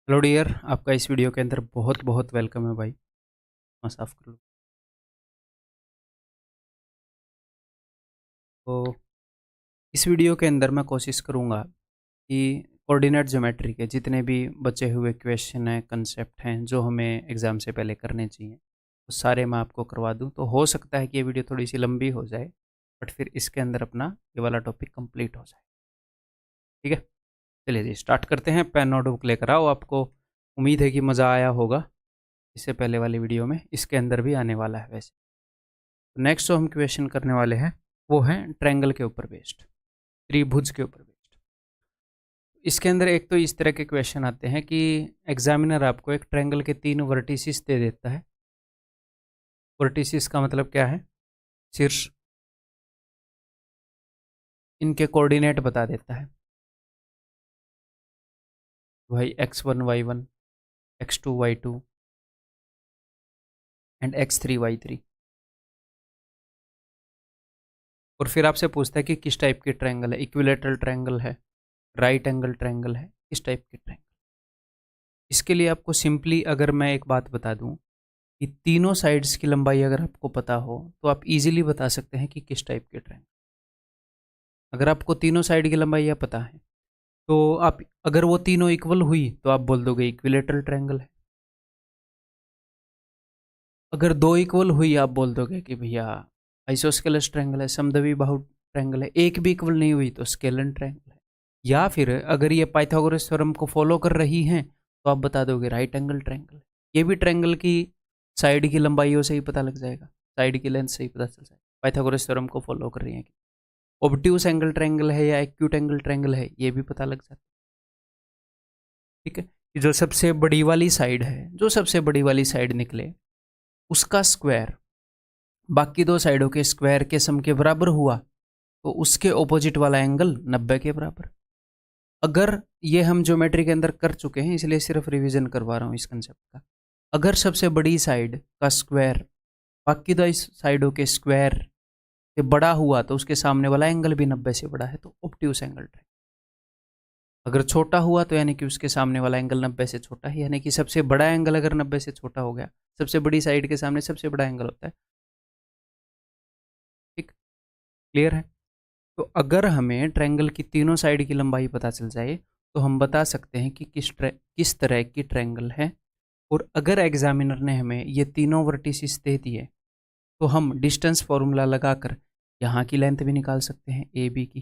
Hello dear, आपका इस video के अंदर बहुत बहुत वेलकम है भाई। मैं साफ कर लूँ तो इस वीडियो के अंदर मैं कोशिश करूँगा कि कोऑर्डिनेट ज्योमेट्री के जितने भी बचे हुए क्वेश्चन हैं, कंसेप्ट हैं जो हमें एग्ज़ाम से पहले करने चाहिए, वो सारे मैं आपको करवा दूँ। तो हो सकता है कि ये वीडियो थोड़ी सी लंबी हो जाए, बट फिर इसके अंदर अपना ये वाला टॉपिक कंप्लीट हो जाए। ठीक है, चलिए जी स्टार्ट करते हैं। पेन और बुक लेकर आओ। आपको उम्मीद है कि मज़ा आया होगा इससे पहले वाली वीडियो में, इसके अंदर भी आने वाला है वैसे। नेक्स्ट जो हम क्वेश्चन करने वाले हैं वो है ट्रायंगल के ऊपर बेस्ड, त्रिभुज के ऊपर बेस्ड। इसके अंदर एक तो इस तरह के क्वेश्चन आते हैं कि एग्जामिनर आपको एक ट्रायंगल के 3 वर्टिसेस दे देता है। वर्टिसेस का मतलब क्या है? शीर्ष। इनके कोऑर्डिनेट बता देता है, भाई x1 y1, x2 y2 and x3 y3। और फिर आपसे पूछता है कि किस टाइप की ट्रायंगल है, इक्विलेटरल ट्रायंगल है, राइट एंगल ट्रायंगल है, किस टाइप की ट्रायंगल। इसके लिए आपको सिंपली अगर मैं एक बात बता दूं कि तीनों साइड्स की लंबाई अगर आपको पता हो तो आप इजीली बता सकते हैं कि किस टाइप के ट्रायंगल। अगर आपको तीनों साइड की लंबाई पता है तो आप, अगर वो तीनों इक्वल हुई तो आप बोल दोगे इक्विलेटरल ट्रायंगल है। अगर दो इक्वल हुई आप बोल दोगे कि भैया आइसोस्केलस ट्रायंगल है, समद्वि बाहु ट्रायंगल है। एक भी इक्वल नहीं हुई तो स्केलन ट्रायंगल है। या फिर अगर ये पाइथागोरस थ्योरम को फॉलो कर रही हैं तो आप बता दोगे राइट एंगल ट्रायंगल है। ये भी ट्रायंगल की साइड की लंबाइयों से ही पता लग जाएगा, साइड की लेंथ से ही पता चल जाएगा पाइथागोरस थ्योरम को फॉलो कर रही है। ऑब्ट्यूस एंगल ट्रायंगल है या एक्यूट एंगल ट्रायंगल है, ये भी पता लग जाता है। ठीक है, कि जो सबसे बड़ी वाली साइड है, जो सबसे बड़ी वाली साइड निकले उसका स्क्वायर बाकी दो साइडों के स्क्वायर के सम के बराबर हुआ तो उसके ऑपोजिट वाला एंगल 90 के बराबर। अगर ये हम ज्योमेट्री के अंदर कर चुके हैं इसलिए सिर्फ रिवीजन करवा रहा हूँ इस कंसेप्ट का। अगर सबसे बड़ी साइड का स्क्वायर बाकी दो इस साइडों के स्क्वायर से बड़ा हुआ तो उसके सामने वाला एंगल भी 90 से बड़ा है, तो ऑब्ट्यूस एंगल ट्रायंगल। अगर छोटा हुआ तो यानी कि उसके सामने वाला एंगल 90 से छोटा है, यानी कि सबसे बड़ा एंगल अगर 90 से छोटा हो गया, सबसे बड़ी साइड के सामने सबसे बड़ा एंगल होता है। ठीक, क्लियर है? तो अगर हमें ट्रायंगल की तीनों साइड की लंबाई पता चल जाए तो हम बता सकते हैं कि किस तरह की ट्रायंगल है। और अगर एग्जामिनर ने हमें ये तीनों वर्टिसेस दे दिए तो हम डिस्टेंस फॉर्मूला लगाकर यहाँ की लेंथ भी निकाल सकते हैं, ए बी की।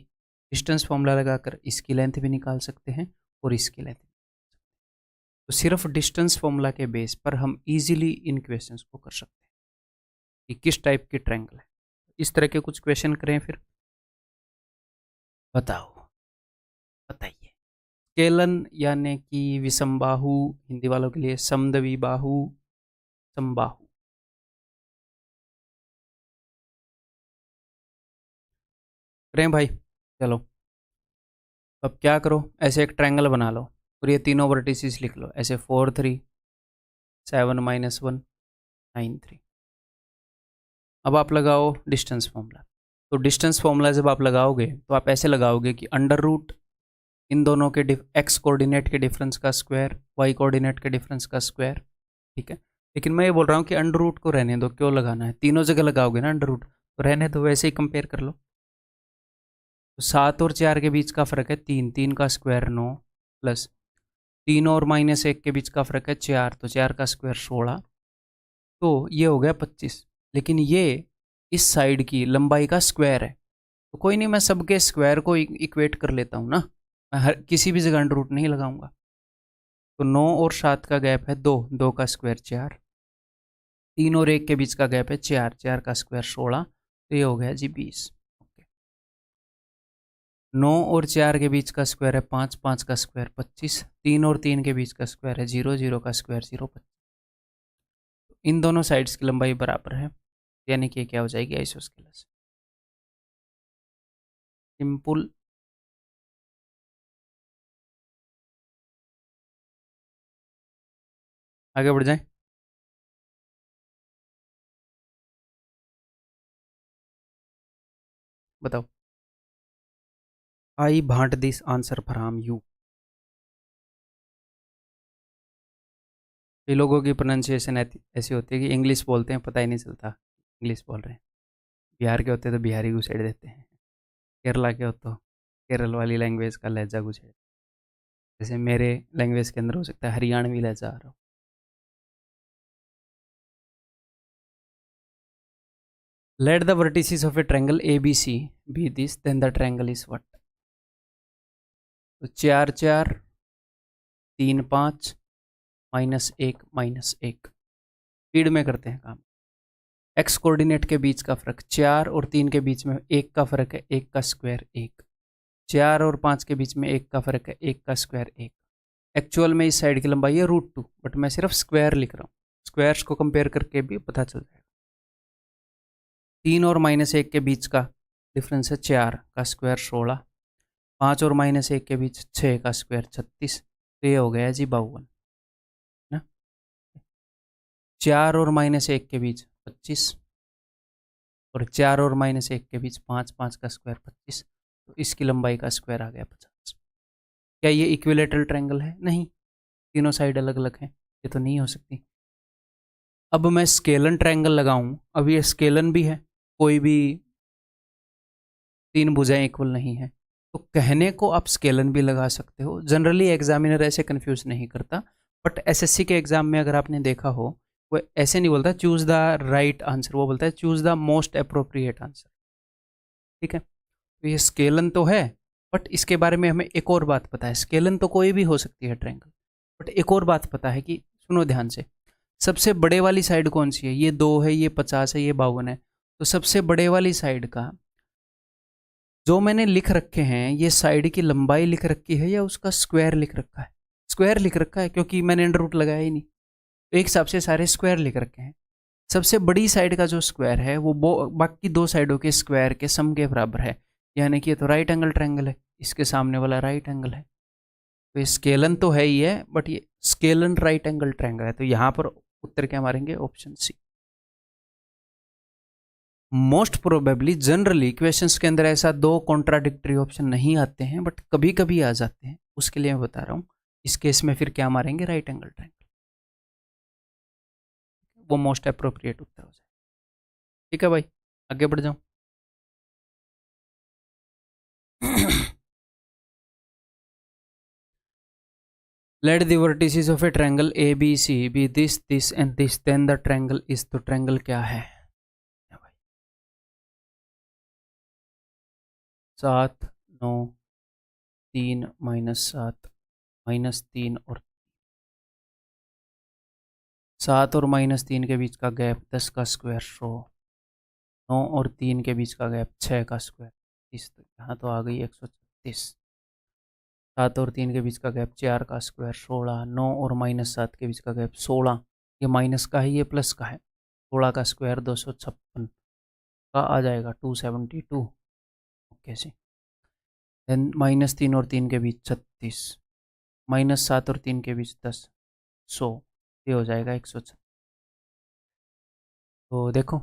डिस्टेंस फॉर्मूला लगाकर इसकी लेंथ भी निकाल सकते हैं और इसकी लेंथ। तो सिर्फ डिस्टेंस फॉर्मूला के बेस पर हम इजीली इन क्वेश्चंस को कर सकते हैं कि किस टाइप की ट्रायंगल है। इस तरह के कुछ क्वेश्चन करें फिर। बताओ, बताइए। स्केलन यानी कि विषमबाहु, हिंदी वालों के लिए समद्विबाहु, समबाहु। करें भाई, चलो। अब क्या करो, ऐसे एक ट्रायंगल बना लो और ये तीनों वर्टिसेस लिख लो ऐसे 4 3 7 - 1 9 3। अब आप लगाओ डिस्टेंस फॉर्मूला। तो डिस्टेंस फॉर्मूला जब आप लगाओगे तो आप ऐसे लगाओगे कि अंडर रूट इन दोनों के एक्स कोऑर्डिनेट के डिफरेंस का स्क्वायर, वाई कोऑर्डिनेट के डिफरेंस का स्क्वायर। ठीक है, लेकिन मैं ये बोल रहा हूँ कि अंडर रूट को रहने दो, क्यों लगाना है? तीनों जगह लगाओगे ना अंडर रूट, तो रहने दो, वैसे ही कंपेयर कर लो। तो 7 और 4 के बीच का फर्क है 3, 3 का स्क्वायर 9, प्लस 3 और -1 के बीच का फर्क है 4, तो 4 का स्क्वायर 16, तो ये हो गया 25। लेकिन ये इस साइड की लंबाई का स्क्वायर है, तो कोई नहीं, मैं सबके स्क्वायर को इक्वेट कर लेता हूँ ना। मैं हर किसी भी जगह अंडर रूट नहीं लगाऊंगा। तो 9 और 7 का गैप है 2, 2 का स्क्वायर 4, 3 और 1 के बीच का गैप है 4, 4 का स्क्वायर 16, तो ये हो गया जी 20। 9 और 4 के बीच का स्क्वायर है 5, 5 का स्क्वायर 25, 3 और 3 के बीच का स्क्वायर है 0, 0 का स्क्वायर 0, 25। इन दोनों साइड्स की लंबाई बराबर है, यानी कि क्या हो जाएगी आइसोस्केलस। सिंपल। आगे बढ़ जाए। बताओ। आई भांट दिस आंसर फ्रॉम यू। कई लोगों की प्रोनाउंसिएशन ऐसी होती है कि इंग्लिश बोलते हैं पता ही नहीं चलता इंग्लिश बोल रहे हैं। बिहार के होते तो बिहारी घुसेड़ देते हैं, केरला के हो तो केरल वाली लैंग्वेज का लहजा घुसेड़, जैसे मेरे लैंग्वेज के अंदर हो सकता है हरियाणवी लहजा आ रहा हो। Let the vertices of a triangle A B C be this then the triangle is what. तो 4 4 3 5 -1 स्पीड में करते हैं काम। एक्स कोऑर्डिनेट के बीच का फर्क 4 और 3 के बीच में 1 का फर्क है, 1 का स्क्वायर 1। 4 और 5 के बीच में 1 का फर्क है, 1 का स्क्वायर 1। एक्चुअल में इस साइड की लंबाई है √2, बट मैं सिर्फ स्क्वायर लिख रहा हूँ, स्क्वायर्स को कंपेयर करके भी पता चल जाएगा। 3 और -1 के बीच का डिफरेंस है 4 का स्क्वायर 16। 5 और -1 के बीच 6 का स्क्वायर 36। तो ये हो गया जी 52 ना। 4 और -1 के बीच 25 और 4 और -1 के बीच 5, 5 का स्क्वायर 25। तो इसकी लंबाई का स्क्वायर आ गया 50। क्या ये इक्विलेटरल ट्रायंगल है? नहीं, तीनों साइड अलग अलग हैं, ये तो नहीं हो सकती। अब मैं स्केलन ट्रायंगल लगाऊं, अब ये स्केलन भी है, कोई भी 3 भुजाएं इक्वल नहीं है, तो कहने को आप स्केलन भी लगा सकते हो। जनरली एग्जामिनर ऐसे कंफ्यूज नहीं करता, बट एसएससी के एग्जाम में अगर आपने देखा हो, वो ऐसे नहीं बोलता चूज द राइट आंसर, वो बोलता है choose the most appropriate answer. ठीक है, तो ये स्केलन तो है, बट इसके बारे में हमें एक और बात पता है। स्केलन तो कोई भी हो सकती है ट्रायंगल, बट एक और बात पता है कि, सुनो ध्यान से, सबसे बड़े वाली साइड कौन सी है? ये 2 है, ये 50 है, ये 52 है। तो सबसे बड़े वाली साइड का जो मैंने लिख रखे हैं, ये साइड की लंबाई लिख रखी है या उसका स्क्वायर लिख रखा है? स्क्वायर लिख रखा है, क्योंकि मैंने अंडर रूट लगाया ही नहीं। तो एक हिसाब से सारे स्क्वायर लिख रखे हैं। सबसे बड़ी साइड का जो स्क्वायर है वो बाकी 2 साइडों के स्क्वायर के सम के बराबर है, यानी कि ये तो राइट एंगल ट्रायंगल है, इसके सामने वाला राइट एंगल है। तो ये स्केलन तो है ही है, बट ये स्केलन राइट एंगल ट्रायंगल है। तो यहाँ पर उत्तर क्या मारेंगे? Option C. Most probably generally questions के अंदर ऐसा 2 कॉन्ट्राडिक्टरी ऑप्शन नहीं आते हैं, बट कभी कभी आ जाते हैं, उसके लिए मैं बता रहा हूँ। इस केस में फिर क्या मारेंगे? राइट एंगल ट्रायंगल, वो मोस्ट अप्रोप्रिएट उत्तर हो जाए। ठीक है भाई, आगे बढ़ जाऊँ। Let the vertices of a triangle ABC be this, this and this, then the triangle is। तो ट्रायंगल क्या है? 7 9 3 -7 -3 और 7 और -3 के बीच का गैप 10 का स्क्वायर 100। 9 और 3 के बीच का गैप 6 का स्क्वायर 30। तो यहाँ तो आ गई 136। 7 और 3 के बीच का गैप 4 का स्क्वायर 16। 9 और -7 के बीच का गैप 16। ये माइनस का है, ये प्लस का है। 16 का स्क्वायर 256 का आ जाएगा 272। ओके जी। देन -3 और 3 के बीच 36, -7 और 3 के बीच 10, 100, ये हो जाएगा 136। तो देखो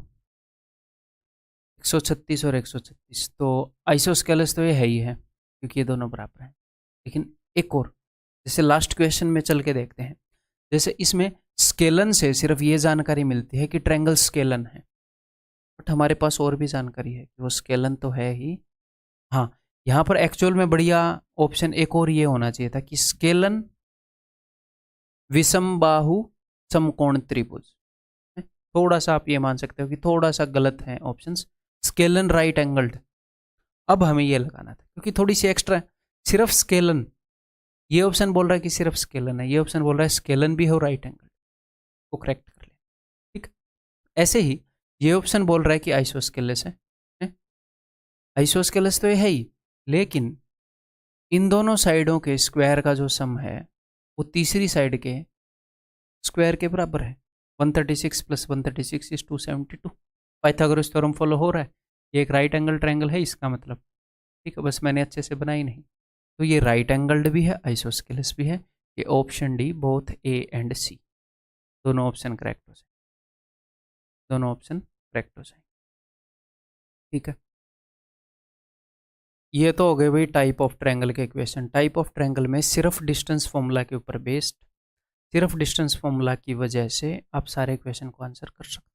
136 और 136, तो आइसोस्केलस तो ये है ही है, क्योंकि ये दोनों बराबर हैं। लेकिन एक और, जैसे लास्ट क्वेश्चन में चल के देखते हैं, जैसे इसमें स्केलन से सिर्फ ये जानकारी मिलती है कि ट्रायंगल स्केलन है, बट हमारे पास और भी जानकारी है कि वो स्केलन तो है ही। हाँ, यहाँ पर एक्चुअल में बढ़िया ऑप्शन एक और ये होना चाहिए था कि स्केलन विषम बाहु समकोण त्रिभुज। थोड़ा सा आप ये मान सकते हो कि थोड़ा सा गलत है ऑप्शंस। स्केलन राइट एंगल्ड, अब हमें ये लगाना था, क्योंकि थोड़ी सी एक्स्ट्रा, सिर्फ स्केलन, ये ऑप्शन बोल रहा है कि सिर्फ स्केलन है, ये ऑप्शन बोल रहा है स्केलन भी हो राइट एंगल, को करेक्ट कर ले। ठीक, ऐसे ही ये ऑप्शन बोल रहा है कि आइसोस्केलस है। आइसोस्केलस तो ये है ही, लेकिन इन दोनों साइडों के स्क्वायर का जो सम है वो तीसरी साइड के स्क्वायर के बराबर है। 136 + 136 = 272। पाइथागोरस थ्योरम फॉलो हो रहा है। ये एक राइट एंगल ट्रायंगल है इसका मतलब। ठीक है, बस मैंने अच्छे से बनाई नहीं। तो ये राइट एंगल्ड भी है, आइसोस्केलस भी है। ये option D, both A and C, दोनों ऑप्शन करेक्ट हो जाए, दोनों ऑप्शन करेक्ट हो जाए। ठीक है, ये तो हो गए भाई टाइप ऑफ ट्रायंगल के इक्वेशन। टाइप ऑफ ट्रायंगल में सिर्फ डिस्टेंस फॉर्मूला के ऊपर बेस्ड सिर्फ डिस्टेंस फॉर्मूला की वजह से आप सारे क्वेश्चन को आंसर कर सकते हो।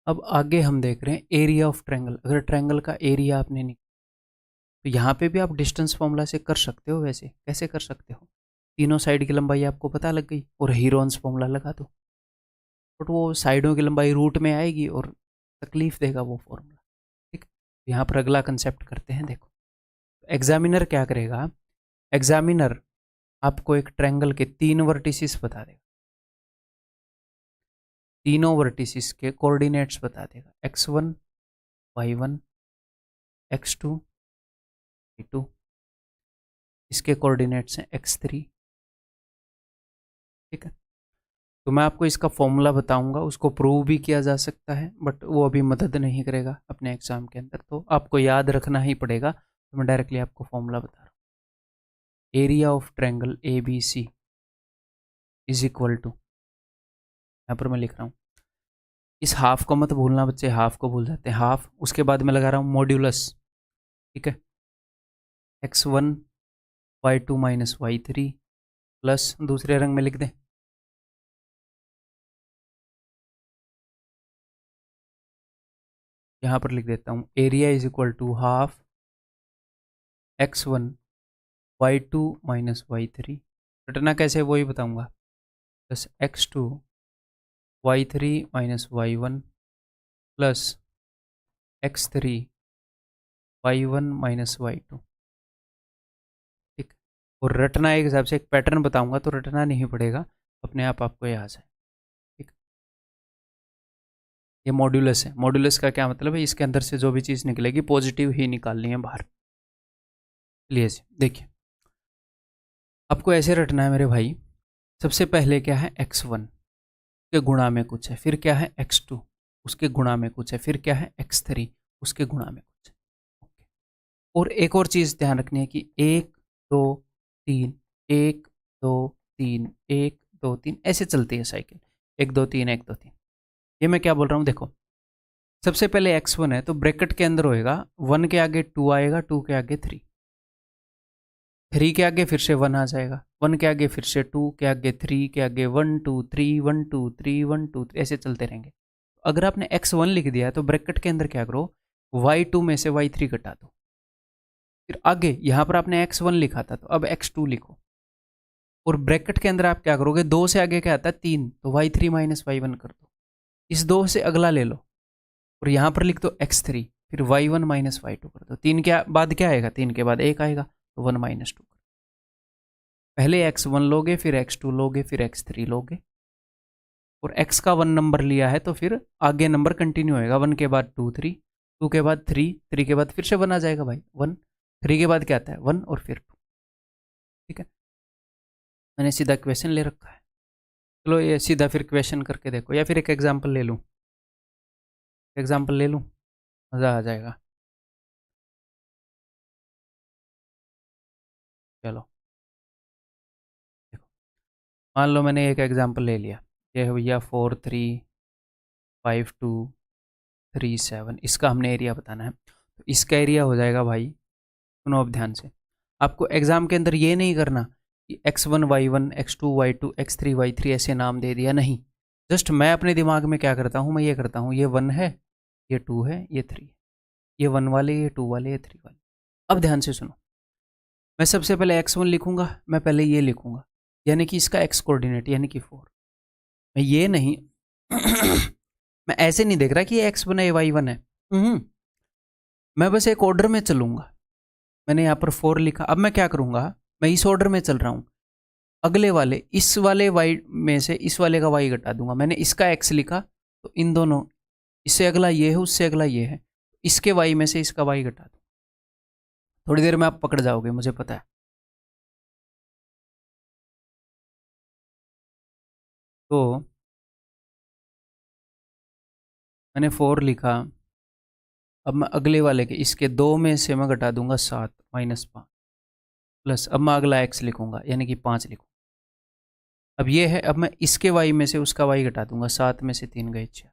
अब आगे हम देख रहे हैं एरिया ऑफ ट्रायंगल। अगर ट्रायंगल का एरिया आपने नहीं, तो यहाँ पे भी आप डिस्टेंस फॉर्मूला से कर सकते हो। वैसे कैसे कर सकते हो, तीनों साइड की लंबाई आपको पता लग गई और हीरोन्स फॉर्मूला लगा दो, बट वो साइडों की लंबाई रूट में आएगी और तकलीफ देगा वो फॉर्मूला। ठीक, यहाँ पर अगला कंसेप्ट करते हैं। देखो एग्जामिनर क्या करेगा, एग्जामिनर आपको एक ट्रायंगल के 3 वर्टिसेस बता देगा, तीनों वर्टिसेस के कोऑर्डिनेट्स बता देगा, x1 y1 x2 y2, इसके कोऑर्डिनेट्स हैं x3। ठीक है, तो मैं आपको इसका फॉर्मूला बताऊंगा, उसको प्रूव भी किया जा सकता है बट वो अभी मदद नहीं करेगा अपने एग्जाम के अंदर, तो आपको याद रखना ही पड़ेगा। तो मैं डायरेक्टली आपको फॉर्मूला बता रहा हूँ। Area of triangle A B C is equal to, यहाँ पर मैं लिख रहा हूँ, इस हाफ को मत भूलना बच्चे, हाफ को भूल जाते हैं, हाफ, उसके बाद मैं लगा रहा हूँ मॉड्यूलस। ठीक है, x1 y2 minus y3 plus, दूसरे रंग में लिख दें, यहाँ पर लिख देता हूँ area is equal to half x1 y2 minus y3, रटना कैसे वही बताऊँगा, plus x2 y3 minus y1 plus x3 y1 minus y2। ठीक, और रटना एक हिसाब से एक पैटर्न बताऊंगा तो रटना नहीं पड़ेगा, अपने आप आपको याद है। ठीक, ये मॉड्यूलस है। मॉड्यूलस का क्या मतलब है, इसके अंदर से जो भी चीज़ निकलेगी पॉजिटिव ही निकालनी है बाहर। चलिए देखिए, आपको ऐसे रटना है मेरे भाई, सबसे पहले क्या है x1 के गुणा में कुछ है, फिर क्या है x2 उसके गुणा में कुछ है, फिर क्या है x3 उसके गुणा में कुछ है। और एक और चीज़ ध्यान रखनी है कि 1 2 3 1 2 3 1 2 3 ऐसे चलती है साइकिल, 1 2 3 1 2 3। ये मैं क्या बोल रहा हूँ, देखो सबसे पहले x1 है तो ब्रैकेट के अंदर होएगा, 1 के आगे 2 आएगा, 2 के आगे 3, 3 के आगे फिर से 1 आ जाएगा, 1 के आगे फिर से 2 के आगे 3 के आगे 1 2 3 1 2 3 1 2 3 ऐसे चलते रहेंगे। अगर आपने x1 लिख दिया है तो ब्रैकेट के अंदर क्या करो, y2 में से y3 घटा दो, फिर आगे यहाँ पर आपने x1 लिखा था तो अब x2 लिखो, और ब्रैकेट के अंदर आप क्या करोगे, 2 से आगे क्या आता है 3, तो y3 माइनस y1 कर दो, इस 2 से अगला ले लो और यहाँ पर लिख दो x3, फिर y1 माइनस y2 कर दो। 3 के बाद क्या आएगा, 3 के बाद 1 आएगा तो 1 माइनस 2। पहले x1 लोगे, फिर x2 लोगे, फिर x3 लोगे, और x का 1 नंबर लिया है तो फिर आगे नंबर कंटिन्यू होएगा, 1 के बाद 2 3, 2 के बाद 3, 3 के बाद फिर से 1 आ जाएगा भाई 1, 3 के बाद क्या आता है 1 और फिर 2। ठीक है, मैंने सीधा क्वेश्चन ले रखा है। चलो ये सीधा फिर क्वेश्चन करके देखो, या फिर एक एग्जांपल ले लूँ, एग्जांपल ले लूँ, मज़ा आ जाएगा। चलो देखो, मान लो मैंने एक एग्जांपल ले लिया, ये है भैया 4 3 5 2 3 7, इसका हमने एरिया बताना है। तो इसका एरिया हो जाएगा भाई, सुनो अब ध्यान से, आपको एग्जाम के अंदर ये नहीं करना कि x1 y1 x2 y2 x3 y3 ऐसे नाम दे दिया, नहीं, जस्ट मैं अपने दिमाग में क्या करता हूँ, मैं ये करता हूँ, ये 1 है, ये 2 है, ये 3 है, ये 1 वाले, ये 2 वाले, ये 3 वाले। अब ध्यान से सुनो, मैं सबसे पहले x1 लिखूंगा, मैं पहले ये लिखूंगा, यानी कि इसका x कोऑर्डिनेट यानी कि 4। मैं ये नहीं मैं ऐसे नहीं देख रहा कि ये x1 है y1 है, मैं बस एक ऑर्डर में चलूंगा। मैंने यहाँ पर 4 लिखा, अब मैं क्या करूंगा, मैं इस ऑर्डर में चल रहा हूँ, अगले वाले इस वाले y में से इस वाले का y घटा दूंगा। मैंने इसका x लिखा तो इन दोनों, इससे अगला ये है, उससे अगला ये है, इसके y में से इसका y घटा दो। थोड़ी देर में आप पकड़ जाओगे, मुझे पता है। तो मैंने 4 लिखा, अब मैं अगले वाले के इसके 2 में से मैं घटा दूंगा 7 माइनस 5, प्लस अब मैं अगला x लिखूंगा यानी कि 5 लिखूंगा। अब ये है, अब मैं इसके y में से उसका y घटा दूंगा, 7 में से 3 गए 6,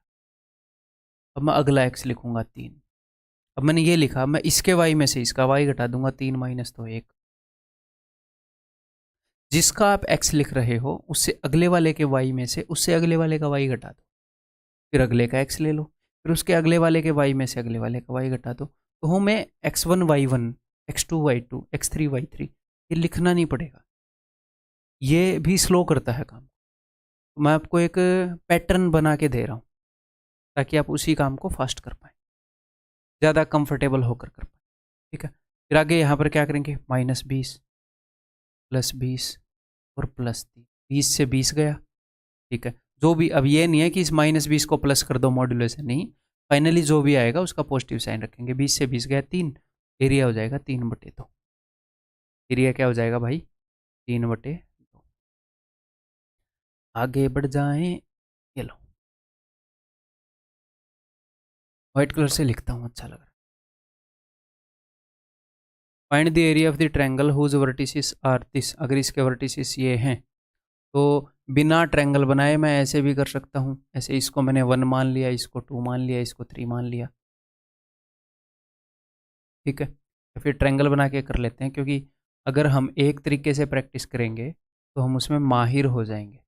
अब मैं अगला x लिखूंगा 3। अब मैंने ये लिखा, मैं इसके y में से इसका y घटा दूंगा, 3 माइनस 2 1, जिसका आप x लिख रहे हो उससे अगले वाले के y में से उससे अगले वाले का y घटा दो, फिर अगले का x ले लो, फिर उसके अगले वाले के y में से अगले वाले का y घटा दो, तो हमें x1 y1 x2 y2 x3 y3 ये लिखना नहीं पड़ेगा। ये भी स्लो करता है काम। तो मैं आपको एक पैटर्न बना के दे रहा हूँ ताकि आप उसी काम को फास्ट कर पाएँ, ज़्यादा कंफर्टेबल होकर कर पाएँ। ठीक है, फिर आगे यहाँ पर क्या करेंगे, -20 + 20 और +3, 20 से 20 गया। ठीक है, जो भी, अब ये नहीं है कि इस -20 को प्लस कर दो मॉड्यूलो से, नहीं, फाइनली जो भी आएगा उसका पॉजिटिव साइन रखेंगे। 20 से 20 गया 3, एरिया हो जाएगा 3/2। एरिया क्या हो जाएगा भाई, 3/2। आगे बढ़ जाएं, ये लो व्हाइट कलर से लिखता हूँ, अच्छा लग रहा है। Find the area of the triangle whose vertices are this. अगर इसके वर्टिसेस ये हैं तो बिना ट्रायंगल बनाए मैं ऐसे भी कर सकता हूँ, ऐसे इसको मैंने 1 मान लिया, इसको 2 मान लिया, इसको 3 मान लिया। ठीक है, तो फिर ट्रायंगल बना के कर लेते हैं, क्योंकि अगर हम एक तरीके से प्रैक्टिस करेंगे तो हम उसमें माहिर हो जाएंगे,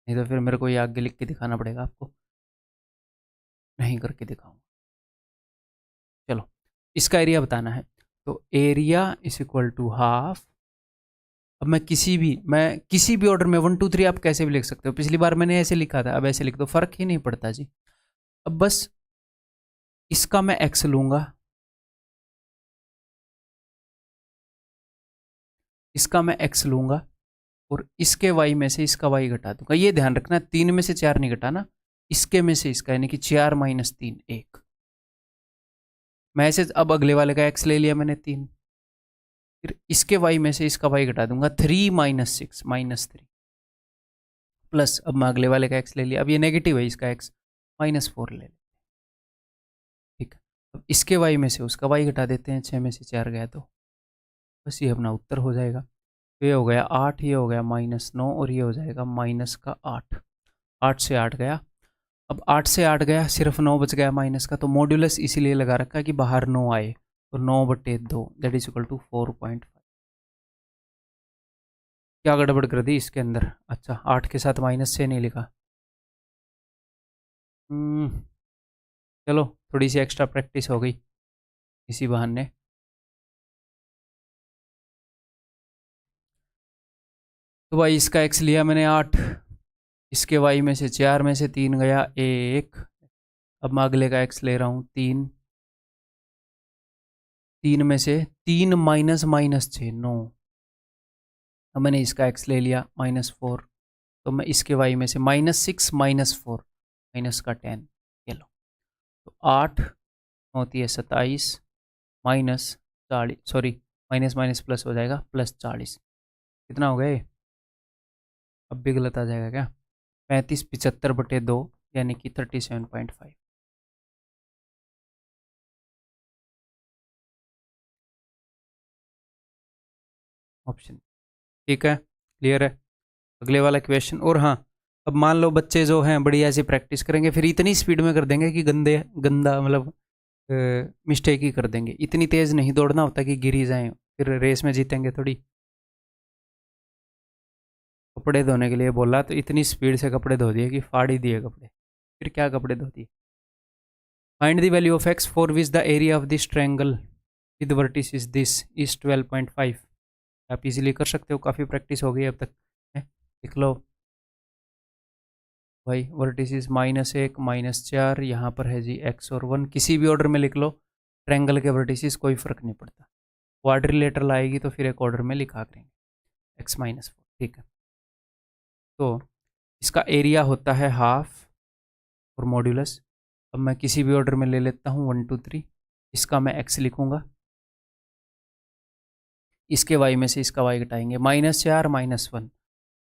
नहीं तो फिर मेरे को ये आगे लिख के दिखाना पड़ेगा आपको, नहीं करके दिखाऊंगा। चलो, इसका एरिया बताना है, तो area is equal to half. अब मैं किसी भी ऑर्डर में 1 2 3 आप कैसे भी लिख सकते हो, पिछली बार मैंने ऐसे लिखा था, अब ऐसे लिख दो, फर्क ही नहीं पड़ता जी। अब बस इसका मैं x लूंगा, इसका मैं x लूंगा और इसके y में से इसका y घटा दूंगा। ये ध्यान रखना, 3 में से 4 नहीं घटाना, इसके में से इसका, यानी कि 4 - 3 1। मैं ऐसे अब अगले वाले का x ले लिया मैंने 3, फिर इसके y में से इसका y घटा दूंगा 3 - 6 -3 प्लस, अब मैं अगले वाले का x ले लिया, अब ये नेगेटिव है, इसका x -4 ले लिया। ठीक है, अब इसके y में से उसका y घटा देते हैं, 6 में से 4 गया तो बस ये अपना उत्तर हो जाएगा। ये हो गया 8, ये हो गया -9 और ये हो जाएगा -8। 8 से 8 गया, अब 8 से 8 गया, सिर्फ 9 बच गया माइनस का, तो मॉड्यूलस इसीलिए लगा रखा है कि बाहर 9 आए, तो 9/2 दैट इज इक्वल टू 4.5। क्या गड़बड़ कर दी इसके अंदर, अच्छा 8 के साथ माइनस से नहीं लिखा। चलो, थोड़ी सी एक्स्ट्रा प्रैक्टिस हो गई इसी बहाने। तो भाई इसका x लिया मैंने 8, इसके y में से 4 में से 3 गया 1, अब मैं अगले का x ले रहा हूँ 3, 3 में से 3 माइनस माइनस 6 9, अब मैंने इसका x ले लिया -4, तो मैं इसके y में से -6 -4 माइनस का 10, ये लो, तो 8 होती है 27 minus 40, sorry minus minus plus हो जाएगा +40, कितना हो गया ये, अब भी गलत आ जाएगा क्या, 35/75/2 यानी कि 37.5। ऑप्शन ठीक है, क्लियर है। अगले वाला क्वेश्चन, और हाँ, अब मान लो बच्चे जो हैं बढ़िया से प्रैक्टिस करेंगे, फिर इतनी स्पीड में कर देंगे कि गंदा मतलब मिस्टेक ही कर देंगे। इतनी तेज़ नहीं दौड़ना होता कि गिर ही जाएं, फिर रेस में जीतेंगे थोड़ी। कपड़े धोने के लिए बोला तो इतनी स्पीड से कपड़े धो दिए कि फाड़ ही दिए कपड़े, फिर क्या कपड़े धो दिए। Find the value of x for which the area of this triangle with vertices this is 12.5। आप इजीली कर सकते हो, काफ़ी प्रैक्टिस हो गई अब तक है। लिख लो भाई, वर्टिसेस -1 -4, यहाँ पर है जी x और 1, किसी भी ऑर्डर में लिख लो, ट्रायंगल के वर्टिसेस कोई फ़र्क नहीं पड़ता। क्वाड्रिलेटरल आएगी तो फिर एक ऑर्डर में लिखा करेंगे x -4। ठीक है, तो इसका एरिया होता है हाफ और मॉड्यूलस। अब मैं किसी भी ऑर्डर में ले लेता हूँ 1 2 3, इसका मैं x लिखूंगा, इसके y में से इसका y घटाएंगे, -4 -1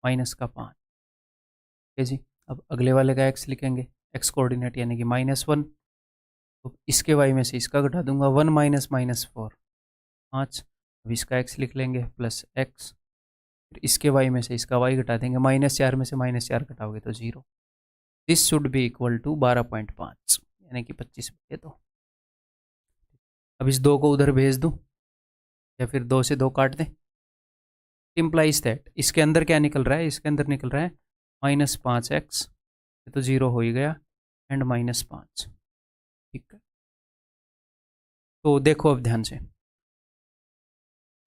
माइनस का 5। ठीक है जी, अब अगले वाले का x लिखेंगे, x कोऑर्डिनेट यानी कि -1, तो इसके y में से इसका घटा दूंगा, 1 -4 5। अब इसका x लिख लेंगे +x, फिर इसके y में से इसका y घटा देंगे, -4 में से -4 घटाओगे तो 0। This should be equal to 12.5 यानी कि 25/2। अब इस 2 को उधर भेज दूँ या फिर 2 से 2 काट दें, इम्प्लाइज दैट इसके अंदर क्या निकल रहा है, इसके अंदर निकल रहा है -5x, ये तो 0 हो ही गया, एंड -5। ठीक है, तो देखो अब ध्यान से।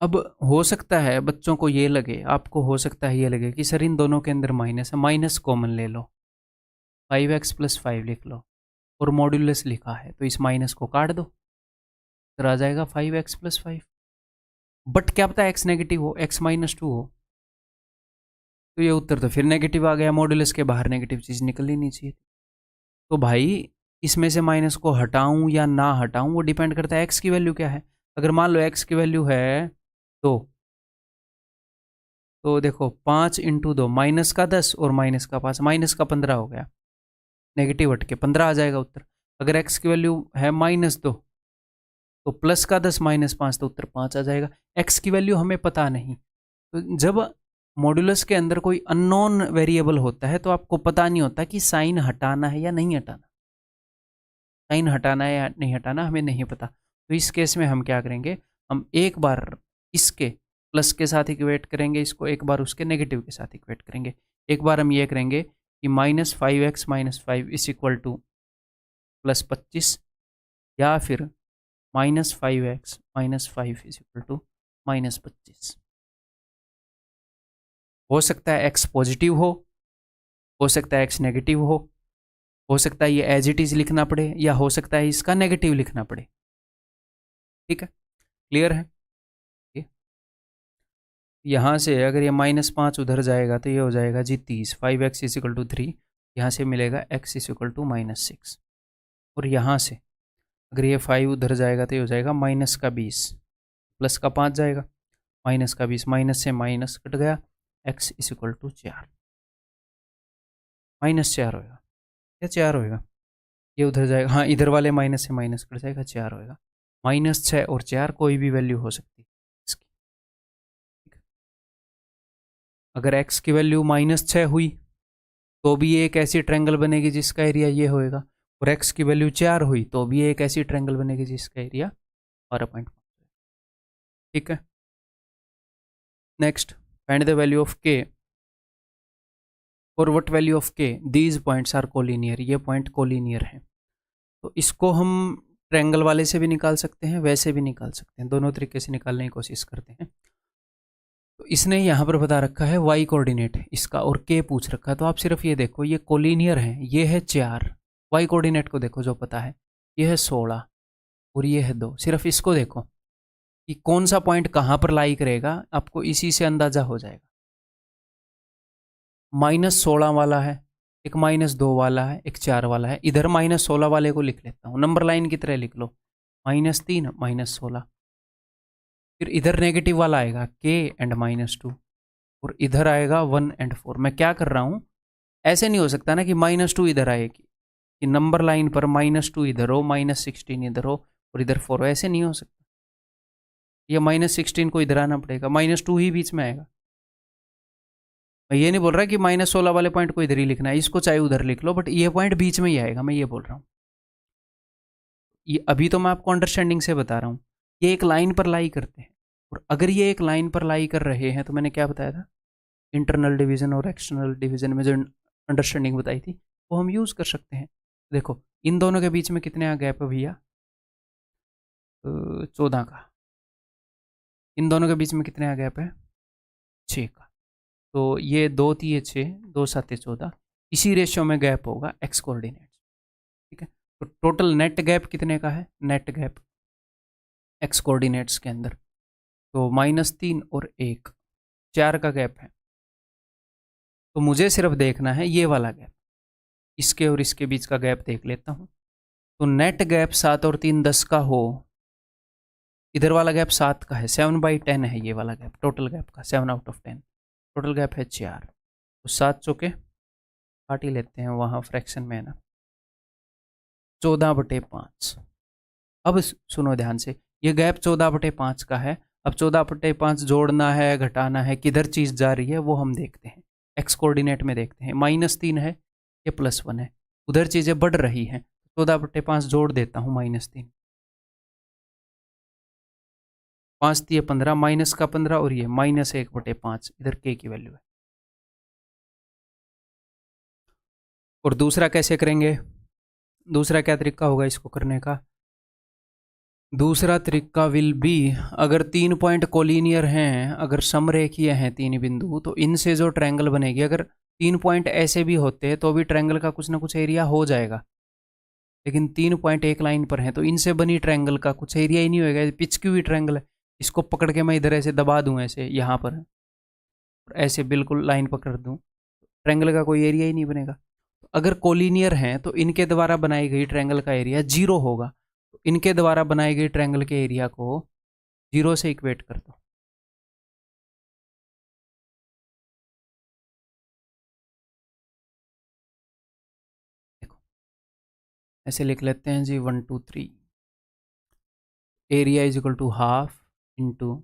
अब हो सकता है बच्चों को ये लगे, आपको हो सकता है ये लगे कि सर इन दोनों के अंदर माइनस है, माइनस कॉमन ले लो, 5x + 5 लिख लो, और मॉड्यूलस लिखा है तो इस माइनस को काट दो, फिर आ जाएगा 5x + 5। बट क्या पता x नेगेटिव हो, x -2 हो, तो ये उत्तर तो फिर नेगेटिव आ गया, मॉड्यूलस के बाहर नेगेटिव चीज़ निकलनी नहीं चाहिए। तो भाई इसमें से माइनस को हटाऊं या ना हटाऊं वो डिपेंड करता है x की वैल्यू क्या है। अगर मान लो x की वैल्यू है तो देखो 5 × 2 -10 और -5, -15 हो गया, नेगेटिव हट के 15 आ जाएगा उत्तर। अगर x की वैल्यू है -2 तो +10 -5 तो उत्तर 5 आ जाएगा। x की वैल्यू हमें पता नहीं, तो जब मॉड्यूलस के अंदर कोई अननोन वेरिएबल होता है तो आपको पता नहीं होता कि साइन हटाना है या नहीं हटाना, साइन हटाना है या नहीं हटाना हमें नहीं पता। तो इस केस में हम क्या करेंगे, हम एक बार इसके प्लस के साथ इक्वेट करेंगे इसको, एक बार उसके नेगेटिव के साथ इक्वेट करेंगे। एक बार हम ये करेंगे कि -5x - 5 = +25, या फिर -5x - 5 = -25। हो सकता है x पॉजिटिव हो सकता है x नेगेटिव हो सकता है ये एज इट इज लिखना पड़े, या हो सकता है इसका नेगेटिव लिखना पड़े। ठीक है, क्लियर है। यहाँ से अगर ये -5 उधर जाएगा तो ये हो जाएगा जी 30, 5x = 3, यहाँ से मिलेगा x = -6। और यहाँ से अगर ये 5 उधर जाएगा तो ये हो जाएगा -20, प्लस का 5 जाएगा, -20, माइनस से माइनस कट गया, x = 4, -4 होएगा, या 4 होएगा, ये उधर जाएगा, हाँ इधर वाले माइनस से माइनस कट जाएगा, 4 होएगा। -6 और 4 कोई भी वैल्यू हो सकती है इसकी। अगर x की वैल्यू -6 हुई तो भी ये एक ऐसी ट्रायंगल बनेगी जिसका एरिया ये होएगा, और x की वैल्यू 4 हुई तो भी ये एक ऐसी ट्रायंगल बनेगी जिसका एरिया 12.5। ठीक है, next, find the value of k और what value of k, these points are collinear, ये पॉइंट कोलिनियर है। तो इसको हम ट्रायंगल वाले से भी निकाल सकते हैं, वैसे भी निकाल सकते हैं, दोनों तरीके से निकालने की कोशिश करते हैं। तो इसने यहाँ पर बता रखा है y कोऑर्डिनेट इसका और k पूछ रखा है, तो आप सिर्फ ये देखो ये कोलिनियर है, ये है 4, y कोऑर्डिनेट को देखो जो पता है, ये है 16 और ये है 2, सिर्फ इसको देखो कि कौन सा पॉइंट कहाँ पर लाई करेगा, आपको इसी से अंदाजा हो जाएगा। -16 वाला है, एक -2 वाला है, एक 4 वाला है, इधर -16 वाले को लिख लेता हूँ, नंबर लाइन की तरह लिख लो, -3 -16। फिर इधर नेगेटिव वाला आएगा k एंड -2, और इधर आएगा 1 एंड 4। मैं क्या कर रहा हूँ, ऐसे नहीं हो सकता ना कि -2 इधर आएगी, कि नंबर लाइन पर -2 इधर हो, -16 इधर हो और इधर 4 हो, ऐसे नहीं हो सकता। ये -16 को इधर आना पड़ेगा, -2 ही बीच में आएगा। मैं ये नहीं बोल रहा कि -16 वाले पॉइंट को इधर ही लिखना है, इसको चाहे उधर लिख लो, बट ये पॉइंट बीच में ही आएगा, मैं ये बोल रहा हूँ। ये अभी तो मैं आपको अंडरस्टैंडिंग से बता रहा हूँ, ये एक लाइन पर लाई करते हैं, और अगर ये एक लाइन पर लाई कर रहे हैं तो मैंने क्या बताया था, इंटरनल डिवीजन और एक्सटर्नल डिवीजन में जो अंडरस्टैंडिंग बताई थी वो हम यूज़ कर सकते हैं। देखो इन दोनों के बीच में कितने गैप है भैया, 14 का। इन दोनों के बीच में कितने गैप है, 6 का। तो ये 2 3 6, 2 7 14, इसी रेशियो में गैप होगा एक्स कोऑर्डिनेट। ठीक है, तो टोटल नेट गैप कितने का है, नेट गैप एक्स कोऑर्डिनेट्स के अंदर, तो -3 और 1, 4 का गैप है। तो मुझे सिर्फ देखना है ये वाला गैप, इसके और इसके बीच का गैप देख लेता हूँ। तो नेट गैप 7 और 3 10 का हो, इधर वाला गैप 7 का है, 7/10 है ये वाला गैप, टोटल गैप का 7 आउट ऑफ 10, टोटल गैप है 4। तो 7 चौके काट ही लेते हैं, वहाँ फ्रैक्शन में है ना, 14/5। अब सुनो ध्यान से, ये गैप 14/5 का है। अब 14/5 जोड़ना है घटाना है, किधर चीज़ जा रही है वो हम देखते हैं, एक्स कोऑर्डिनेट में देखते हैं। -3 है, ये +1 है, उधर चीज़ें बढ़ रही हैं, 14/5 जोड़ देता हूँ -3, 5 3 15, माइनस का 15 और ये -1/5, इधर k की वैल्यू है। और दूसरा कैसे करेंगे, दूसरा क्या तरीका होगा इसको करने का? दूसरा तरीका विल बी, अगर 3 पॉइंट कोलिनियर हैं, अगर समरेखीय हैं 3 बिंदु, तो इनसे जो ट्रायंगल बनेगी, अगर 3 पॉइंट ऐसे भी होते तो भी ट्रायंगल का कुछ ना कुछ एरिया हो जाएगा, लेकिन 3 पॉइंट एक लाइन पर हैं तो इनसे बनी ट्रायंगल का कुछ एरिया ही नहीं होगा। पिच की हुई ट्रायंगल है, इसको पकड़ के मैं इधर ऐसे दबा दूं, ऐसे यहाँ पर और ऐसे बिल्कुल लाइन पकड़ दूं, ट्रायंगल का कोई एरिया ही नहीं बनेगा। तो अगर कोलिनियर हैं तो इनके द्वारा बनाई गई ट्रायंगल का एरिया 0 होगा, तो इनके द्वारा बनाई गई ट्रायंगल के एरिया को 0 से इक्वेट कर दो। देखो ऐसे लिख लेते हैं जी, 1 2 3, area is equal to half into,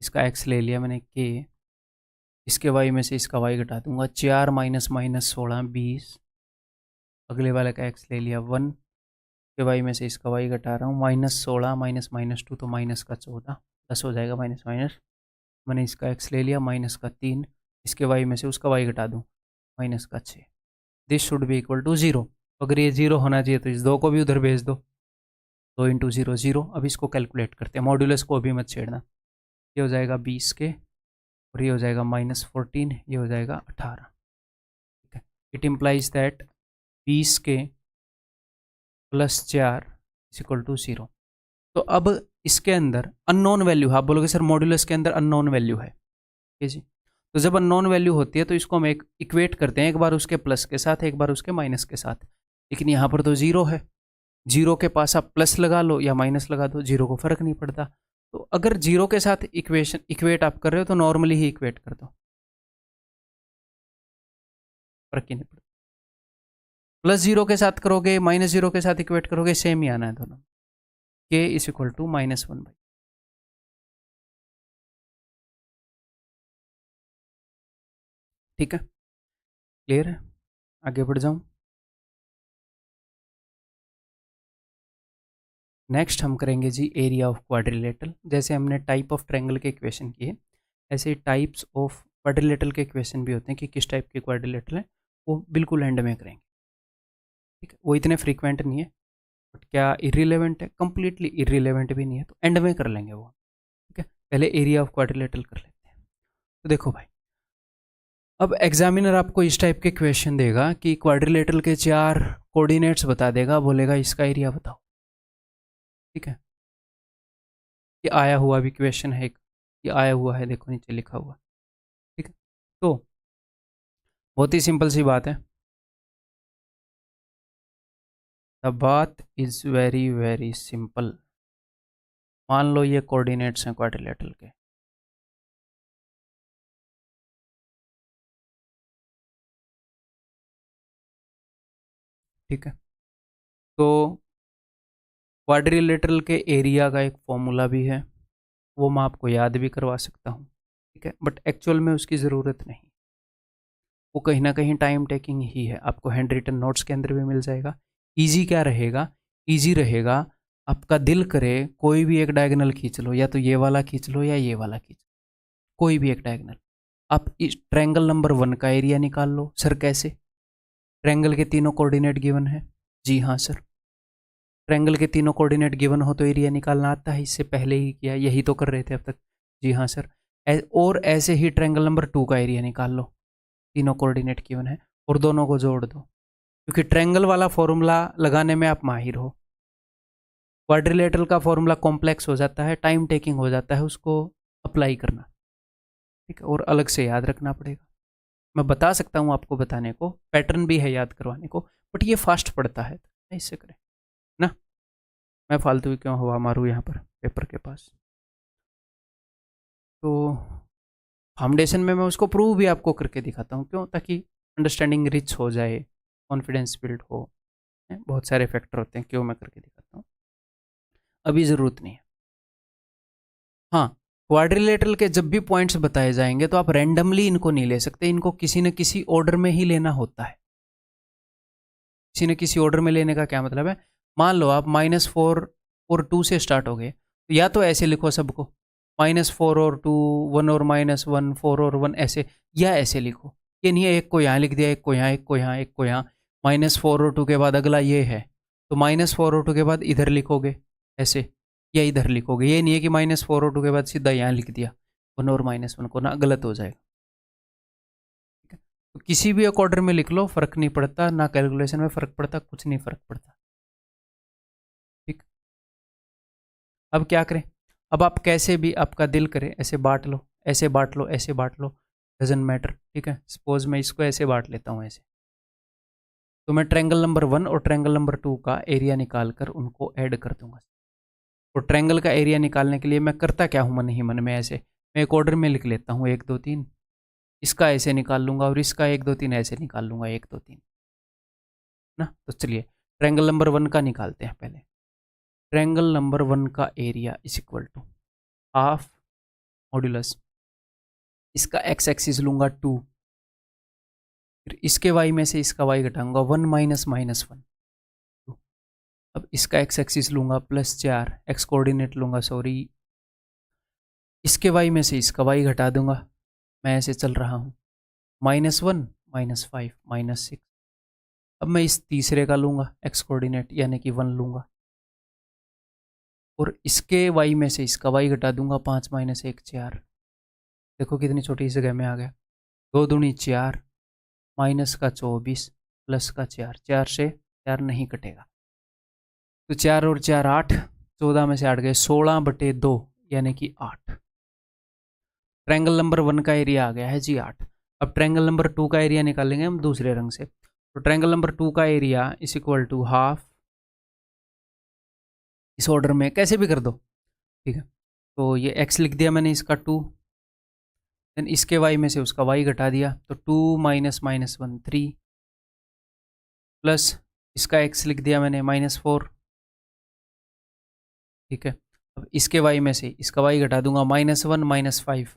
इसका एक्स ले लिया मैंने के, इसके वाई में से इसका वाई घटा दूंगा, 4 माइनस माइनस 16 20, अगले वाले का एक्स ले लिया 1, के वाई में से इसका वाई घटा रहा हूँ, -16 माइनस माइनस 2 तो माइनस का 14, 10 हो जाएगा माइनस माइनस, मैंने इसका एक्स ले लिया माइनस का 3, इसके वाई में से उसका वाई घटा दूँ माइनस का 6, this should be equal to 0। अगर ये 0 होना चाहिए तो इस 2 को भी उधर भेज दो, 2 इंटू 0 0। अब इसको कैलकुलेट करते हैं, मॉड्यूलस को अभी मत छेड़ना। ये हो जाएगा 20 के, और ये हो जाएगा -14, ये हो जाएगा 18। ठीक है, इट इम्प्लाइज दैट 20 के प्लस 4 इज इक्वल टू 0। तो अब इसके अंदर अननोन वैल्यू, आप बोलोगे सर मॉड्यूलस के अंदर अननोन वैल्यू है, ठीक है जी। तो जब अननोन वैल्यू होती है तो इसको हम एक इक्वेट करते हैं, एक बार उसके प्लस के साथ, एक बार उसके माइनस के साथ, लेकिन यहाँ पर तो 0 है, 0 के पास आप प्लस लगा लो या माइनस लगा दो, 0 को फर्क नहीं पड़ता। तो अगर 0 के साथ इक्वेट आप कर रहे हो तो नॉर्मली ही इक्वेट कर दो, फर्क ही नहीं पड़ता। +0 के साथ करोगे, -0 के साथ इक्वेट करोगे, सेम ही आना है दोनों। k इज इक्वल टू -1/, ठीक है, क्लियर है? आगे बढ़ जाऊं। नेक्स्ट हम करेंगे जी एरिया ऑफ क्वाड्रिलेटरल। जैसे हमने टाइप ऑफ ट्रायंगल के इक्वेशन किए, ऐसे टाइप्स ऑफ क्वाड्रिलेटरल के इक्वेशन भी होते हैं कि किस टाइप के क्वाड्रिलेटरल है, वो बिल्कुल एंड में करेंगे। ठीक है, वो इतने फ्रीक्वेंट नहीं है, बट क्या इरिलेवेंट है? कंप्लीटली इरिलेवेंट भी नहीं है, तो एंड में कर लेंगे वो। ठीक है, पहले एरिया ऑफ क्वाड्रिलेटरल कर लेते हैं। तो देखो भाई, अब एग्जामिनर आपको इस टाइप के क्वेश्चन देगा कि क्वाड्रिलेटरल के 4 कोऑर्डिनेट्स बता देगा, बोलेगा इसका एरिया बताओ। ठीक है, ये आया हुआ भी क्वेश्चन है एक, ये आया हुआ है, देखो नीचे लिखा हुआ। ठीक है, तो बहुत ही सिंपल सी बात है, द बात इज वेरी वेरी सिंपल। मान लो ये कोऑर्डिनेट्स हैं क्वाड्रिलेटरल के, ठीक है, तो क्वाड्रिलेटरल के एरिया का एक फॉर्मूला भी है, वो मैं आपको याद भी करवा सकता हूँ। ठीक है, बट एक्चुअल में उसकी ज़रूरत नहीं, वो कहीं ना कहीं टाइम टेकिंग ही है, आपको हैंड रिटन नोट्स के अंदर भी मिल जाएगा। ईजी क्या रहेगा? ईजी रहेगा, आपका दिल करे कोई भी एक डायगोनल खींच लो, या तो ये वाला खींच लो या ये वाला खींच लो, कोई भी एक डायगोनल। आप इस ट्रायंगल नंबर 1 का एरिया निकाल लो। सर कैसे? ट्रायंगल के तीनों कोऑर्डिनेट गिवन है। जी हाँ सर, ट्रायंगल के तीनों कोऑर्डिनेट गिवन हो तो एरिया निकालना आता है, इससे पहले ही किया, यही तो कर रहे थे अब तक। जी हाँ सर, और ऐसे ही ट्रायंगल नंबर 2 का एरिया निकाल लो, तीनों कोऑर्डिनेट गिवन है, और दोनों को जोड़ दो, क्योंकि ट्रायंगल वाला फॉर्मूला लगाने में आप माहिर हो। क्वाड्रिलेटरल का फॉर्मूला कॉम्प्लेक्स हो जाता है, टाइम टेकिंग हो जाता है उसको अप्लाई करना। ठीक है, और अलग से याद रखना पड़ेगा। मैं बता सकता हूँ आपको बताने को, पैटर्न भी है याद करवाने को, बट ये फास्ट पड़ता है, ऐसे करें ना। मैं फालतू क्यों हवा मारूँ यहाँ पर पेपर के पास। तो फाउंडेशन में मैं उसको प्रूव भी आपको करके दिखाता हूँ, क्यों? ताकि अंडरस्टैंडिंग रिच हो जाए, कॉन्फिडेंस बिल्ड हो। बहुत सारे फैक्टर होते हैं, क्यों मैं करके दिखाता हूँ, अभी ज़रूरत नहीं है। हाँ, क्वाड्रिलेटरल के जब भी पॉइंट्स बताए जाएंगे तो आप रैंडमली इनको नहीं ले सकते, इनको किसी न किसी ऑर्डर में ही लेना होता है। किसी न किसी ऑर्डर में लेने का क्या मतलब है? मान लो आप -4 और 2 से स्टार्ट हो गए, तो या तो ऐसे लिखो सबको, -4 और 2, 1 और -1, 4 और 1 ऐसे, या ऐसे लिखो। ये नहीं है एक को यहाँ लिख दिया, एक को यहाँ, एक को यहाँ, एक को यहाँ। -4 और 2 के बाद अगला ये है, तो -4 और 2 के बाद इधर लिखोगे ऐसे, या इधर लिखोगे। ये नहीं है कि -4 और 2 के बाद सीधा यहाँ लिख दिया 1 और -1 को, ना गलत हो जाएगा। ठीक है, तो किसी भी एक ऑर्डर में लिख लो, फर्क नहीं पड़ता, ना कैलकुलेशन में फर्क पड़ता, कुछ नहीं फर्क पड़ता। ठीक, अब क्या करें? अब आप कैसे भी आपका दिल करे ऐसे बांट लो, ऐसे बांट लो, ऐसे बांट लो, डजेंट मैटर। ठीक है, सपोज मैं इसको ऐसे बांट लेता हूँ ऐसे, तो मैं ट्रायंगल नंबर 1 और ट्रायंगल नंबर 2 का एरिया निकाल कर उनको ऐड कर दूंगा। तो ट्रायंगल का एरिया निकालने के लिए मैं करता क्या हूँ मन ही मन में, ऐसे मैं एक ऑर्डर में लिख लेता हूँ 1 2 3, इसका ऐसे निकाल लूंगा और इसका 1 2 3 ऐसे निकाल लूंगा 1 2 3 ना। तो चलिए ट्रायंगल नंबर 1 का निकालते हैं पहले। ट्रायंगल नंबर 1 का area is equal to half modulus, इसका एक्स एक्सिस लूंगा 2, फिर इसके वाई में से इसका वाई घटाऊंगा 1 माइनस -1। अब इसका एक्स एक्सिस लूंगा +4, एक्स कोऑर्डिनेट लूंगा सॉरी, इसके वाई में से इसका वाई घटा दूंगा, मैं ऐसे चल रहा हूँ -1 -5 -6। अब मैं इस तीसरे का लूंगा एक्स कोऑर्डिनेट यानी कि 1 लूंगा, और इसके वाई में से इसका वाई घटा दूंगा 5 -1 4। देखो कितनी छोटी जगह में आ गया, 2 दूनी 4, माइनस का 24 प्लस का 4, 4 से 4 नहीं कटेगा, तो 4 और 4 8, 14 में से 8 गए 16/2 यानी कि 8। ट्रायंगल नंबर 1 का एरिया आ गया है जी 8। अब ट्रायंगल नंबर 2 का एरिया निकालेंगे हम दूसरे रंग से। तो ट्रायंगल नंबर 2 का area is equal to half, इस ऑर्डर में कैसे भी कर दो। ठीक है, तो ये x लिख दिया मैंने, इसका 2, देन इसके y में से उसका y घटा दिया, तो 2 माइनस -1 3, प्लस इसका x लिख दिया मैंने -4। ठीक है, अब इसके y में से इसका y घटा दूंगा -1 -5,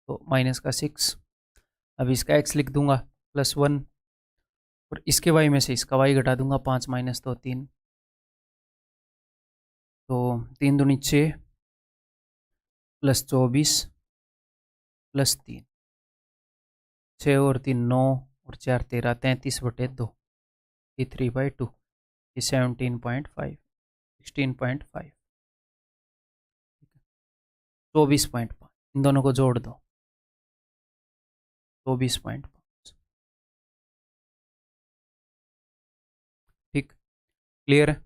तो माइनस का 6। अब इसका x लिख दूंगा +1, और इसके y में से इसका y घटा दूंगा 5 -2 3, तो 3 दूनी 6 +24 +3, 6 और 3 9 और 4 13, 33/2, ये 3/2, ये 17.5, 16.5, 24.5, इन दोनों को जोड़ दो 24.5। ठीक, क्लियर है?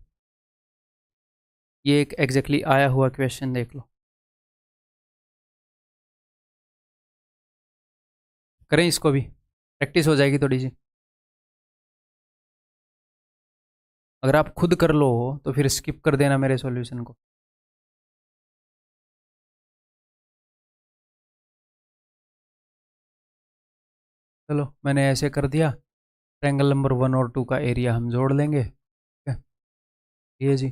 ये एक एग्जैक्टली आया हुआ क्वेश्चन देख लो, करें इसको भी, प्रैक्टिस हो जाएगी थोड़ी सी। अगर आप खुद कर लो तो फिर स्किप कर देना मेरे सॉल्यूशन को। चलो मैंने ऐसे कर दिया, ट्रायंगल नंबर 1 और 2 का एरिया हम जोड़ लेंगे। ठीक है, ये जी,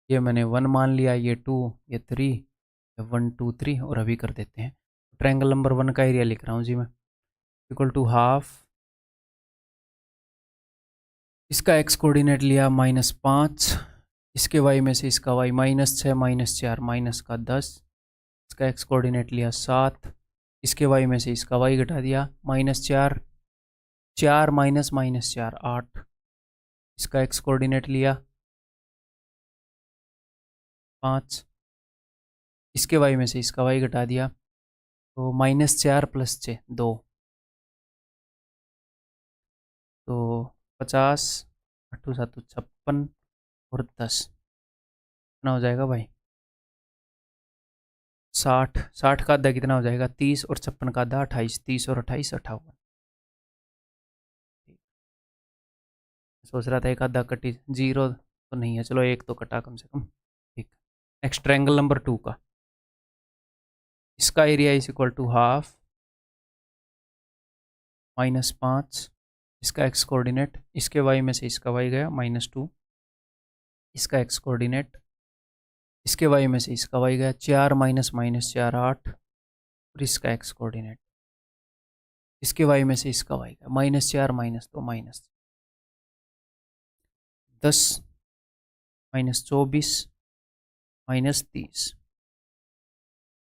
ये मैंने 1 मान लिया, ये 2, ये 3, ये 1 2 3, और अभी कर देते हैं। ट्रायंगल नंबर 1 का एरिया लिख रहा हूँ जी मैं, इक्वल टू हाफ, इसका एक्स कोऑर्डिनेट लिया -5, इसके वाई में से इसका वाई -6 -4 माइनस का 10, इसका एक्स कोऑर्डिनेट लिया 7, इसके वाई में से इसका वाई घटा दिया -4, 4 -4 8, इसका एक्स कोऑर्डिनेट लिया 5, इसके वाई में से इसका वाई घटा दिया, तो -4 + 6 2, तो 50, 8 7 56 और 10 कितना हो जाएगा भाई, 60, 60 का आधा कितना हो जाएगा 30, और 56 का आधा 28, 30 और 28 58। सोच रहा था एक आधा कटी, जीरो तो नहीं है, चलो एक तो कटा कम से कम। ठीक, नेक्स्ट ट्रायंगल नंबर 2 का, इसका area is equal to half -5, इसका एक्स कोऑर्डिनेट, इसके वाई में से इसका वाई गया -2, इसका एक्स कोऑर्डिनेट, इसके वाई में से इसका वाई गया 4 -4 8, और इसका एक्स कोऑर्डिनेट, इसके वाई में से इसका वाई गया -4 -2 -10 -24 -30।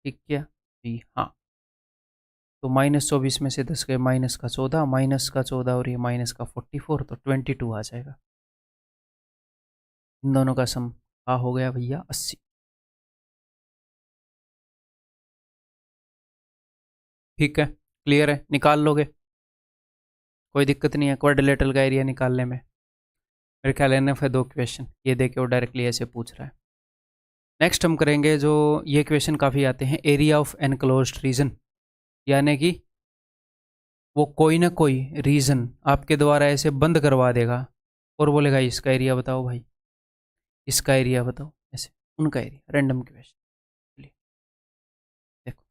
ठीक क्या जी? हाँ, तो -24 में से 10 गए, माइनस का 14, माइनस का 14 और ये माइनस का 44, तो 22 आ जाएगा। इन दोनों का सम आ हो गया भैया 80। ठीक है, क्लियर है, निकाल लोगे, कोई दिक्कत नहीं है क्वाड्रिलेटरल का एरिया निकालने में। मेरे ख्याल है फिर 2 क्वेश्चन ये दे के वो डायरेक्टली ऐसे पूछ रहा है। नेक्स्ट हम करेंगे जो ये क्वेश्चन काफ़ी आते हैं, एरिया ऑफ एनक्लोज्ड रीजन, यानी कि वो कोई ना कोई रीजन आपके द्वारा ऐसे बंद करवा देगा और बोलेगा इसका एरिया बताओ भाई, इसका एरिया बताओ, ऐसे उनका एरिया, रैंडम क्वेश्चन। देखो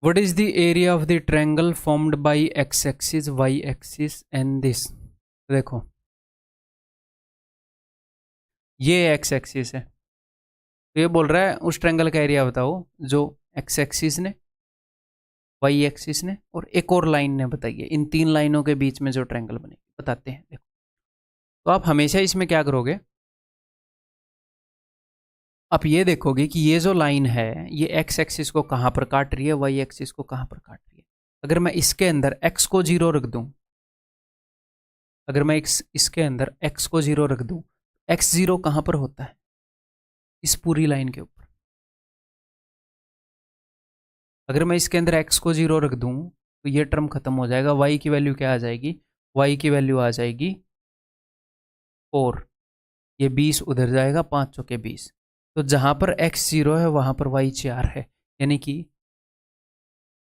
what is the area of the triangle formed by x axis y axis and this. देखो ये एक्स एक्सिस है, तो ये बोल रहा है उस ट्रायंगल का एरिया बताओ जो एक्स एक्सिस ने, वाई एक्सिस ने और एक और लाइन ने बताई है, इन 3 लाइनों के बीच में जो ट्रायंगल बनेगी बताते हैं। देखो तो आप हमेशा इसमें क्या करोगे, आप ये देखोगे कि ये जो लाइन है ये एक्स एक्सिस को कहाँ पर काट रही है, वाई एक्सिस को कहाँ पर काट रही है। अगर मैं इसके अंदर एक्स को 0 रख दूं, अगर मैं इसके अंदर एक्स को 0 रख दूं, एक्स 0 कहाँ पर होता है, इस पूरी लाइन के ऊपर। अगर मैं इसके अंदर x को 0 रख दूं तो ये टर्म खत्म हो जाएगा, y की वैल्यू क्या आ जाएगी, y की वैल्यू आ जाएगी 4, ये 20 उधर जाएगा, 5 चौके 20, तो जहां पर x 0 है वहां पर y 4 है, यानी कि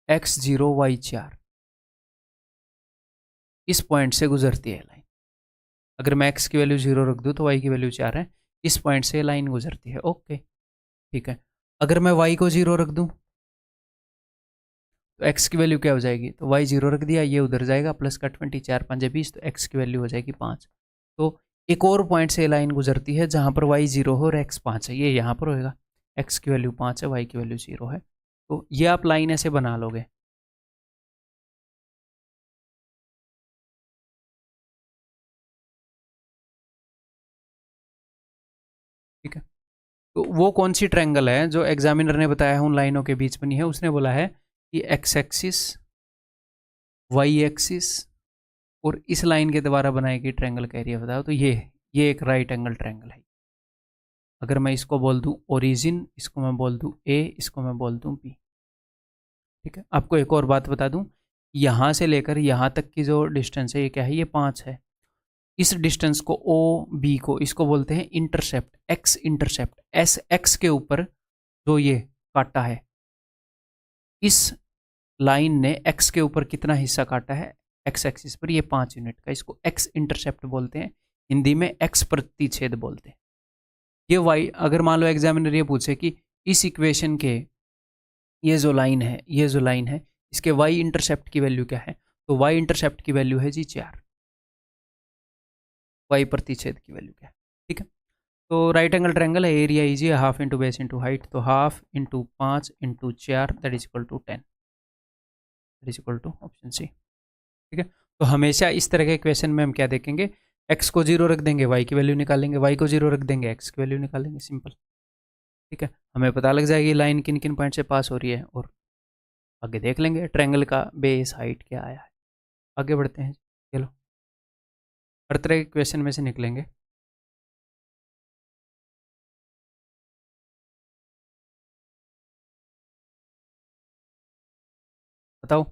x 0 y 4 इस पॉइंट से गुजरती है लाइन। अगर मैं x की वैल्यू 0 रख दूं तो y की वैल्यू 4 है, इस पॉइंट से लाइन गुजरती है। ओके ठीक है, अगर मैं y को 0 रख दूं तो x की वैल्यू क्या हो जाएगी, तो y 0 रख दिया, ये उधर जाएगा, प्लस का 20, 4 5 20, तो x की वैल्यू हो जाएगी 5। तो एक और पॉइंट से लाइन गुजरती है जहां पर y 0 हो और x 5 है, ये यहाँ पर होएगा, x की वैल्यू 5 है, y की वैल्यू 0 है, तो ये आप लाइन ऐसे बना लोगे। ठीक है, तो वो कौन सी ट्रायंगल है जो एग्जामिनर ने बताया है उन लाइनों के बीच बनी है, उसने बोला है कि x एक्सिस, y एक्सिस और इस लाइन के द्वारा बनाई गई ट्रायंगल का एरिया बताओ, तो ये एक राइट एंगल ट्रायंगल है। अगर मैं इसको बोल दूं ओरिजिन, इसको मैं बोल दूं ए, इसको मैं बोल दूं बी। ठीक है, आपको एक और बात बता दूं, यहाँ से लेकर यहाँ तक की जो डिस्टेंस है ये क्या है, ये 5 है। इस डिस्टेंस को ओ बी को इसको बोलते हैं intercept, x intercept, S x के ऊपर जो ये काटा है, इस लाइन ने एक्स के ऊपर कितना हिस्सा काटा है एक्स एक्सिस पर, ये 5 यूनिट का, इसको एक्स इंटरसेप्ट बोलते हैं, हिंदी में एक्स प्रतिच्छेद बोलते हैं। ये वाई, अगर मान लो एग्जामिनर ये पूछे कि इस इक्वेशन के ये जो लाइन है, ये जो लाइन है, इसके वाई इंटरसेप्ट की वैल्यू क्या है, तो वाई इंटरसेप्ट की वैल्यू है जी 4, वाई प्रतिच्छेद की वैल्यू क्या है। ठीक है, तो राइट एंगल ट्रायंगल है, एरिया इजी है, half into base into height, तो half into 5 into 4 that is equal to 10, that is equal to option C. ठीक है, तो हमेशा इस तरह के क्वेश्चन में हम क्या देखेंगे, x को 0 रख देंगे, y की वैल्यू निकालेंगे, y को 0 रख देंगे, x की वैल्यू निकालेंगे, सिंपल। ठीक है, हमें पता लग जाएगी लाइन किन किन पॉइंट से पास हो रही है, और आगे देख लेंगे ट्रायंगल का बेस हाइट क्या आया है। आगे बढ़ते हैं, चलो हर तरह के क्वेश्चन में से निकलेंगे। बताओ,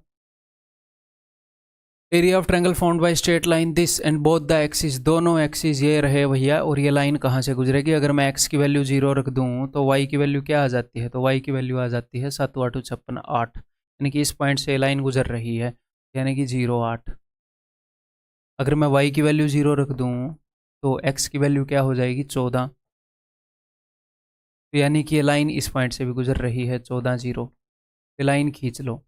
area of triangle found by straight line this and both the axis, दोनों एक्सिस ये रहे भैया, और ये लाइन कहाँ से गुजरेगी। अगर मैं x की वैल्यू 0 रख दूँ तो y की वैल्यू क्या आ जाती है, तो y की वैल्यू आ जाती है 7 8 56 8, यानी कि इस पॉइंट से लाइन गुजर रही है, यानी कि 0 8। अगर मैं y की वैल्यू 0 रख दूँ तो x की वैल्यू क्या हो जाएगी 14, तो यानी कि ये लाइन इस पॉइंट से भी गुजर रही है 14 0, ये लाइन खींच लो।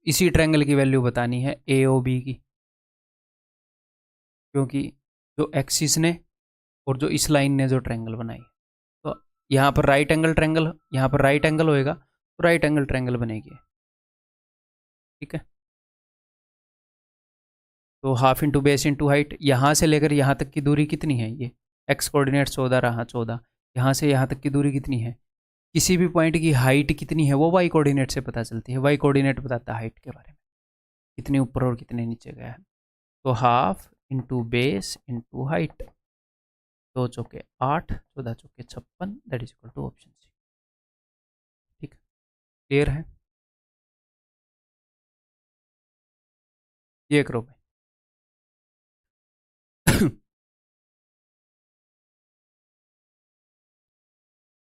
इसी ट्रायंगल की वैल्यू बतानी है ए ओ बी की, क्योंकि जो एक्सिस ने और जो इस लाइन ने जो ट्रायंगल बनाई, तो यहाँ पर राइट एंगल ट्रायंगल, यहाँ पर राइट एंगल होएगा तो राइट एंगल ट्रायंगल बनेगी। ठीक है, तो half into base into height, यहाँ से लेकर यहाँ तक की दूरी कितनी है, ये एक्स कोऑर्डिनेट 14 रहा, 14, यहाँ से यहाँ तक की दूरी कितनी है, किसी भी पॉइंट की हाइट कितनी है वो वाई कोऑर्डिनेट से पता चलती है। वाई कोऑर्डिनेट बताता है हाइट के बारे में, कितने ऊपर और कितने नीचे गया है। तो half into base into height, 2 चौके 8, 14 चौके 56, that is equal to option C. ठीक, क्लियर है? ये करो भाई।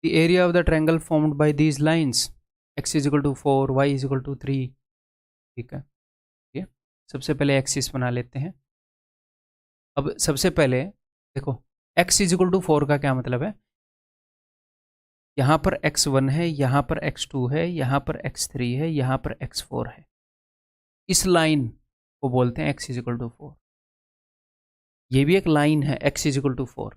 The area of the triangle formed by these lines, x is equal to 4, y is equal to 3। ठीक है, ये सबसे पहले एक्सिस बना लेते हैं। अब सबसे पहले देखो x इज इक्वल टू 4 का क्या मतलब है, यहाँ पर x1 है, यहाँ पर x2 है, यहाँ पर x3 है, यहाँ पर x4 है। इस लाइन को बोलते हैं x इज इक्वल टू 4। ये भी एक लाइन है x इज इक्वल टू 4,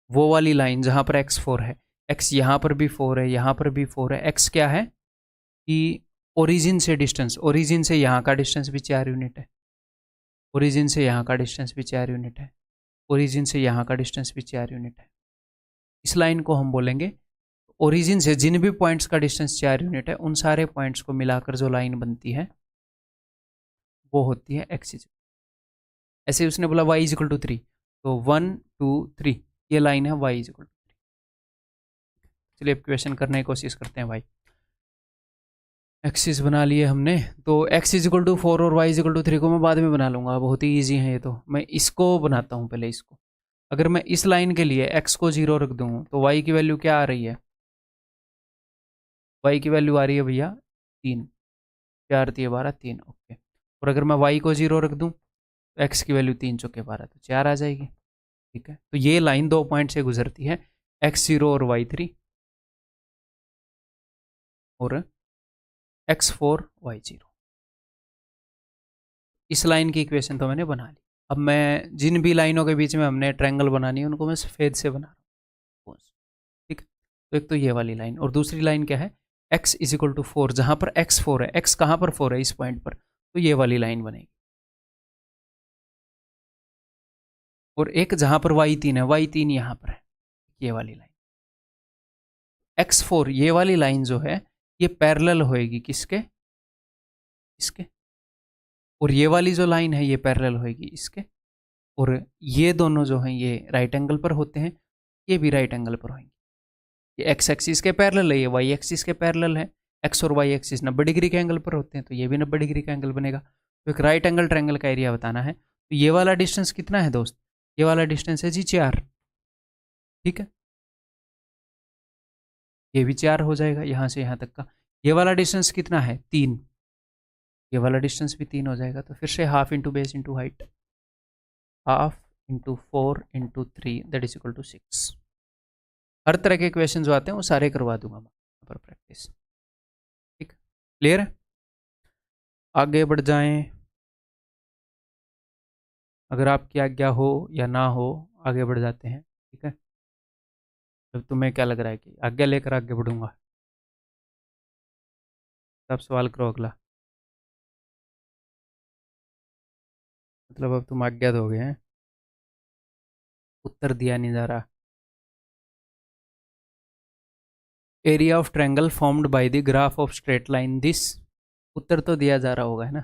वो वाली लाइन जहाँ पर x4 है, x यहाँ पर भी 4 है, यहाँ पर भी 4 है। x क्या है कि ओरिजिन से डिस्टेंस, ओरिजिन से यहाँ का डिस्टेंस भी 4 यूनिट है, ओरिजिन से यहाँ का डिस्टेंस भी 4 यूनिट है, ओरिजिन से यहाँ का डिस्टेंस भी 4 यूनिट है। इस लाइन को हम बोलेंगे, ओरिजिन से जिन भी पॉइंट्स का डिस्टेंस 4 यूनिट है उन सारे पॉइंट्स को मिलाकर जो लाइन बनती है वो होती है x इज। ऐसे उसने बोला y इज इक्वल टू 3, तो 1 2 3 ये लाइन है y इज इक्वल टू 3। चलिए अब क्वेश्चन करने की कोशिश करते हैं भाई। एक्सिस बना लिए हमने, तो x इज इक्वल टू 4 और y इज इक्वल टू 3 को मैं बाद में बना लूँगा, बहुत ही ईजी है ये तो। मैं इसको बनाता हूँ पहले, इसको अगर मैं इस लाइन के लिए x को 0 रख दूँ तो y की वैल्यू क्या आ रही है, y की वैल्यू आ रही है भैया 3, 4 3 12 3, ओके। और अगर मैं y को 0 रख दूँ तो x की वैल्यू 3 चौके 12, तो 4 आ जाएगी। ठीक है, तो ये लाइन 2 पॉइंट से गुजरती है, x0 और y3 और x4 y0। इस लाइन की इक्वेशन तो मैंने बना ली। अब मैं जिन भी लाइनों के बीच में हमने ट्रायंगल बनानी है उनको मैं सफ़ेद से बना रहा हूँ। ठीक है, तो एक तो ये वाली लाइन, और दूसरी लाइन क्या है, x इज इक्वल टू 4, जहाँ पर x4 है, x कहाँ पर 4 है, इस पॉइंट पर, तो ये वाली लाइन बनेगी। और एक जहाँ पर y3 है, y3 यहाँ पर है, ये वाली लाइन। x4 ये वाली लाइन जो है ये पैरेलल होएगी किसके, इसके, और ये वाली जो लाइन है ये पैरेलल होएगी इसके, और ये दोनों जो हैं ये राइट एंगल पर होते हैं, ये भी राइट एंगल पर होंगे। ये एक्स एक्सिस के पैरेलल है, ये वाई एक्सिस के पैरेलल है। एक्स और वाई एक्सिस 90 डिग्री के एंगल पर होते हैं, तो ये भी 90 डिग्री का एंगल बनेगा। तो एक राइट एंगल ट्रायंगल का एरिया बताना है, तो ये वाला डिस्टेंस कितना है दोस्त, ये वाला डिस्टेंस है जी 4। ठीक है, ये भी 4 हो जाएगा यहाँ से यहाँ तक का। ये वाला डिस्टेंस कितना है 3, ये वाला डिस्टेंस भी 3 हो जाएगा। तो फिर से half into base into height, half into 4 into 3 that is equal to 6। हर तरह के क्वेश्चन जो आते हैं वो सारे करवा दूंगा मैं पर प्रैक्टिस। ठीक, क्लियर है? आगे बढ़ जाएं, अगर आपकी आज्ञा हो या ना हो आगे बढ़ जाते हैं। ठीक है, तो तुम्हें क्या लग रहा है कि आज्ञा लेकर आगे बढ़ूंगा? आप सवाल करो अगला, मतलब अब तुम आज्ञा दोगे हैं, उत्तर दिया नहीं जा रहा। Area of triangle formed by the graph of straight line this, उत्तर तो दिया जा रहा होगा है ना,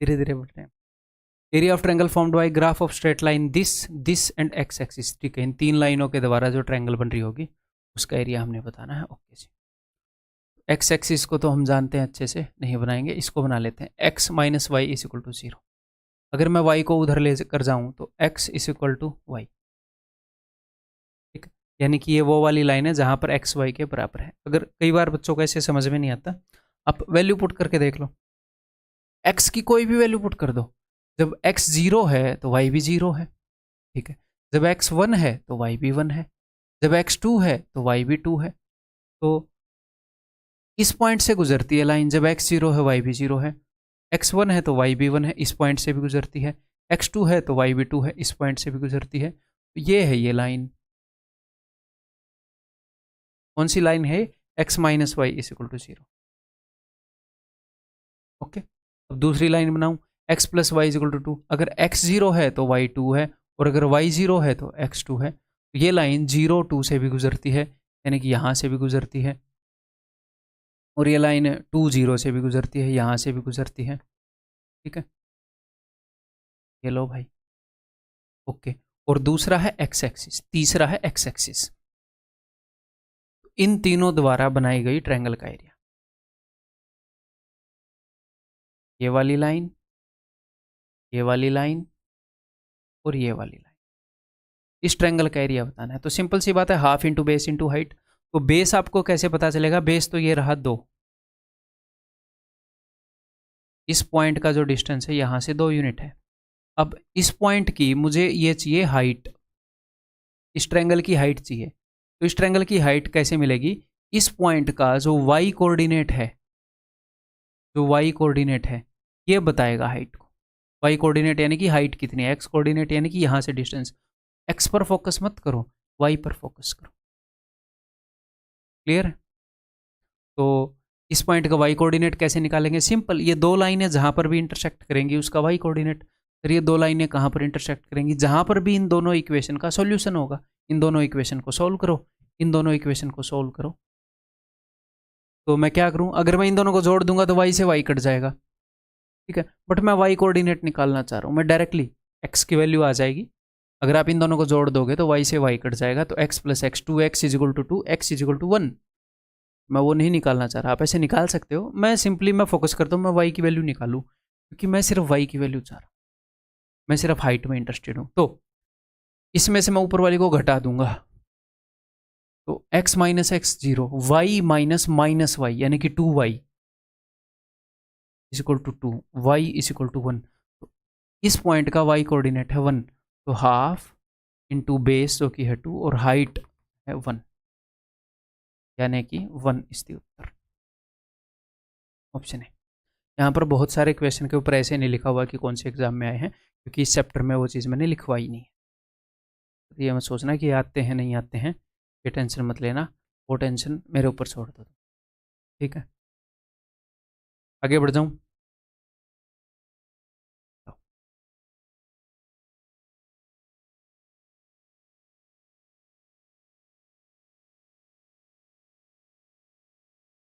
धीरे धीरे बढ़ रहे हैं। Area of triangle formed bye graph of straight line this, this and x axis. ठीक है, इन 3 लाइनों के द्वारा जो ट्रायंगल बन रही होगी उसका एरिया हमने बताना है। ओके जी, एक्स एक्सिस को तो हम जानते हैं अच्छे से, नहीं बनाएंगे, इसको बना लेते हैं। X minus y is equal to 0। अगर मैं y को उधर ले कर जाऊं तो x is equal to y. ठीक है, यानी कि ये वो वाली लाइन है जहां पर x y के बराबर है। अगर कई बार बच्चों को ऐसे समझ में नहीं आता, आप वैल्यू पुट करके देख लो, x की कोई भी वैल्यू पुट कर दो, जब x 0 है तो y भी 0 है। ठीक है, जब x 1 है तो y भी 1 है, जब x 2 है तो y भी 2 है। तो इस पॉइंट से गुजरती है लाइन, जब x 0 है y भी 0 है, x 1 है तो y भी 1 है, इस पॉइंट से भी गुजरती है, x 2 है तो y भी 2 है, इस पॉइंट से भी गुजरती है। तो ये है ये लाइन, कौन सी लाइन है, x minus y is equal to 0। Okay, अब दूसरी लाइन बनाऊं, x plus y is equal to 2। अगर x 0 है तो y 2 है, और अगर y 0 है तो x 2 है। तो ये लाइन 0 2 से भी गुजरती है, यानी कि यहाँ से भी गुजरती है, और ये लाइन 2 0 से भी गुजरती है, यहाँ से भी गुजरती है। ठीक है, ये लो भाई, ओके। और दूसरा है x एक्सिस, तीसरा है x एक्सिस। इन तीनों द्वारा बनाई गई ट्रायंगल का एरिया, ये वाली लाइन, ये वाली लाइन और ये वाली लाइन, इस ट्रायंगल का एरिया बताना है। तो सिंपल सी बात है, half into base into height. तो बेस आपको कैसे पता चलेगा? बेस तो ये रहा 2, इस पॉइंट का जो डिस्टेंस है यहां से 2 यूनिट है। अब इस पॉइंट की मुझे ये चाहिए हाइट, इस ट्रायंगल की हाइट चाहिए। तो इस ट्रायंगल की हाइट कैसे मिलेगी? इस पॉइंट का जो y कोऑर्डिनेट है, जो y कोऑर्डिनेट है ये बताएगा हाइट को। y कोऑर्डिनेट यानी कि हाइट कितनी है, x कोऑर्डिनेट यानी कि यहां से डिस्टेंस। x पर फोकस मत करो, y पर फोकस करो। क्लियर? तो इस पॉइंट का y कोऑर्डिनेट कैसे निकालेंगे? सिंपल, ये 2 लाइनें जहां पर भी इंटरसेक्ट करेंगी उसका y कोऑर्डिनेट। फिर ये 2 लाइनें कहां पर इंटरसेक्ट करेंगी? जहां पर भी इन दोनों इक्वेशन का सॉल्यूशन होगा। इन दोनों इक्वेशन को सोल्व करो, इन दोनों इक्वेशन को सोल्व करो। तो मैं क्या करूं? अगर मैं इन दोनों को जोड़ दूंगा तो y से y कट जाएगा, ठीक है। बट मैं y कोऑर्डिनेट निकालना चाह रहा हूं, मैं डायरेक्टली x की वैल्यू आ जाएगी। अगर आप इन दोनों को जोड़ दोगे तो y से y कट जाएगा, तो x plus x 2x is equal to 2, x is equal to 1। मैं वो नहीं निकालना चाह रहा, आप ऐसे निकाल सकते हो। मैं सिंपली मैं फोकस करता हूँ मैं y की वैल्यू निकालूँ, क्योंकि मैं सिर्फ y की वैल्यू चाह रहा हूँ, मैं सिर्फ हाइट में इंटरेस्टेड हूँ। तो इसमें से मैं ऊपर वाली को घटा दूंगा, तो x minus x 0, y minus minus y यानी कि 2y is equal to 2, y is equal to 1। तो इस पॉइंट का y कोऑर्डिनेट है 1, तो हाफ इंटू बेस जो कि है 2 और हाइट है 1, यानी कि 1 इस दी उत्तर, ऑप्शन है। यहाँ पर बहुत सारे क्वेश्चन के ऊपर ऐसे नहीं लिखा हुआ कि कौन से एग्जाम में आए हैं, क्योंकि इस चैप्टर में वो चीज़ मैंने लिखवाई नहीं है। तो ये मत सोचना कि आते हैं नहीं आते हैं, ये टेंशन मत लेना, वो टेंशन मेरे ऊपर छोड़ दो, ठीक है। आगे बढ़ जाऊँ?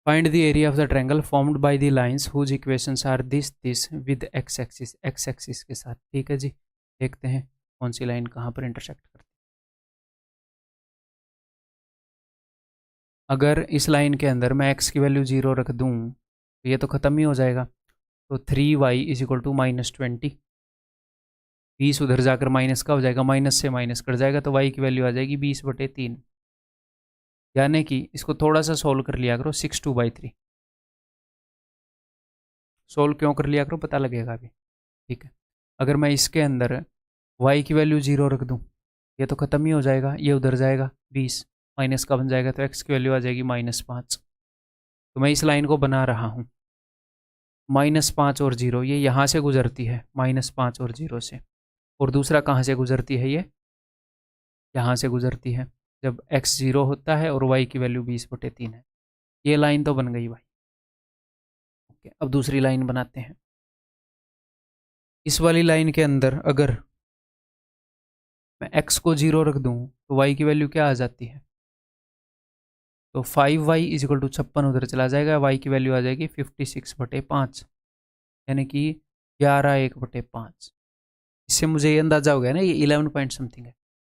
Find the area of the triangle formed by the lines whose equations are this with x axis, x axis के साथ, ठीक है जी। देखते हैं कौन सी लाइन कहाँ पर इंटरसेक्ट करती है। अगर इस लाइन के अंदर मैं x की वैल्यू 0 रख दूँ तो ये तो ख़त्म ही हो जाएगा। तो 3y इज इक्वल टू -20, 20 उधर जाकर माइनस का हो जाएगा, माइनस से माइनस कट जाएगा, तो y की वैल्यू आ जाएगी 20/3। यानी कि इसको थोड़ा सा सोल्व कर लिया करो, 6/2/3 सोल्व क्यों कर लिया करो, पता लगेगा अभी, ठीक है। अगर मैं इसके अंदर y की वैल्यू 0 रख दूँ, ये तो ख़त्म ही हो जाएगा, ये उधर जाएगा 20 माइनस का बन जाएगा, तो x की वैल्यू आ जाएगी -5। तो मैं इस लाइन को बना रहा हूँ, -5 और 0 ये यहाँ से गुजरती है, -5 और 0 से। और दूसरा कहाँ से गुजरती है? ये यहाँ से गुजरती है, जब x 0 होता है और y की वैल्यू 20/3 है। ये लाइन तो बन गई भाई, ओके। अब दूसरी लाइन बनाते हैं। इस वाली लाइन के अंदर अगर मैं x को 0 रख दूँ तो y की वैल्यू क्या आ जाती है? तो 5y इज इक्वल टू 56 उधर चला जाएगा, y की वैल्यू आ जाएगी 56/5, यानी कि 11/1/5। इससे मुझे ये अंदाजा हो गया ना, ये 11 पॉइंट समथिंग है।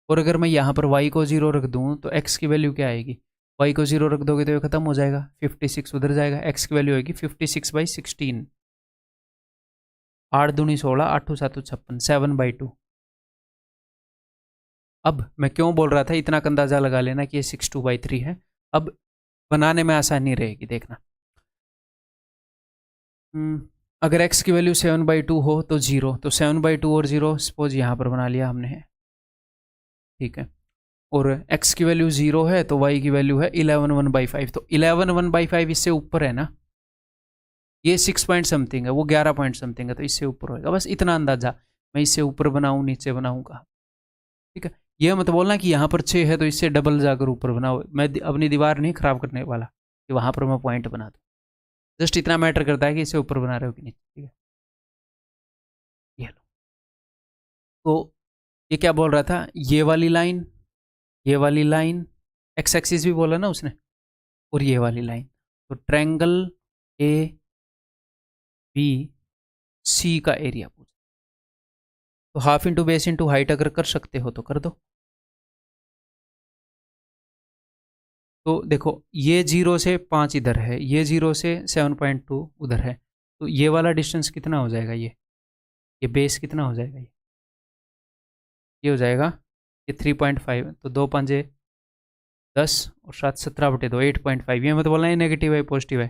और अगर मैं यहाँ पर y को 0 रख दूँ तो x की वैल्यू क्या आएगी? y को 0 रख दोगे तो ये खत्म हो जाएगा, 56 उधर जाएगा, x की वैल्यू आएगी 56/16, 8 दूनी 16, 8 7 56, 7/2। अब मैं क्यों बोल रहा था, इतना अंदाजा लगा लेना कि ये 62/3 है। अब बनाने में आसानी रहेगी, देखना। अगर x की वैल्यू 7/2 हो तो 0, तो 7/2 और 0 सपोज यहाँ पर बना लिया हमने, ठीक है। और x की वैल्यू 0 है तो y की वैल्यू है 11 1/5, तो 11 1/5 इससे ऊपर है ना, ये 6 पॉइंट समथिंग है, वो 11 पॉइंट समथिंग है, तो इससे ऊपर होएगा। बस इतना अंदाजा, मैं इससे ऊपर बनाऊँ नीचे बनाऊँ कहाँ, ठीक है। ये मत बोलना कि यहाँ पर 6 है तो इससे डबल जाकर ऊपर बनाओ, मैं अपनी दीवार नहीं खराब करने वाला कि वहाँ पर मैं पॉइंट बना दूँ। जस्ट इतना मैटर करता है कि इससे ऊपर बना रहे हो कि नहीं, ठीक है। तो ये क्या बोल रहा था, ये वाली लाइन एक्स एक्सिस भी बोला ना उसने, और ये वाली लाइन, तो ट्रायंगल ए बी सी का एरिया पूछा। तो half into base into height अगर कर सकते हो तो कर दो। तो देखो ये 0 से 5 इधर है, ये 0 से 7.2 उधर है, तो ये वाला डिस्टेंस कितना हो जाएगा, ये बेस कितना हो जाएगा, ये हो जाएगा ये 3.5, तो 2 5 10 और 7 17/2 8.5। ये मत बोलना है नेगेटिव है पॉजिटिव है,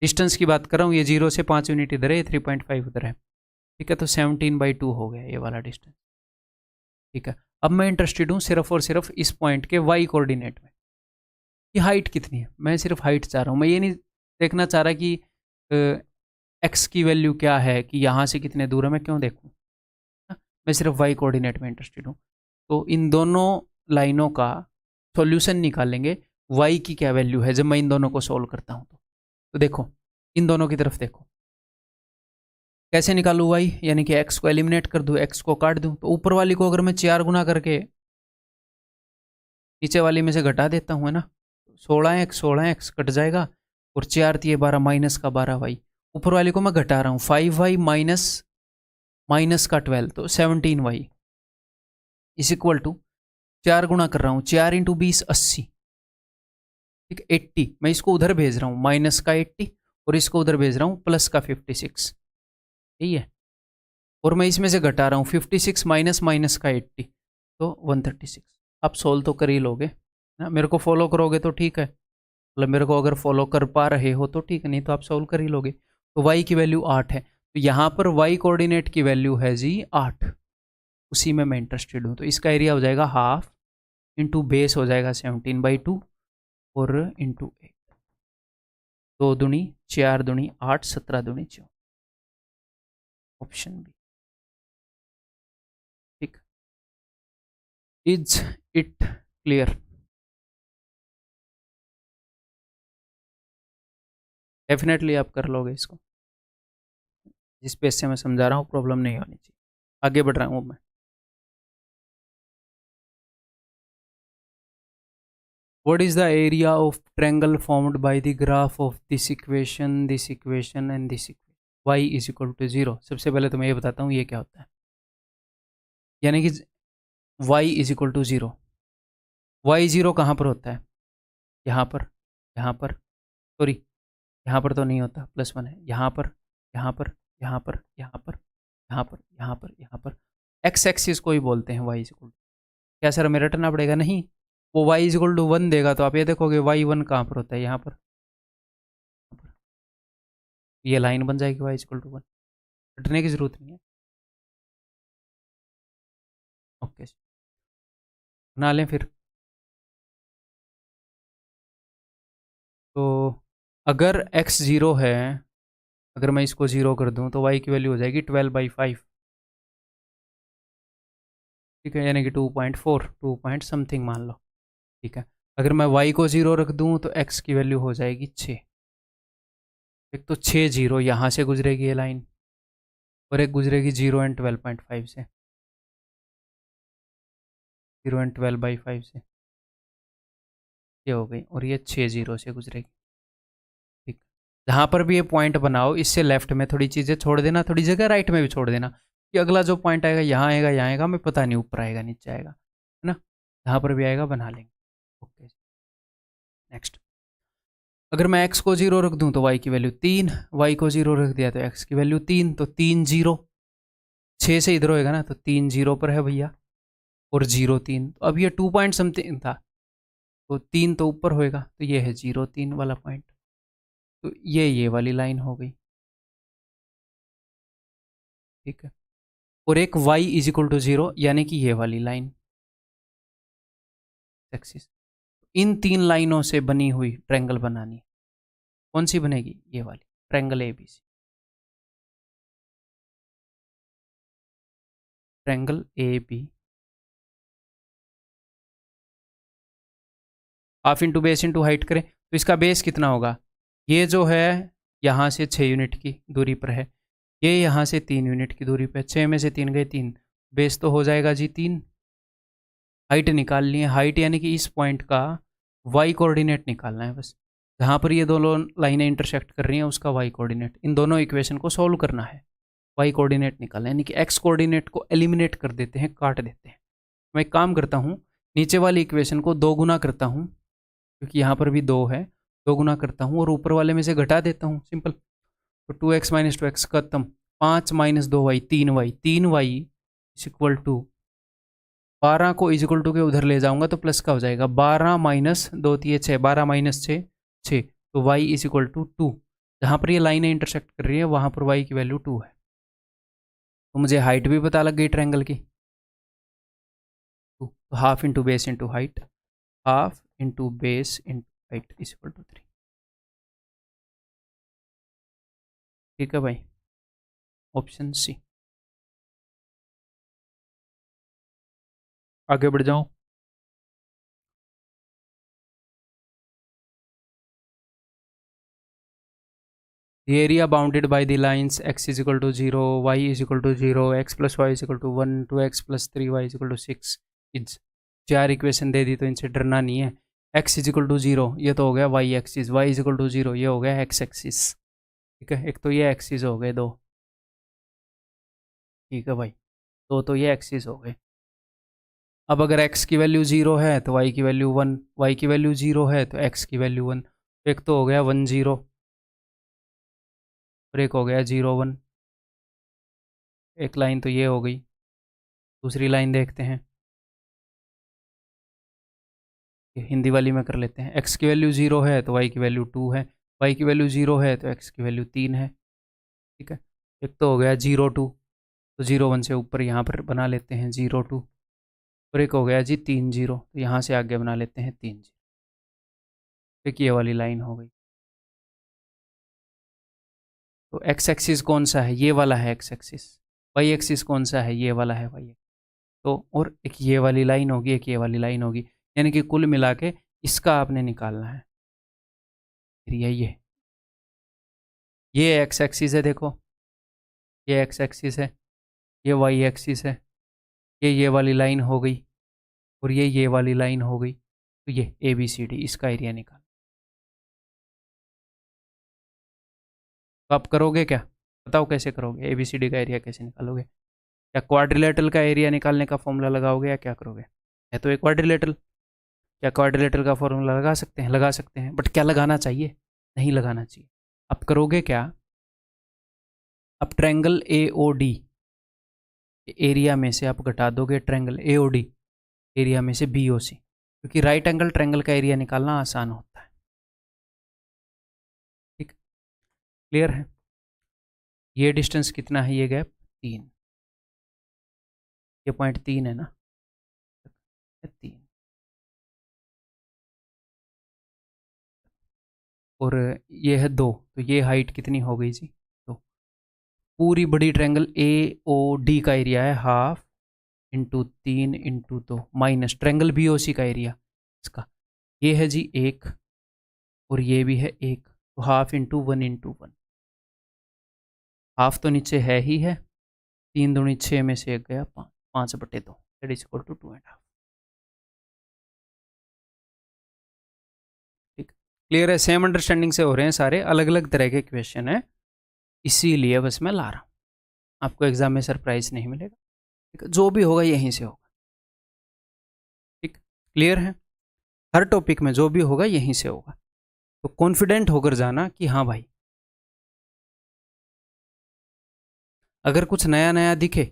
डिस्टेंस की बात कर रहा हूँ। ये 0 से 5 यूनिट इधर है, ये 3.5 उधर है, ठीक है। तो 17/2 हो गया ये वाला डिस्टेंस, ठीक है। अब मैं इंटरेस्टेड हूँ सिर्फ और सिर्फ इस पॉइंट के वाई कोऑर्डिनेट में, कि हाइट कितनी है। मैं सिर्फ हाइट चाह रहा हूँ, मैं ये नहीं देखना चाह रहा कि एक्स की वैल्यू क्या है, कि यहाँ से कितने दूर है, मैं क्यों देखूँ। मैं सिर्फ वाई कोऑर्डिनेट में इंटरेस्टेड हूँ। तो इन दोनों लाइनों का सॉल्यूशन निकालेंगे, वाई की क्या वैल्यू है जब मैं इन दोनों को सोल्व करता हूँ। तो देखो इन दोनों की तरफ देखो, कैसे निकालूँ वाई, यानी कि एक्स को एलिमिनेट कर दूँ, एक्स को काट दूँ। तो ऊपर वाली को अगर मैं 4 गुना करके नीचे वाली में से घटा देता हूँ, है ना, 16x कट जाएगा, और 4 दिए 12 माइनस का 12y। ऊपर वाली को मैं घटा रहा हूँ, 5y माइनस का 12, तो 17y इज इक्वल टू 4 गुना कर रहा हूँ, 4 इंटू 20 80, ठीक है, 80। मैं इसको उधर भेज रहा हूँ माइनस का 80, और इसको उधर भेज रहा हूँ प्लस का 56, यही है। और मैं इसमें से घटा रहा हूँ 56 माइनस का 80, तो 136। आप सोल्व तो कर ही लोगे ना, मेरे को फॉलो करोगे तो ठीक है, मतलब मेरे को अगर फॉलो कर पा रहे हो तो ठीक है, नहीं तो आप सोल्व कर ही लोगे। तो y की वैल्यू 8 है, तो यहाँ पर y कोऑर्डिनेट की वैल्यू है जी 8, उसी में मैं इंटरेस्टेड हूँ। तो इसका एरिया हो जाएगा हाफ इंटू बेस हो जाएगा 17/2 और इंटू 8, 2 दूनी 4 दूनी 8 17 दूनी 4, ऑप्शन बी, ठीक। Is it clear? डेफिनेटली आप कर लोगे इसको, जिस पेज से मैं समझा रहा हूँ प्रॉब्लम नहीं होनी चाहिए। आगे बढ़ रहा हूँ मैं। What is the area of triangle formed by the graph of this equation and this equation? Y is equal to 0। सबसे पहले तो मैं ये बताता हूँ ये क्या होता है, यानी कि y is equal to 0। y 0 कहाँ पर होता है, यहाँ पर, यहाँ पर, सॉरी यहाँ पर तो नहीं होता, +1 है, यहाँ पर, यहाँ पर, यहाँ पर, यहाँ पर, यहाँ पर, यहाँ पर, यहाँ पर। एक्स एक्सिस को ही बोलते हैं y इज इक्वल। क्या सर हमें रटना पड़ेगा? नहीं, वो y इज इक्वल टू 1 देगा, तो आप ये देखोगे y1 कहाँ पर होता है, यहाँ पर, ये लाइन बन जाएगी y इज इक्वल टू 1, रटने की जरूरत नहीं है। ओके, बना लें फिर। तो अगर x 0 है, अगर मैं इसको 0 कर दूं तो y की वैल्यू हो जाएगी 12/5, ठीक है, यानी कि 2.4 2 पॉइंट समथिंग मान लो, ठीक है। अगर मैं y को 0 रख दूं तो x की वैल्यू हो जाएगी 6। एक तो 6 0 यहाँ से गुजरेगी ये लाइन, और एक गुजरेगी 0 एंड 12.5 से, 0 एंड 12/5 से, ये हो गई, और ये 6 0 से गुजरेगी, ठीक। जहाँ पर भी ये पॉइंट बनाओ, इससे लेफ्ट में थोड़ी चीज़ें छोड़ देना, थोड़ी जगह राइट में भी छोड़ देना, कि अगला जो पॉइंट आएगा यहाँ आएगा, यहाँ आएगा, हमें पता नहीं ऊपर आएगा नीचे आएगा, है ना। जहाँ पर भी आएगा बना लेंगे। Okay, next. अगर मैं x को 0 रख दूं तो y की वैल्यू 3, y को 0 रख दिया तो x की वैल्यू 3, तो 3 0, 6 से इधर होएगा ना, तो 3 0 पर है भैया, और 0 3, तो अब ये 2 पॉइंट समथिंग था, तो 3 तो ऊपर होएगा, तो ये है 0 3 वाला पॉइंट, तो ये वाली लाइन हो गई, ठीक है। और एक y इज इक्वल टू 0, यानी कि ये वाली लाइन एक्सिस। इन 3 लाइनों से बनी हुई ट्रायंगल बनानी है, कौन सी बनेगी? ये वाली triangle ABC, triangle AB। Half into base into height करें तो इसका बेस कितना होगा, ये जो है यहाँ से 6 यूनिट की दूरी पर है, ये यहाँ से 3 यूनिट की दूरी पर, 6 में से 3 गए 3, बेस तो हो जाएगा जी 3। हाइट निकालनी है, हाइट यानी कि इस पॉइंट का वाई कोऑर्डिनेट निकालना है बस, जहाँ पर ये दोनों लाइनें इंटरसेक्ट कर रही हैं उसका वाई कोऑर्डिनेट। इन दोनों इक्वेशन को सॉल्व करना है, वाई कोऑर्डिनेट निकालना है, यानी कि एक्स कोऑर्डिनेट को एलिमिनेट कर देते हैं, काट देते हैं। मैं एक काम करता हूँ, नीचे वाली इक्वेशन को 2 गुना करता हूँ, क्योंकि यहाँ पर भी 2 है, 2 गुना करता हूँ और ऊपर वाले में से घटा देता हूँ, सिंपल। तो 2x माइनस 2x खत्म, 5 minus 2y 3y, 3y is equal to 12 को इज इक्वल टू के उधर ले जाऊंगा तो प्लस का हो जाएगा, 12 माइनस 2 3 6, 12 माइनस 6 6, तो y इज इक्वल टू 2। जहाँ पर ये लाइनें इंटरसेक्ट कर रही है वहाँ पर y की वैल्यू 2 है। तो मुझे हाइट भी पता लग गई ट्रायंगल की, तो half into base into height, half into base into height is equal to 3। ठीक है भाई, ऑप्शन सी। आगे बढ़ जाऊं। The area bounded by the lines x is equal to 0, y is equal to 0, x plus y is equal to 1, 2x plus 3y is equal to 6 is 4 equation दे दी तो इनसे डरना नहीं है। x इज इक्वल टू 0 ये तो हो गया y axis, y is equal to 0 ये हो गया x एक्सिस। ठीक है, एक तो ये एक्सिस हो गए 2। ठीक है भाई, तो ये एक्सिस हो गए। अब अगर x की वैल्यू 0 है तो y की वैल्यू 1, y की वैल्यू 0 है तो x की वैल्यू 1। एक तो हो गया 1 0 और एक हो गया 0 1। एक लाइन तो ये हो गई, दूसरी लाइन देखते हैं, हिंदी वाली में कर लेते हैं। x की वैल्यू 0 है तो y की वैल्यू 2 है, y की वैल्यू 0 है तो x की वैल्यू 3 है। ठीक है, एक तो हो गया 0 2, तो 0 1 से ऊपर यहाँ पर बना लेते हैं 0 2, और एक हो गया जी 3 0, तो यहाँ से आगे बना लेते हैं 3 0। एक ये वाली लाइन हो गई। तो x एक्सिस कौन सा है, ये वाला है x एक्सिस। y एक्सिस कौन सा है, ये वाला है y। तो और एक ये वाली लाइन होगी, एक ये वाली लाइन होगी, यानी कि कुल मिला के इसका आपने निकालना है एरिया। ये x एक्सिस है, देखो ये x एक्सिस है, ये y एक्सिस है, ये वाली लाइन हो गई और ये वाली लाइन हो गई, तो ये ABCD इसका एरिया निकाल। तो आप करोगे क्या, बताओ कैसे करोगे, ABCD का एरिया कैसे निकालोगे? क्या क्वाड्रिलेटरल का एरिया निकालने का फॉर्मूला लगाओगे या क्या करोगे? है तो एक क्वाड्रिलेटरल, क्या क्वाड्रिलेटरल का फॉर्मूला लगा सकते हैं? लगा सकते हैं, बट क्या लगाना चाहिए? नहीं लगाना चाहिए। अब करोगे क्या, अब ट्रायंगल AOD एरिया में से आप घटा दोगे ट्रायंगल AOD एरिया में से BOC, क्योंकि राइट एंगल ट्रायंगल का एरिया निकालना आसान होता है। ठीक, क्लियर है? ये डिस्टेंस कितना है, ये गैप 3, ये पॉइंट 3 है ना, 3, और ये है 2, तो ये हाइट कितनी हो गई जी 2। पूरी बड़ी ट्रायंगल AOD का एरिया है half into 3 into 2 minus triangle BOC का एरिया इसका, ये है जी 1 और ये भी है 1, तो हाफ इंटू 1 इंटू 1। हाफ तो नीचे है ही है, 3 दूनी 6 में से 1 गया 5, 5/2 दैट इज इक्वल टू 2.5। ठीक, क्लियर है? सेम अंडरस्टैंडिंग से हो रहे हैं सारे, अलग अलग तरह के क्वेश्चन है, इसीलिए बस मैं ला रहा हूँ, आपको एग्जाम में सरप्राइज नहीं मिलेगा। ठीक, जो भी होगा यहीं से होगा। ठीक, क्लियर है? हर टॉपिक में जो भी होगा यहीं से होगा, तो कॉन्फिडेंट होकर जाना कि हाँ भाई, अगर कुछ नया नया दिखे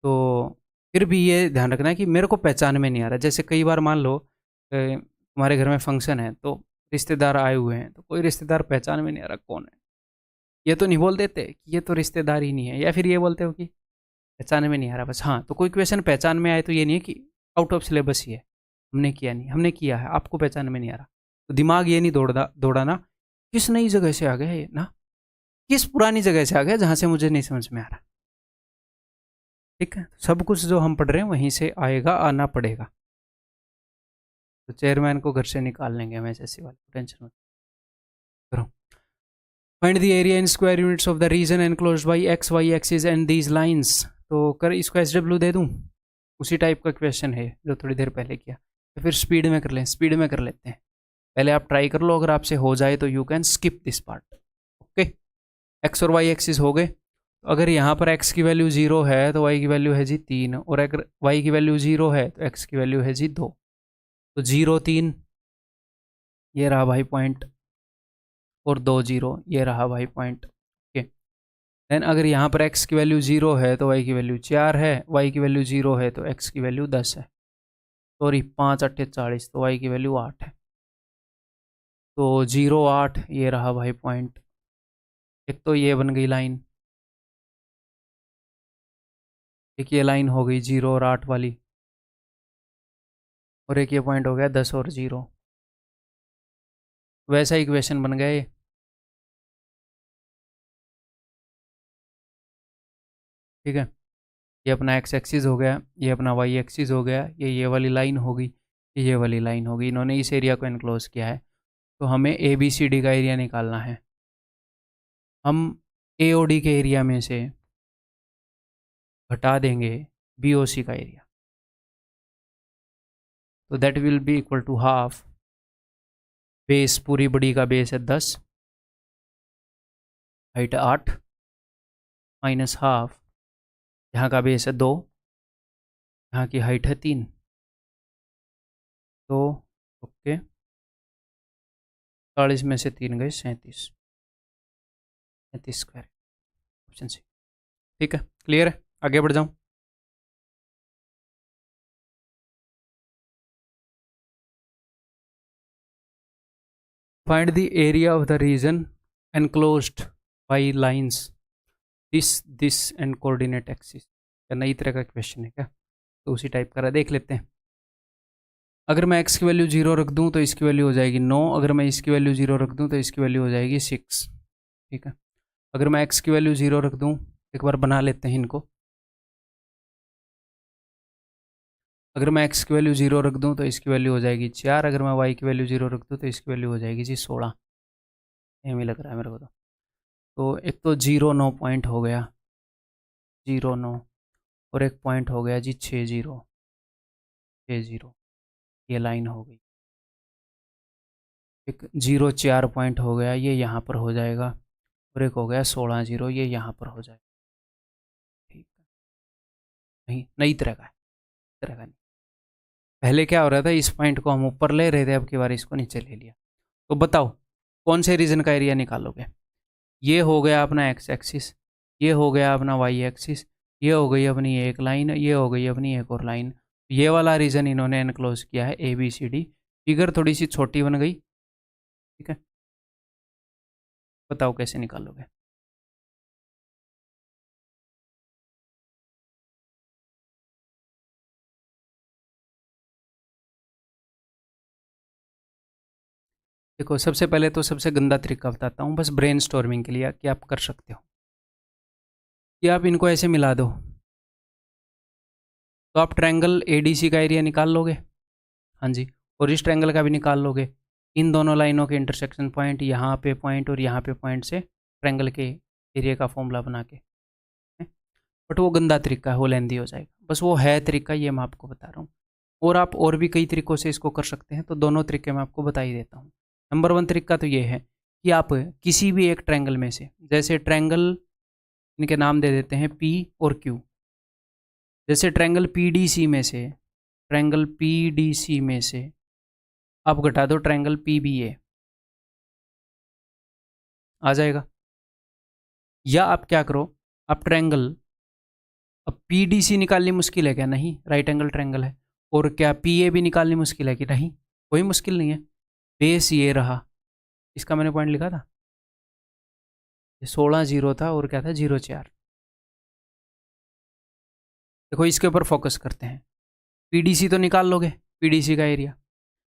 तो फिर भी ये ध्यान रखना है कि मेरे को पहचान में नहीं आ रहा। जैसे कई बार मान लो हमारे घर में फंक्शन है, तो रिश्तेदार आए हुए हैं, तो कोई रिश्तेदार पहचान में नहीं आ रहा कौन है, ये तो नहीं बोल देते कि ये तो रिश्तेदार ही नहीं है, या फिर ये बोलते हो कि पहचान में नहीं आ रहा बस। हाँ, तो कोई क्वेश्चन पहचान में आए तो ये नहीं है कि आउट ऑफ सिलेबस ही है, हमने किया नहीं, हमने किया है, आपको पहचान में नहीं आ रहा, तो दिमाग ये नहीं दौड़ाना किस नई जगह से आ गया ये ना, किस पुरानी जगह से आ गया जहाँ से मुझे नहीं समझ में आ रहा। ठीक है, सब कुछ जो हम पढ़ रहे हैं वहीं से आएगा, आना पड़ेगा। तो चेयरमैन को घर से निकाल लेंगे हम ऐसे वाले, टेंशन मत करो। Find the area in square units of the region enclosed by x y axis and these lines. तो कर इसको एस डब्ल्यू दे दूँ, उसी टाइप का क्वेश्चन है जो थोड़ी देर पहले किया, तो फिर स्पीड में कर लें, स्पीड में कर लेते हैं। पहले आप ट्राई कर लो, अगर आपसे हो जाए तो you can skip this part. Okay, x और वाई एक्सिस हो गए। तो अगर यहाँ पर एक्स की वैल्यू 0 है तो वाई की वैल्यू है जी 3, और अगर वाई की वैल्यू 0 है तो एक्स की वैल्यू है जी 2। तो 0 3 ये रहा भाई पॉइंट, और 2 0 ये रहा भाई पॉइंट। ओके, देन अगर यहाँ पर x की वैल्यू 0 है तो y की वैल्यू 4 है, y की वैल्यू 0 है तो x की वैल्यू 10 है, सॉरी 5 8 40, तो y की वैल्यू 8 है। तो 0 8 ये रहा भाई पॉइंट। एक तो ये बन गई लाइन, एक ये लाइन हो गई 0 और 8 वाली, और एक ये पॉइंट हो गया 10 और 0। वैसा इक्वेशन बन गया ये। ठीक है, ये अपना x एक्सिस हो गया, ये अपना y एक्सिस हो गया, ये वाली लाइन होगी, ये वाली लाइन होगी, इन्होंने इस एरिया को इनक्लोज किया है। तो हमें ए बी सी डी का एरिया निकालना है। हम ए ओ डी के एरिया में से घटा देंगे बी ओ सी का एरिया, तो that will be equal to half, base पूरी बड़ी का बेस है 10, हाइट 8, माइनस हाफ, यहाँ का बेस है 2, यहाँ की हाइट है 3। तो ओके, 40 में से 3 गए 37, 37 स्क्वायर, ऑप्शन सी। ठीक है, क्लियर है, आगे बढ़ जाऊँ। Find the area of the region enclosed by lines this and coordinate axis. या नई तरह का क्वेश्चन है क्या, तो उसी टाइप का देख लेते हैं। अगर मैं x की वैल्यू 0 रख दूं तो इसकी वैल्यू हो जाएगी 9, अगर मैं इसकी वैल्यू 0 रख दूं तो इसकी वैल्यू हो जाएगी 6। ठीक है, अगर मैं x की वैल्यू 0 रख दूं, एक बार बना लेते हैं इनको। अगर मैं x की वैल्यू 0 रख दूं तो इसकी वैल्यू हो जाएगी 4, अगर मैं y की वैल्यू 0 रख दूं तो इसकी वैल्यू हो जाएगी जी 16। एम ही लग रहा है मेरे को तो एक तो 0 9 पॉइंट हो गया, 0 9, और एक पॉइंट हो गया जी 6 0, 6 0, ये लाइन हो गई। एक 0 4 पॉइंट हो गया, ये यहाँ पर हो जाएगा, और एक हो गया 16 0, ये यहाँ पर हो जाएगा। ठीक है, नहीं नई तरह का है, तरह का नहीं। पहले क्या हो रहा था, इस पॉइंट को हम ऊपर ले रहे थे, अब की बार इसको नीचे ले लिया। तो बताओ कौन से रीजन का एरिया निकालोगे। ये हो गया अपना एक्स एक्सिस, ये हो गया अपना वाई एक्सिस, ये हो गई अपनी एक लाइन, ये हो गई अपनी एक और लाइन। ये वाला रीजन इन्होंने एनक्लोज किया है A B C D. Figure थोड़ी सी छोटी बन गई। ठीक है, बताओ कैसे निकालोगे। देखो सबसे पहले तो सबसे गंदा तरीका बताता हूँ, बस ब्रेन स्टॉर्मिंग के लिए कि आप कर सकते हो, कि आप इनको ऐसे मिला दो, तो आप ट्रायंगल ए डी सी का एरिया निकाल लोगे। हाँ जी, और इस ट्रायंगल का भी निकाल लोगे। इन दोनों लाइनों के इंटरसेक्शन पॉइंट, यहाँ पे पॉइंट और यहाँ पे पॉइंट से ट्रायंगल के एरिया का फॉर्मूला बना के। बट वो गंदा तरीका है, वो लेंदी हो जाएगा, बस वो है तरीका, ये मैं आपको बता रहा हूँ। और आप और भी कई तरीक़ों से इसको कर सकते हैं, तो दोनों तरीके मैं आपको बता ही देता हूँ। नंबर 1 तरीका तो ये है कि आप किसी भी एक ट्रायंगल में से, जैसे ट्रायंगल इनके नाम दे देते हैं पी और क्यू, जैसे ट्रायंगल पी डी सी में से, ट्रायंगल पी डी सी में से आप घटा दो ट्रायंगल पी बी ए, आ जाएगा। या आप क्या करो, आप ट्रायंगल, अब पी डी सी निकालनी मुश्किल है क्या, नहीं, राइट एंगल ट्रायंगल है। और क्या पी ए भी निकालनी मुश्किल है कि नहीं, कोई मुश्किल नहीं है। बेस ये रहा, इसका मैंने पॉइंट लिखा था, 16 0 था और क्या था 0 4। देखो इसके ऊपर फोकस करते हैं। पीडीसी तो निकाल लोगे, पीडीसी का एरिया,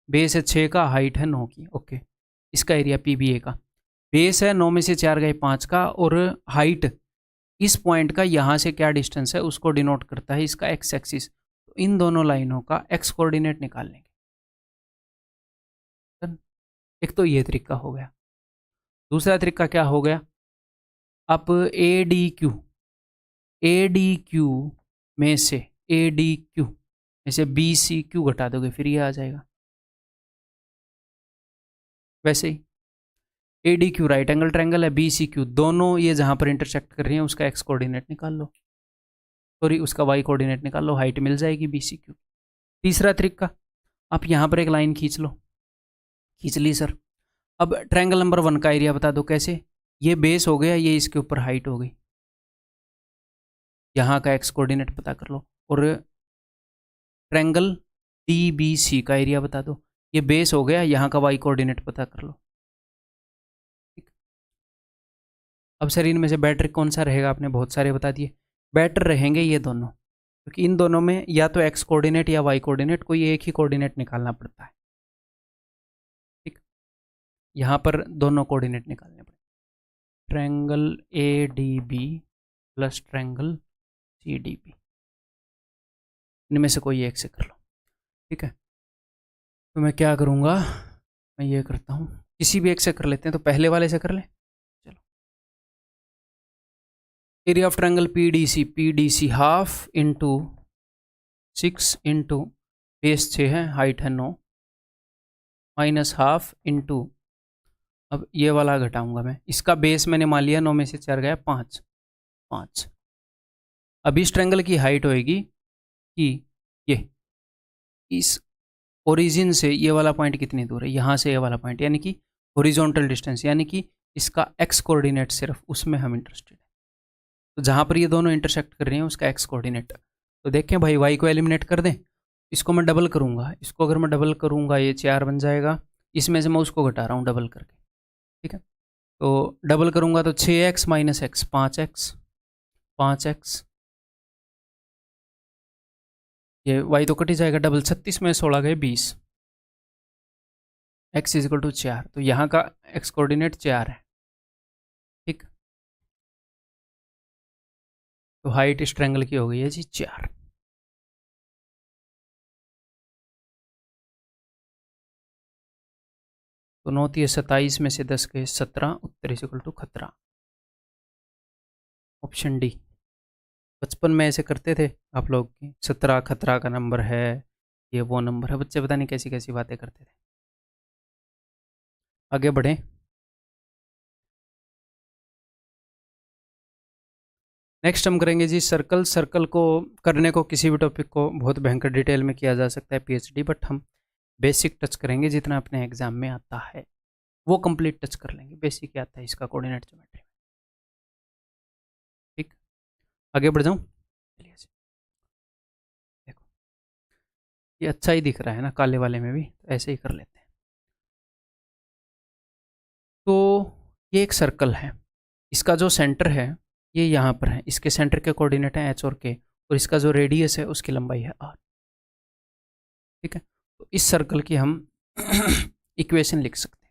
बेस है 6 का, हाइट है 9 की। ओके, इसका एरिया पीबीए का, बेस है 9 में से 4 गए 5 का, और हाइट इस पॉइंट का यहाँ से क्या डिस्टेंस है उसको डिनोट करता है इसका एक्स एक्सिस। तो इन दोनों लाइनों का एक्स कोऑर्डिनेट निकाल लेंगे। एक तो ये तरीका हो गया। दूसरा तरीका क्या हो गया, आप ए डी क्यू, ए डी क्यू में से बी सी क्यू घटा दोगे फिर ये आ जाएगा। वैसे ही A D Q right angle triangle है, बी सी क्यू दोनों ये जहाँ पर इंटरसेक्ट कर रही हैं उसका एक्स कोऑर्डिनेट निकाल लो, सॉरी उसका वाई कोऑर्डिनेट निकाल लो, हाइट मिल जाएगी बी सी क्यू। तीसरा तरीका, आप यहाँ पर एक लाइन खींच लो, खींच ली सर। अब ट्रायंगल नंबर 1 का एरिया बता दो कैसे, ये बेस हो गया, ये इसके ऊपर हाइट हो गई, यहाँ का एक्स कोऑर्डिनेट पता कर लो। और ट्रायंगल डी बी सी का एरिया बता दो, ये बेस हो गया, यहाँ का वाई कोऑर्डिनेट पता कर लो। ठीक, अब सर इनमें से बेटर कौन सा रहेगा, आपने बहुत सारे बता दिए। बेटर रहेंगे ये दोनों, क्योंकि इन दोनों में या तो एक्स कोऑर्डिनेट या वाई कोऑर्डिनेट कोई एक ही कोऑर्डिनेट निकालना पड़ता है। ठीक, यहाँ पर दोनों कोऑर्डिनेट निकालने पड़े, triangle A D B plus triangle C D B, इनमें से कोई एक से कर लो। ठीक है, तो मैं क्या करूँगा, मैं ये करता हूँ, किसी भी एक से कर लेते हैं, तो पहले वाले से कर लें। चलो, area of triangle P D C half into 6 into base 6 है, हाइट है 9, माइनस हाफ इंटू, अब ये वाला घटाऊंगा मैं, इसका बेस मैंने मान लिया 9 में से 4 गया 5। अब इस ट्रायंगल की हाइट होएगी कि ये इस ओरिजिन से ये वाला पॉइंट कितनी दूर है, यहाँ से ये वाला पॉइंट, यानी कि हॉरिजॉन्टल डिस्टेंस, यानी कि इसका एक्स कोऑर्डिनेट सिर्फ उसमें हम इंटरेस्टेड हैं। तो जहाँ पर ये दोनों इंटरसेक्ट कर रहे हैं उसका एक्स कोऑर्डिनेट, तो देखें भाई वाई को एलिमिनेट कर दें, इसको मैं डबल करूँगा, इसको अगर मैं डबल करूँगा ये 4 बन जाएगा, इसमें से मैं उसको घटा रहा हूँ डबल करके। ठीक है, तो डबल करूँगा तो 6x माइनस एक्स 5x, ये y तो कट ही जाएगा, डबल 36 में 16 गए 20, x इज इक्वल टू 4, तो यहाँ का x कोऑर्डिनेट 4 है। ठीक, तो हाइट इस ट्रायंगल की हो गई है जी 4। तो 9 3 27 में से 10 गए 17, उत्तर इज इक्वल टू खतरा, ऑप्शन डी। बचपन में ऐसे करते थे आप लोग, 17 खतरा का नंबर है, ये वो नंबर है, बच्चे पता नहीं कैसी कैसी बातें करते थे। आगे बढ़ें, नेक्स्ट हम करेंगे जी सर्कल। सर्कल को करने को किसी भी टॉपिक को बहुत भयंकर डिटेल में किया जा सकता है पीएचडी, बट हम बेसिक टच करेंगे, जितना अपने एग्जाम में आता है वो कंप्लीट टच कर लेंगे। बेसिक क्या आता है इसका, कोऑर्डिनेट ज्योमेट्री। ठीक, आगे बढ़ जाऊं, चलिए देखो ये अच्छा ही दिख रहा है ना काले वाले में भी, तो ऐसे ही कर लेते हैं। तो ये एक सर्कल है, इसका जो सेंटर है ये यहाँ पर है, इसके सेंटर के कोऑर्डिनेट हैं एच और के, और इसका जो रेडियस है उसकी लंबाई है आर। ठीक है, तो इस सर्कल की हम इक्वेशन लिख सकते हैं।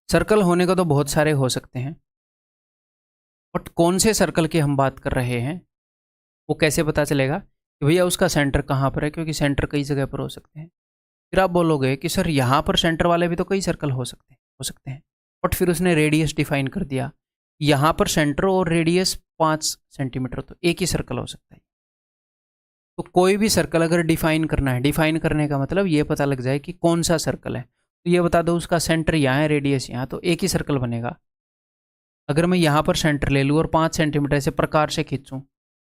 सर्कल होने का तो बहुत सारे हो सकते हैं, बट कौन से सर्कल की हम बात कर रहे हैं वो कैसे पता चलेगा कि भैया उसका सेंटर कहाँ पर है, क्योंकि सेंटर कई जगह पर हो सकते हैं। फिर आप बोलोगे कि सर यहाँ पर सेंटर वाले भी तो कई सर्कल हो सकते हैं, बट फिर उसने रेडियस डिफाइन कर दिया, यहाँ पर सेंटर और रेडियस 5 सेंटीमीटर, तो एक ही सर्कल हो सकता है। तो कोई भी सर्कल अगर डिफाइन करना है, डिफाइन करने का मतलब ये पता लग जाए कि कौन सा सर्कल है, तो ये बता दो उसका सेंटर यहाँ है, रेडियस यहाँ, तो एक ही सर्कल बनेगा। अगर मैं यहाँ पर सेंटर ले लूँ और 5 सेंटीमीटर से प्रकार से खींचूँ,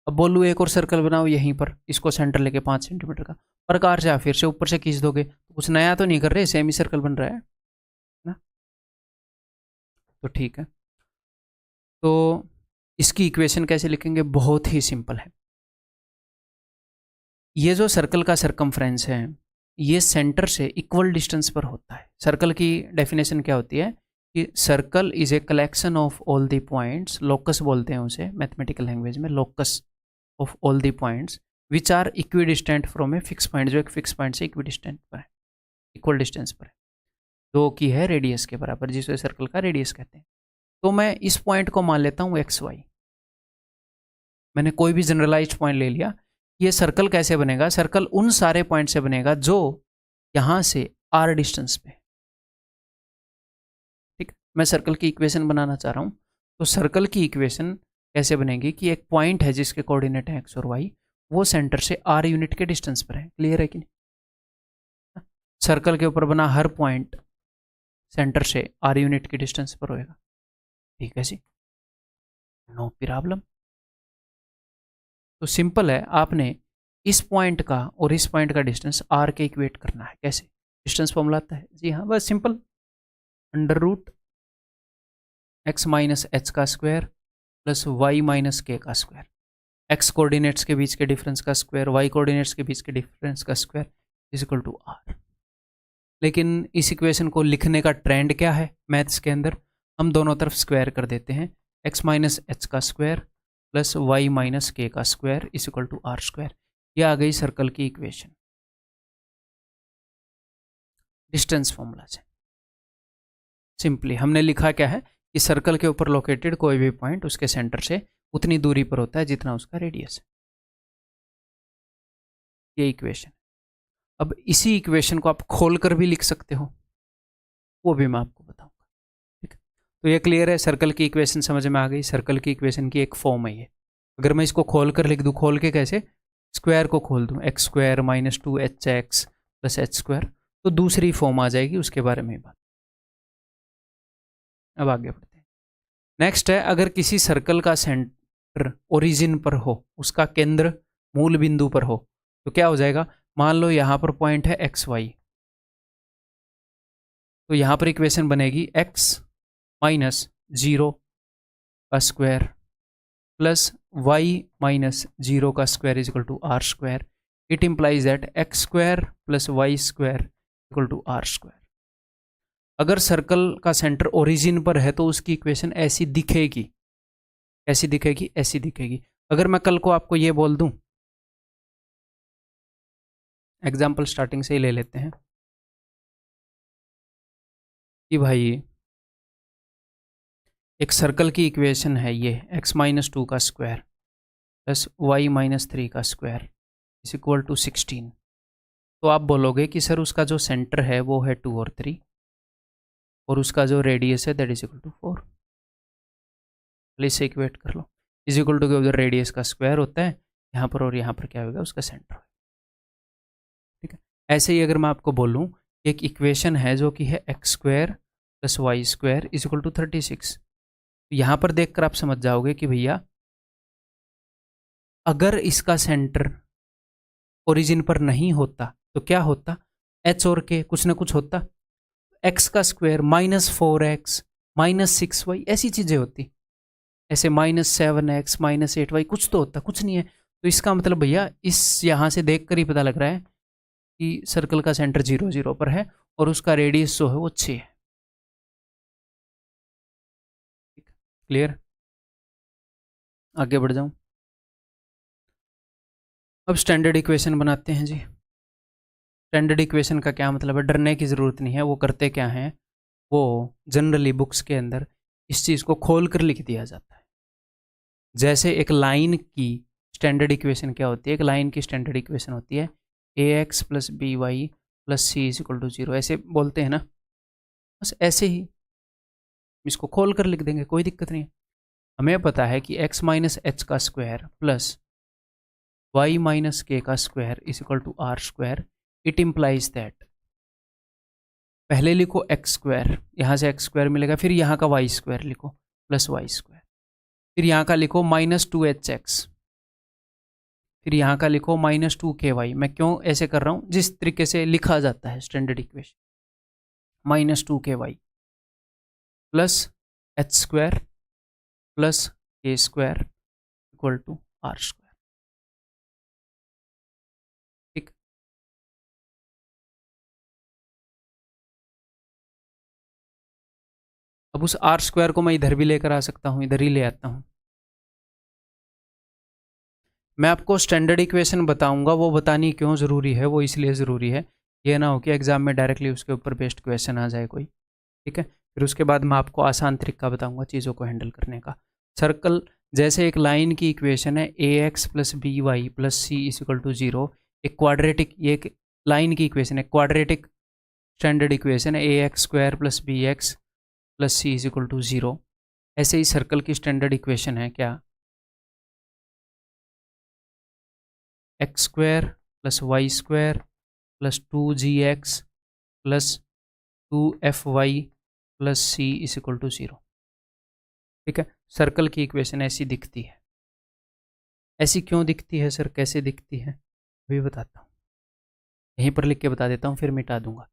अब बोलूँ एक और सर्कल बनाओ यहीं पर, इसको सेंटर लेके 5 सेंटीमीटर का, प्रकार से फिर से ऊपर से खींच दोगे, तो कुछ नया तो नहीं कर रहे, सेम ही सर्कल बन रहा है ना। तो ठीक है, तो इसकी इक्वेशन कैसे लिखेंगे, बहुत ही सिंपल है। ये जो सर्कल का सरकमफ्रेंस है ये सेंटर से इक्वल डिस्टेंस पर होता है। सर्कल की डेफिनेशन क्या होती है कि circle is a collection of all the points, locus बोलते हैं उसे मैथमेटिकल लैंग्वेज में, locus of all the points which are equidistant from a fix point, जो एक फिक्स पॉइंट से इक्विडिस्टेंट पर है, इक्वल डिस्टेंस पर है, जो कि है रेडियस के बराबर, जिसे सर्कल का रेडियस कहते हैं। तो मैं इस पॉइंट को मान लेता हूँ एक्स वाई, मैंने कोई भी जनरलाइज्ड पॉइंट ले लिया। ये सर्कल कैसे बनेगा, सर्कल उन सारे पॉइंट से बनेगा जो यहां से आर डिस्टेंस पे। ठीक, मैं सर्कल की इक्वेशन बनाना चाह रहा हूं, तो सर्कल की इक्वेशन कैसे बनेगी कि एक पॉइंट है जिसके कोऑर्डिनेट है एक्स और वाई, वो सेंटर से आर यूनिट के डिस्टेंस पर है। क्लियर है कि नहीं? सर्कल के ऊपर बना हर पॉइंट सेंटर से आर यूनिट की डिस्टेंस पर होएगा। ठीक है जी, नो प्रॉब्लम। तो सिंपल है, आपने इस पॉइंट का और इस पॉइंट का डिस्टेंस आर के इक्वेट करना है। कैसे? डिस्टेंस फॉर्मूला आता है जी, हाँ बस simple, under root x minus h का square plus y minus k का स्क्वायर, एक्स कोऑर्डिनेट्स के बीच के डिफरेंस का स्क्वायर, वाई कोऑर्डिनेट्स के बीच के डिफरेंस का square is equal to r. लेकिन इस इक्वेशन को लिखने का ट्रेंड क्या है मैथ्स के अंदर? हम दोनों तरफ स्क्वायर कर देते हैं, एक्स माइनस एच का square plus y minus k का square is equal to are square. यह आ गई सर्कल की इक्वेशन डिस्टेंस फॉर्मूला से। सिंपली हमने लिखा क्या है कि सर्कल के ऊपर लोकेटेड कोई भी पॉइंट उसके सेंटर से उतनी दूरी पर होता है जितना उसका रेडियस है। ये इक्वेशन। अब इसी इक्वेशन को आप खोलकर भी लिख सकते हो, वो भी मैं आपको बताऊंगा। ठीक है, तो ये क्लियर है, सर्कल की इक्वेशन समझ में आ गई। सर्कल की इक्वेशन की एक फॉर्म है ये। अगर मैं इसको खोल कर लिख दूँ, खोल के कैसे? स्क्वायर को खोल दूँ, x square minus 2hx plus H square, तो दूसरी फॉर्म आ जाएगी, उसके बारे में बात। अब आगे बढ़ते हैं। नेक्स्ट है, अगर किसी सर्कल का सेंटर ओरिजिन पर हो, उसका केंद्र मूल बिंदु पर हो, तो क्या हो जाएगा? मान लो यहां पर पॉइंट है एक्स वाई, तो यहां पर इक्वेशन बनेगी एक्स माइनस 0 का स्क्वायर प्लस वाई माइनस 0 का square is equal to are square. It implies that x square plus y square equal to are square. अगर सर्कल का सेंटर ओरिजिन पर है तो उसकी इक्वेशन ऐसी दिखेगी। ऐसी दिखेगी, ऐसी दिखेगी। अगर मैं कल को आपको ये बोल दूं, एग्जाम्पल स्टार्टिंग से ही ले लेते हैं कि भाई एक सर्कल की इक्वेशन है ये, एक्स माइनस 2 का स्क्वायर प्लस वाई माइनस 3 का स्क्वायर इज इक्वल टू 16। तो आप बोलोगे कि सर उसका जो सेंटर है वो है 2 और 3 और उसका जो रेडियस है that is equal to 4। Please से इक्वेट कर लो। इज इक्वल टू के उधर रेडियस का स्क्वायर होता है यहाँ पर, और यहाँ पर क्या होगा? उसका सेंटर। ठीक है, ऐसे ही अगर मैं आपको बोलूँ एक इक्वेशन है जो कि है x square plus y square is equal to 36, तो यहाँ पर देखकर आप समझ जाओगे कि भैया अगर इसका सेंटर ओरिजिन पर नहीं होता तो क्या होता? एच और के कुछ ना कुछ होता। एक्स का square minus 4x minus 6y ऐसी चीज़ें होती, ऐसे माइनस 7x माइनस 8y कुछ तो होता, कुछ नहीं है। तो इसका मतलब भैया इस यहाँ से देख कर ही पता लग रहा है कि सर्कल का सेंटर 0 0 पर है और उसका रेडियस जो है वो 6 है। क्लियर? आगे बढ़ जाऊं। अब स्टैंडर्ड इक्वेशन बनाते हैं जी। स्टैंडर्ड इक्वेशन का क्या मतलब है? डरने की ज़रूरत नहीं है। वो करते क्या हैं, वो जनरली बुक्स के अंदर इस चीज़ को खोल कर लिख दिया जाता है। जैसे एक लाइन की स्टैंडर्ड इक्वेशन क्या होती है? एक लाइन की स्टैंडर्ड इक्वेशन होती है ax plus b y plus c is equal to 0, ऐसे बोलते हैं ना। बस ऐसे ही इसको खोल कर लिख देंगे, कोई दिक्कत नहीं है। हमें पता है कि x माइनस एच का square plus y minus k का square is equal to are square. It implies that, पहले लिखो एक्स स्क्वायर, यहाँ से एक्स स्क्वायर मिलेगा, फिर यहाँ का वाई स्क्वायर लिखो प्लस वाई स्क्वायर, फिर यहाँ का लिखो माइनस 2hx, फिर यहाँ का लिखो माइनस 2ky। मैं क्यों ऐसे कर रहा हूँ? जिस तरीके से लिखा जाता है standard equation, minus 2ky plus H square plus के square equal to are square. ठीक, अब उस आर स्क्वायर को मैं इधर भी लेकर आ सकता हूँ, इधर ही ले आता हूँ। मैं आपको स्टैंडर्ड इक्वेशन बताऊंगा, वो बतानी क्यों ज़रूरी है, वो इसलिए ज़रूरी है ये ना हो कि एग्जाम में डायरेक्टली उसके ऊपर बेस्ड क्वेश्चन आ जाए कोई। ठीक है, फिर उसके बाद मैं आपको आसान तरीका बताऊंगा चीज़ों को हैंडल करने का। सर्कल जैसे एक लाइन की इक्वेशन है ax plus b y plus c is equal to 0, एक क्वाड्रेटिक, ये एक लाइन की इक्वेशन है, क्वाड्रेटिक स्टैंडर्ड इक्वेशन है ax square plus b x plus c is equal to 0। ऐसे ही सर्कल की स्टैंडर्ड इक्वेशन है क्या? X square plus y square plus 2gx plus 2fy plus c is equal to 0। ठीक है, circle की equation ऐसी दिखती है। ऐसी क्यों दिखती है सर, कैसे दिखती है, अभी बताता हूँ। यहीं पर लिख के बता देता हूँ, फिर मिटा दूंगा।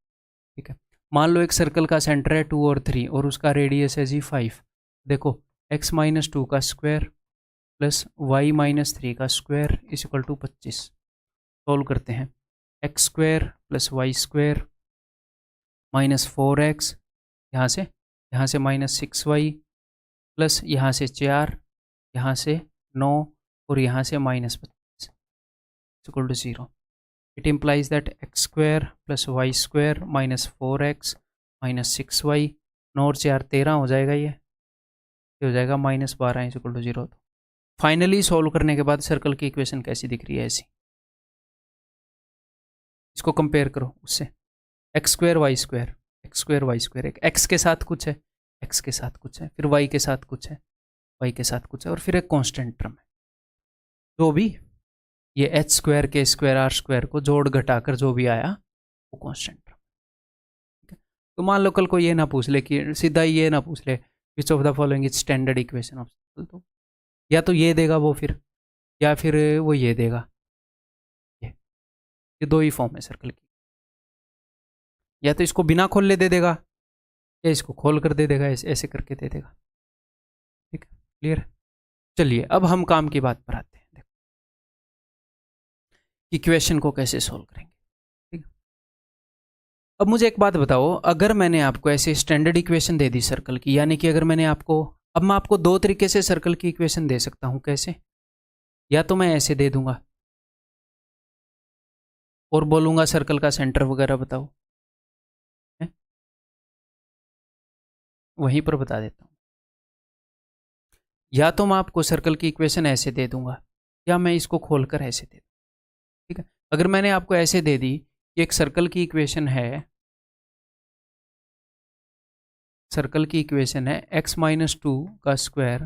ठीक है, मान लो एक सर्कल का सेंटर है 2 और 3 और उसका रेडियस है जी 5। देखो x माइनस 2 का स्क्वायर प्लस y माइनस 3 का square is equal to 25। Solve करते हैं। X square plus y square minus 4x, यहाँ से माइनस 6y प्लस यहाँ से 4, यहाँ से 9 और यहाँ से minus 25 equal to 0। It implies that x square plus y square minus 4x minus 6y, 9 और 4 13 हो जाएगा, ये हो जाएगा माइनस 12 इक्वल टू 0। तो फाइनली सॉल्व करने के बाद सर्कल की इक्वेशन कैसी दिख रही है, ऐसी। इसको कंपेयर करो उससे, x square y square, x square y square, एक एक्स के साथ कुछ है, एक्स के साथ कुछ है, फिर वाई के साथ कुछ है, वाई के साथ कुछ है, और फिर एक कांस्टेंट टर्म है। जो भी ये H square k square are square को जोड़ घटाकर जो भी आया वो कांस्टेंट टर्म। ठीक है, तो मान लो कल को ये ना पूछ ले कि सीधा ये ना पूछ ले which of the following is standard equation of circle, तो या तो ये देगा वो, फिर या फिर वो ये देगा। ये दो ही फॉर्म है सर्कल की, या तो इसको बिना खोले दे देगा या इसको खोल कर दे देगा, ऐसे करके दे देगा। ठीक है, क्लियर। चलिए अब हम काम की बात पर आते हैं। देखो इक्वेशन को कैसे सॉल्व करेंगे। ठीक है, अब मुझे एक बात बताओ, अगर मैंने आपको ऐसे स्टैंडर्ड इक्वेशन दे दी सर्कल की, यानी कि अगर मैंने आपको, अब मैं आपको दो तरीके से सर्कल की इक्वेशन दे सकता हूं। कैसे? या तो मैं ऐसे दे दूंगा और बोलूंगा सर्कल का सेंटर वगैरह बताओ, वहीं पर बता देता हूं। या तो मैं आपको सर्कल की इक्वेशन ऐसे दे दूंगा, या मैं इसको खोलकर ऐसे दे दूंगा। ठीक है, अगर मैंने आपको ऐसे दे दी कि एक सर्कल की इक्वेशन है, सर्कल की इक्वेशन है x माइनस 2 का स्क्वायर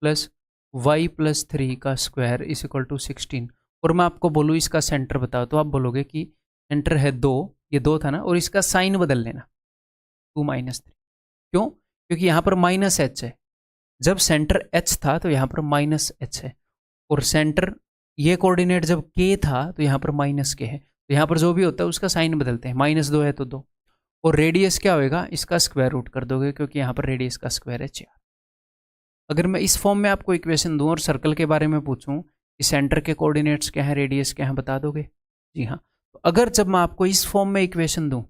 प्लस y प्लस 3 का स्क्वायर इज इक्वल टू 16, और मैं आपको बोलूँ इसका सेंटर बताओ, तो आप बोलोगे कि सेंटर है 2, ये 2 था ना, और इसका साइन बदल लेना 2 माइनस 3। क्यों? क्योंकि यहाँ पर माइनस एच है, जब सेंटर एच था तो यहाँ पर माइनस एच है, और सेंटर ये कोऑर्डिनेट जब के था तो यहाँ पर माइनस के है, तो यहाँ पर जो भी होता है उसका साइन बदलते हैं। माइनस 2 है तो 2, और रेडियस क्या होएगा, इसका स्क्वायर रूट कर दोगे, क्योंकि यहाँ पर रेडियस का स्क्वायर है 4। अगर मैं इस फॉर्म में आपको इक्वेशन दूं और सर्कल के बारे में पूछूं कि सेंटर के कोऑर्डिनेट्स क्या हैं, रेडियस क्या है, बता दोगे? जी हाँ। तो अगर जब मैं आपको इस फॉर्म में इक्वेशन दूं,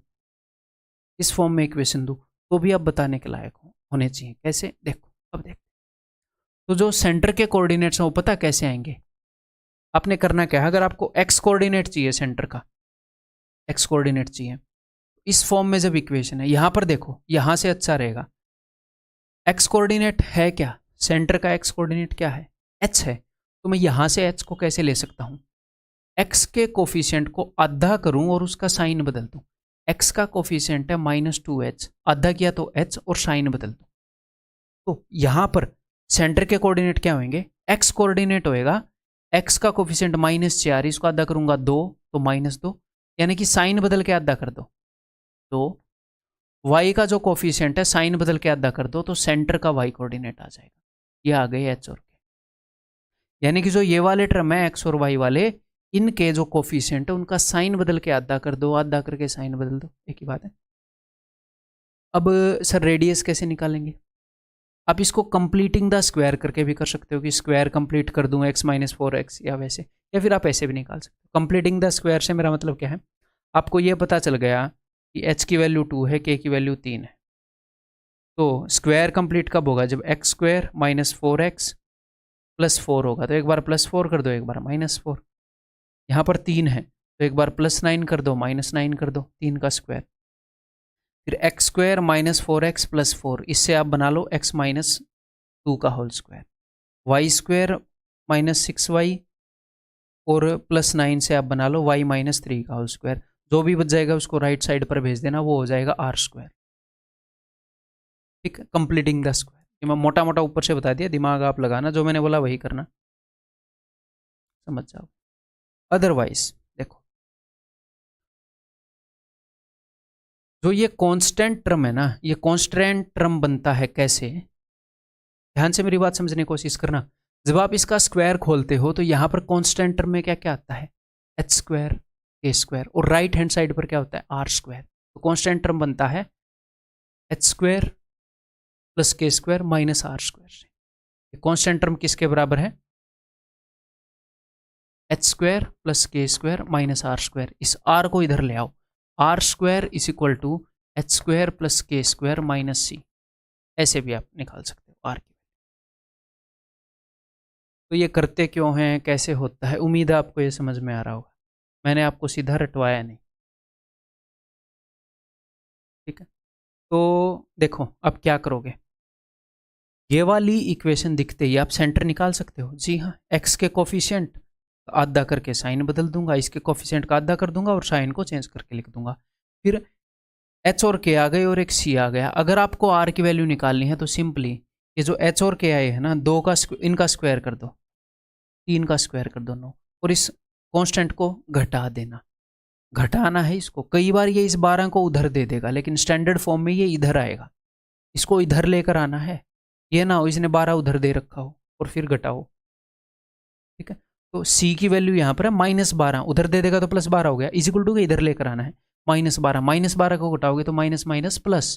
इस फॉर्म में इक्वेशन दूं, तो भी आप बताने के लायक होने चाहिए। कैसे? देखो, अब देखो, तो जो सेंटर के कोऑर्डिनेट्स हैं वो पता कैसे आएंगे। आपने करना क्या है, अगर आपको एक्स कोऑर्डिनेट चाहिए, सेंटर का एक्स कोऑर्डिनेट चाहिए, इस फॉर्म में जब इक्वेशन है, यहां पर देखो, यहां से अच्छा रहेगा। एक्स कोऑर्डिनेट है क्या, सेंटर का एक्स कोऑर्डिनेट क्या है, एच है, तो मैं यहां से एच को कैसे ले सकता हूं, एक्स के कोफिशिएंट को आधा करूं और उसका साइन बदल दूं। एक्स का कोफिशिएंट है -2h, आधा किया तो h और साइन बदल दूं। तो यहां पर सेंटर के कोऑर्डिनेट क्या होंगे, एक्स कोऑर्डिनेट होएगा, एक्स का कोफिशिएंट -4, इसको आधा करूंगा 2 तो -2, यानी कि साइन बदल के आधा कर दो। तो y का जो कोफिशिएंट है साइन बदल के आधा कर दो, तो सेंटर का y कोऑर्डिनेट आ जाएगा। ये आ गए h और k, यानी कि जो ये वाले टर्म है x और y वाले, इनके जो कोफिशिएंट है उनका साइन बदल के आधा कर दो, आधा करके साइन बदल दो, एक ही बात है। अब सर रेडियस कैसे निकालेंगे? आप इसको कंप्लीटिंग द स्क्वायर करके भी कर सकते हो, कि स्क्वायर कंप्लीट कर दूं x माइनस 4x, या वैसे, या फिर आप ऐसे भी निकाल सकते हो। कंप्लीटिंग द स्क्वायर से मेरा मतलब क्या है, आपको ये पता चल गया कि h की वैल्यू 2 है, k की वैल्यू 3 है, तो स्क्वायर कंप्लीट कब होगा, जब x square minus 4x plus 4 होगा। तो एक बार +4 कर दो, एक बार -4। यहाँ पर 3 है तो एक बार +9 कर दो, -9 कर दो, 3 का स्क्वायर। फिर एक्स स्क्वायर -4x प्लस 4, इससे आप बना लो x माइनस 2 का whole square, y square -6y और +9 से आप बना लो y -3 का होल स्क्वायर। जो भी बच जाएगा उसको राइट साइड पर भेज देना, वो हो जाएगा r स्क्वायर। ठीक है, कंप्लीटिंग द स्क्वायर। ये मैं मोटा मोटा ऊपर से बता दिया, दिमाग आप लगाना, जो मैंने बोला वही करना, समझ जाओ। अदरवाइज देखो, जो ये कांस्टेंट टर्म है ना, ये कांस्टेंट टर्म बनता है कैसे, ध्यान से मेरी बात समझने की कोशिश करना। जब आप इसका स्क्वायर खोलते हो तो यहां पर कांस्टेंट टर्म में क्या क्या आता है, एच स्क्वायर, के स्क्वायर, और राइट हैंड साइड पर क्या होता है, आर स्क्वायर। तो कांस्टेंट टर्म बनता है एच स्क्वायर प्लस के square minus r square. Constant term किसके बराबर है, एच स्क्वायर प्लस के स्क्वायर माइनस आर स्क्वायर। इस आर को इधर ले आओ, r square is equal to h square plus के स्क्वायर माइनस सी, ऐसे भी आप निकाल सकते हो आर की। तो ये करते क्यों हैं, कैसे होता है, उम्मीद है आपको ये समझ में आ रहा होगा, मैंने आपको सीधा रटवाया नहीं। ठीक है, तो देखो अब क्या करोगे, ये वाली इक्वेशन दिखते ही आप सेंटर निकाल सकते हो। जी हाँ, एक्स के कोफिशिएंट आधा करके साइन बदल दूंगा, इसके कोफिशिएंट का आधा कर दूंगा और साइन को चेंज करके लिख दूंगा। फिर एच और के आ गए और एक सी आ गया। अगर आपको आर की वैल्यू निकालनी है तो सिंपली ये जो एच और के आए है ना, दो का इनका स्क्वायर कर दो, 3 का स्क्वायर कर दो 9, और इस कांस्टेंट को घटा देना। घटाना है इसको, कई बार ये इस 12 को उधर दे देगा, लेकिन स्टैंडर्ड फॉर्म में ये इधर आएगा, इसको इधर लेकर आना है। ये ना हो इसने 12 उधर दे रखा हो और फिर घटाओ। ठीक है, तो सी की वैल्यू यहाँ पर है -12, उधर दे देगा तो +12 हो गया, इजिकल टू के इधर लेकर आना है -12, -12 को घटाओगे तो माइनस माइनस प्लस,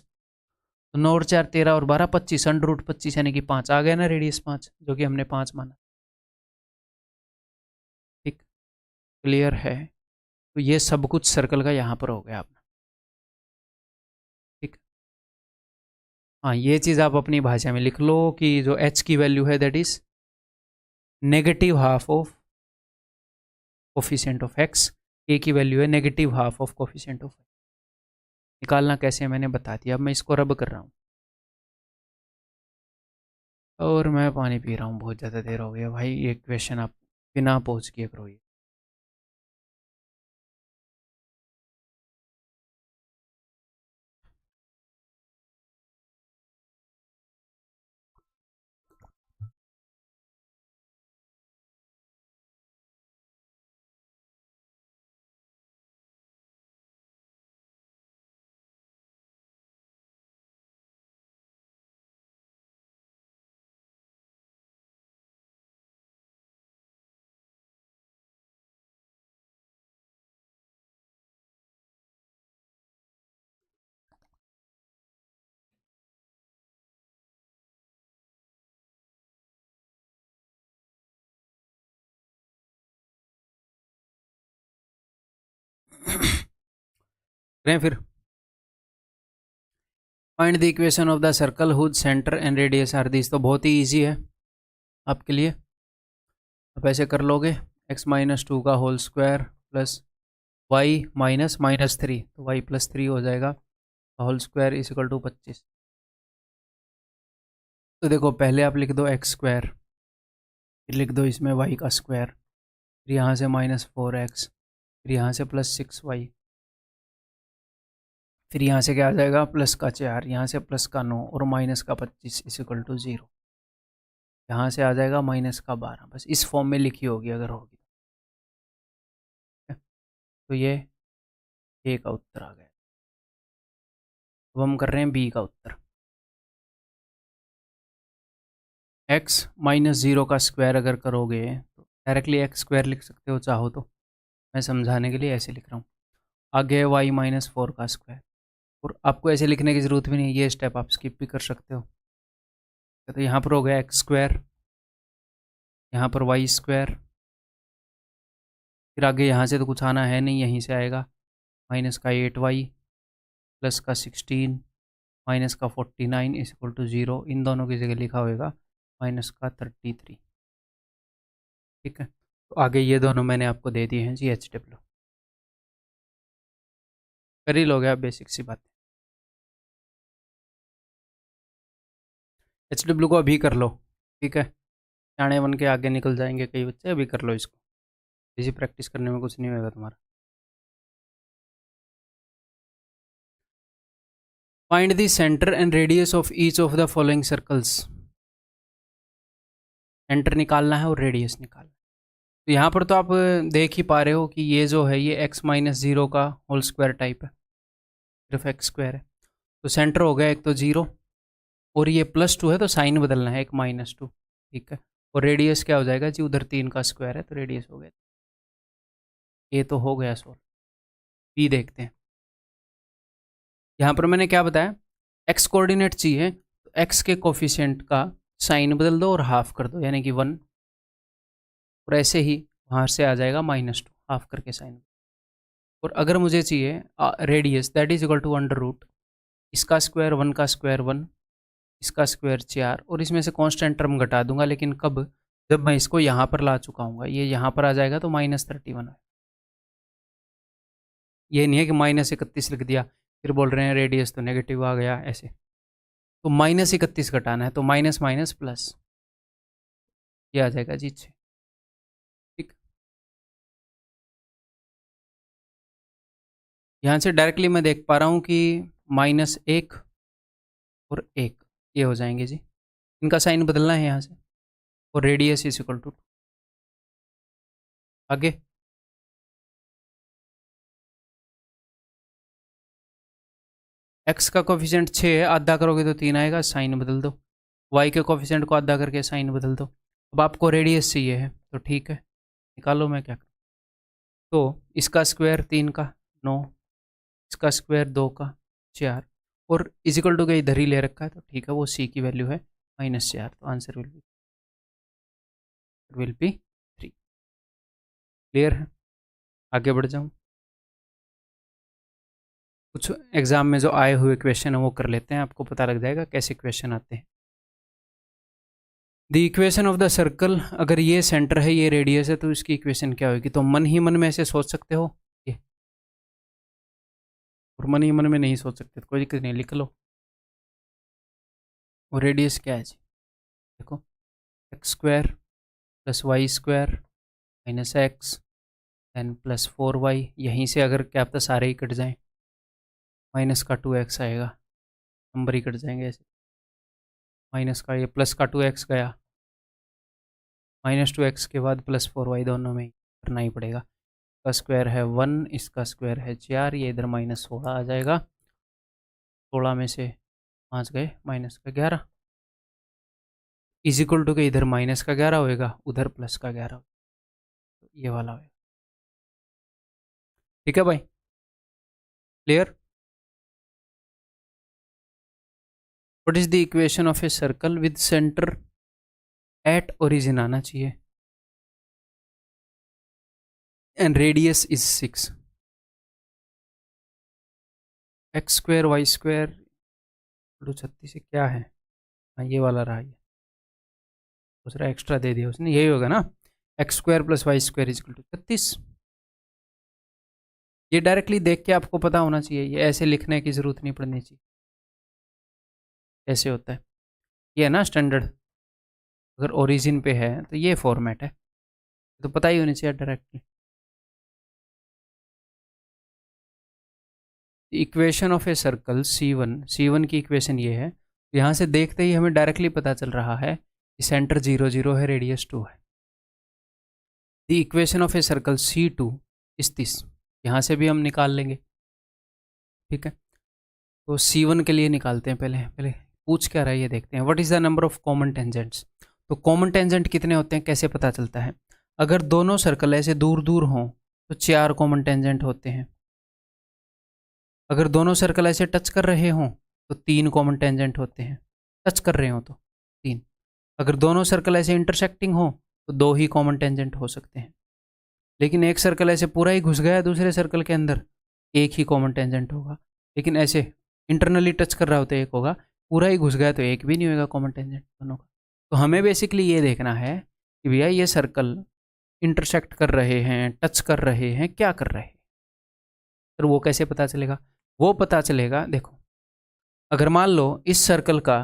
तो 9 और 4 13 और 12 25, √25 यानी कि 5 आ गया ना, रेडियस 5, जो कि हमने 5 माना। ठीक, क्लियर है। तो ये सब कुछ सर्कल का यहाँ पर हो गया अपना। ठीक, हाँ ये चीज़ आप अपनी भाषा में लिख लो कि जो एच की वैल्यू है that is negative half of coefficient of X, A की वैल्यू है negative half of coefficient of. निकालना कैसे मैंने बता दिया, अब मैं इसको रब कर रहा हूँ और मैं पानी पी रहा हूँ, बहुत ज़्यादा देर हो गया भाई। ये क्वेश्चन आप बिना पहुँच किए करो ये। करें फिर, find the equation of the circle whose centre and radius are this. तो बहुत ही ईजी है आपके लिए, आप ऐसे कर लोगे, x-2 का होल स्क्वायर प्लस y -3, तो y +3 हो जाएगा, whole square is equal to 25। तो देखो पहले आप लिख दो एक्स स्क्वायर, फिर लिख दो इसमें y का स्क्वायर, फिर यहाँ से -4x, फिर यहाँ से +6y, फिर यहाँ से क्या आ जाएगा +4, यहाँ से +9 और -25 इज इक्वल टू 0। यहाँ से आ जाएगा -12, बस इस फॉर्म में लिखी होगी अगर होगी तो। ये ए का उत्तर आ गया। अब हम कर रहे हैं बी का उत्तर। x -0 का स्क्वायर अगर करोगे तो डायरेक्टली एक्स स्क्वायर लिख सकते हो चाहो तो, मैं समझाने के लिए ऐसे लिख रहा हूँ। आगे है y -4 का स्क्वायर, और आपको ऐसे लिखने की ज़रूरत भी नहीं, ये स्टेप आप स्किप भी कर सकते हो। तो यहाँ पर हो गया एक्स स्क्वायर, यहाँ पर वाई स्क्वायर, फिर आगे यहाँ से तो कुछ आना है नहीं, यहीं से आएगा -8y प्लस का 16 माइनस का 49 इज इक्वल टू 0। इन दोनों की जगह लिखा होगा -33। ठीक है, तो आगे ये दोनों मैंने आपको दे दिए हैं जी HW, कर ही लोगे आप, बेसिक सी बात है। HW को अभी कर लो, ठीक है, जाने बन के आगे निकल जाएंगे कई बच्चे, अभी कर लो इसको, इसी प्रैक्टिस करने में कुछ नहीं होगा तुम्हारा। Find the centre and radius of each of the following circles. Centre निकालना है और रेडियस निकालना है। तो यहाँ पर तो आप देख ही पा रहे हो कि ये जो है ये x-0 का होल स्क्वायर टाइप है, सिर्फ एक्स स्क्वायर है। तो सेंटर हो गया एक तो 0 और ये +2 है तो साइन बदलना है, एक -2, ठीक है। और रेडियस क्या हो जाएगा जी, उधर 3 का स्क्वायर है तो रेडियस हो गया। ये तो हो गया सॉल्व। बी देखते हैं। यहाँ पर मैंने क्या बताया, एक्स कोऑर्डिनेट चाहिए तो एक्स के कोफिशिएंट का साइन बदल दो और हाफ कर दो, यानी कि 1, और ऐसे ही वहाँ से आ जाएगा -2, हाफ करके साइन। और अगर मुझे चाहिए radius, that is equal to √ इसका स्क्वायर 1 का स्क्वायर 1, इसका स्क्वायर 4, और इसमें से कांस्टेंट टर्म घटा दूंगा, लेकिन कब, जब मैं इसको यहाँ पर ला चुका हूँ, ये यहाँ पर आ जाएगा तो -31 है। ये नहीं है कि -31 लिख दिया फिर बोल रहे हैं रेडियस तो नेगेटिव आ गया, ऐसे। तो -31 घटाना है तो माइनस माइनस प्लस, ये आ जाएगा जी 6, ठीक। यहाँ से डायरेक्टली मैं देख पा रहा हूँ कि -1 और 1 ये हो जाएंगे जी, इनका साइन बदलना है यहाँ से, और रेडियस इज इक्वल टू आगे। एक्स का कोफिशिएंट 6 है, आधा करोगे तो 3 आएगा, साइन बदल दो। वाई के कोफिशिएंट को आधा करके साइन बदल दो। अब आपको रेडियस चाहिए है तो ठीक है, निकालो, मैं क्या करूँ। तो इसका स्क्वायर 3 का 9, इसका स्क्वायर 2 का 4, और इजिकल टू का इधर ही ले रखा है तो ठीक है, वो सी की वैल्यू है -4, तो आंसर विल बी 3। क्लियर है, आगे बढ़ जाऊँ। कुछ एग्जाम में जो आए हुए क्वेश्चन है वो कर लेते हैं, आपको पता लग जाएगा कैसे क्वेश्चन आते हैं। The equation of the circle, अगर ये सेंटर है ये रेडियस है तो इसकी इक्वेशन क्या होगी, तो मन ही मन में ऐसे सोच सकते हो ये, और मन ही मन में नहीं सोच सकते तो कोई दिक्कत नहीं, लिख लो। और रेडियस क्या है जी, देखो x² + y² -x N +4y, यहीं से अगर क्या पता सारे ही कट जाएं, माइनस का 2x आएगा, नंबर ही कट जाएंगे ऐसे, माइनस का ये प्लस का 2x गया, -2x के बाद +4y, दोनों में करना ही पड़ेगा। इसका स्क्वायर है 1, इसका स्क्वायर है 4, ये इधर -16 आ जाएगा, 16 में से 5 गए, -11, इजिकल टू के इधर -11 होएगा, उधर +11, ये वाला होएगा। ठीक है भाई, clear. What is the equation of a circle with centre at origin आना चाहिए and radius is 6, x² y² 36 क्या है, हाँ ये वाला रहा, ये दूसरा एक्स्ट्रा दे दिया उसने, यही होगा ना, x² + y² = 36। ये डायरेक्टली देख के आपको पता होना चाहिए, ये ऐसे लिखने की जरूरत नहीं पड़नी चाहिए, ऐसे होता है, ये है ना स्टैंडर्ड। अगर ओरिजिन पे है तो ये फॉर्मेट है, तो पता ही होनी चाहिए directly. Equation of a circle C1 की इक्वेशन ये है, यहाँ से देखते ही हमें डायरेक्टली पता चल रहा है कि सेंटर 0 0 है, रेडियस 2 है। The equation of a circle C2 is this, यहाँ से भी हम निकाल लेंगे, ठीक है। तो C1 के लिए निकालते हैं, पहले पूछ क्या रहा है ये देखते हैं। What is the number of common tangents, तो कॉमन टेंजेंट कितने होते हैं कैसे पता चलता है, अगर दोनों सर्कल ऐसे दूर दूर हों तो 4 कॉमन टेंजेंट होते हैं, अगर दोनों सर्कल ऐसे टच कर रहे हों तो 3 कॉमन टेंजेंट होते हैं, टच कर रहे हो तो 3, अगर दोनों सर्कल ऐसे इंटरसेक्टिंग हो तो 2 ही कॉमन टेंजेंट हो सकते हैं, लेकिन एक सर्कल ऐसे पूरा ही घुस गया दूसरे सर्कल के अंदर, एक ही कॉमन टेंजेंट होगा, लेकिन ऐसे इंटरनली टच कर रहा हो तो एक होगा, पूरा ही घुस गया तो एक भी नहीं होगा कॉमन टेंजेंट दोनों का। तो हमें बेसिकली ये देखना है कि भैया ये सर्कल इंटरसेक्ट कर रहे हैं, टच कर रहे हैं, क्या कर रहे हैं, तो वो कैसे पता चलेगा, वो पता चलेगा, देखो अगर मान लो इस सर्कल का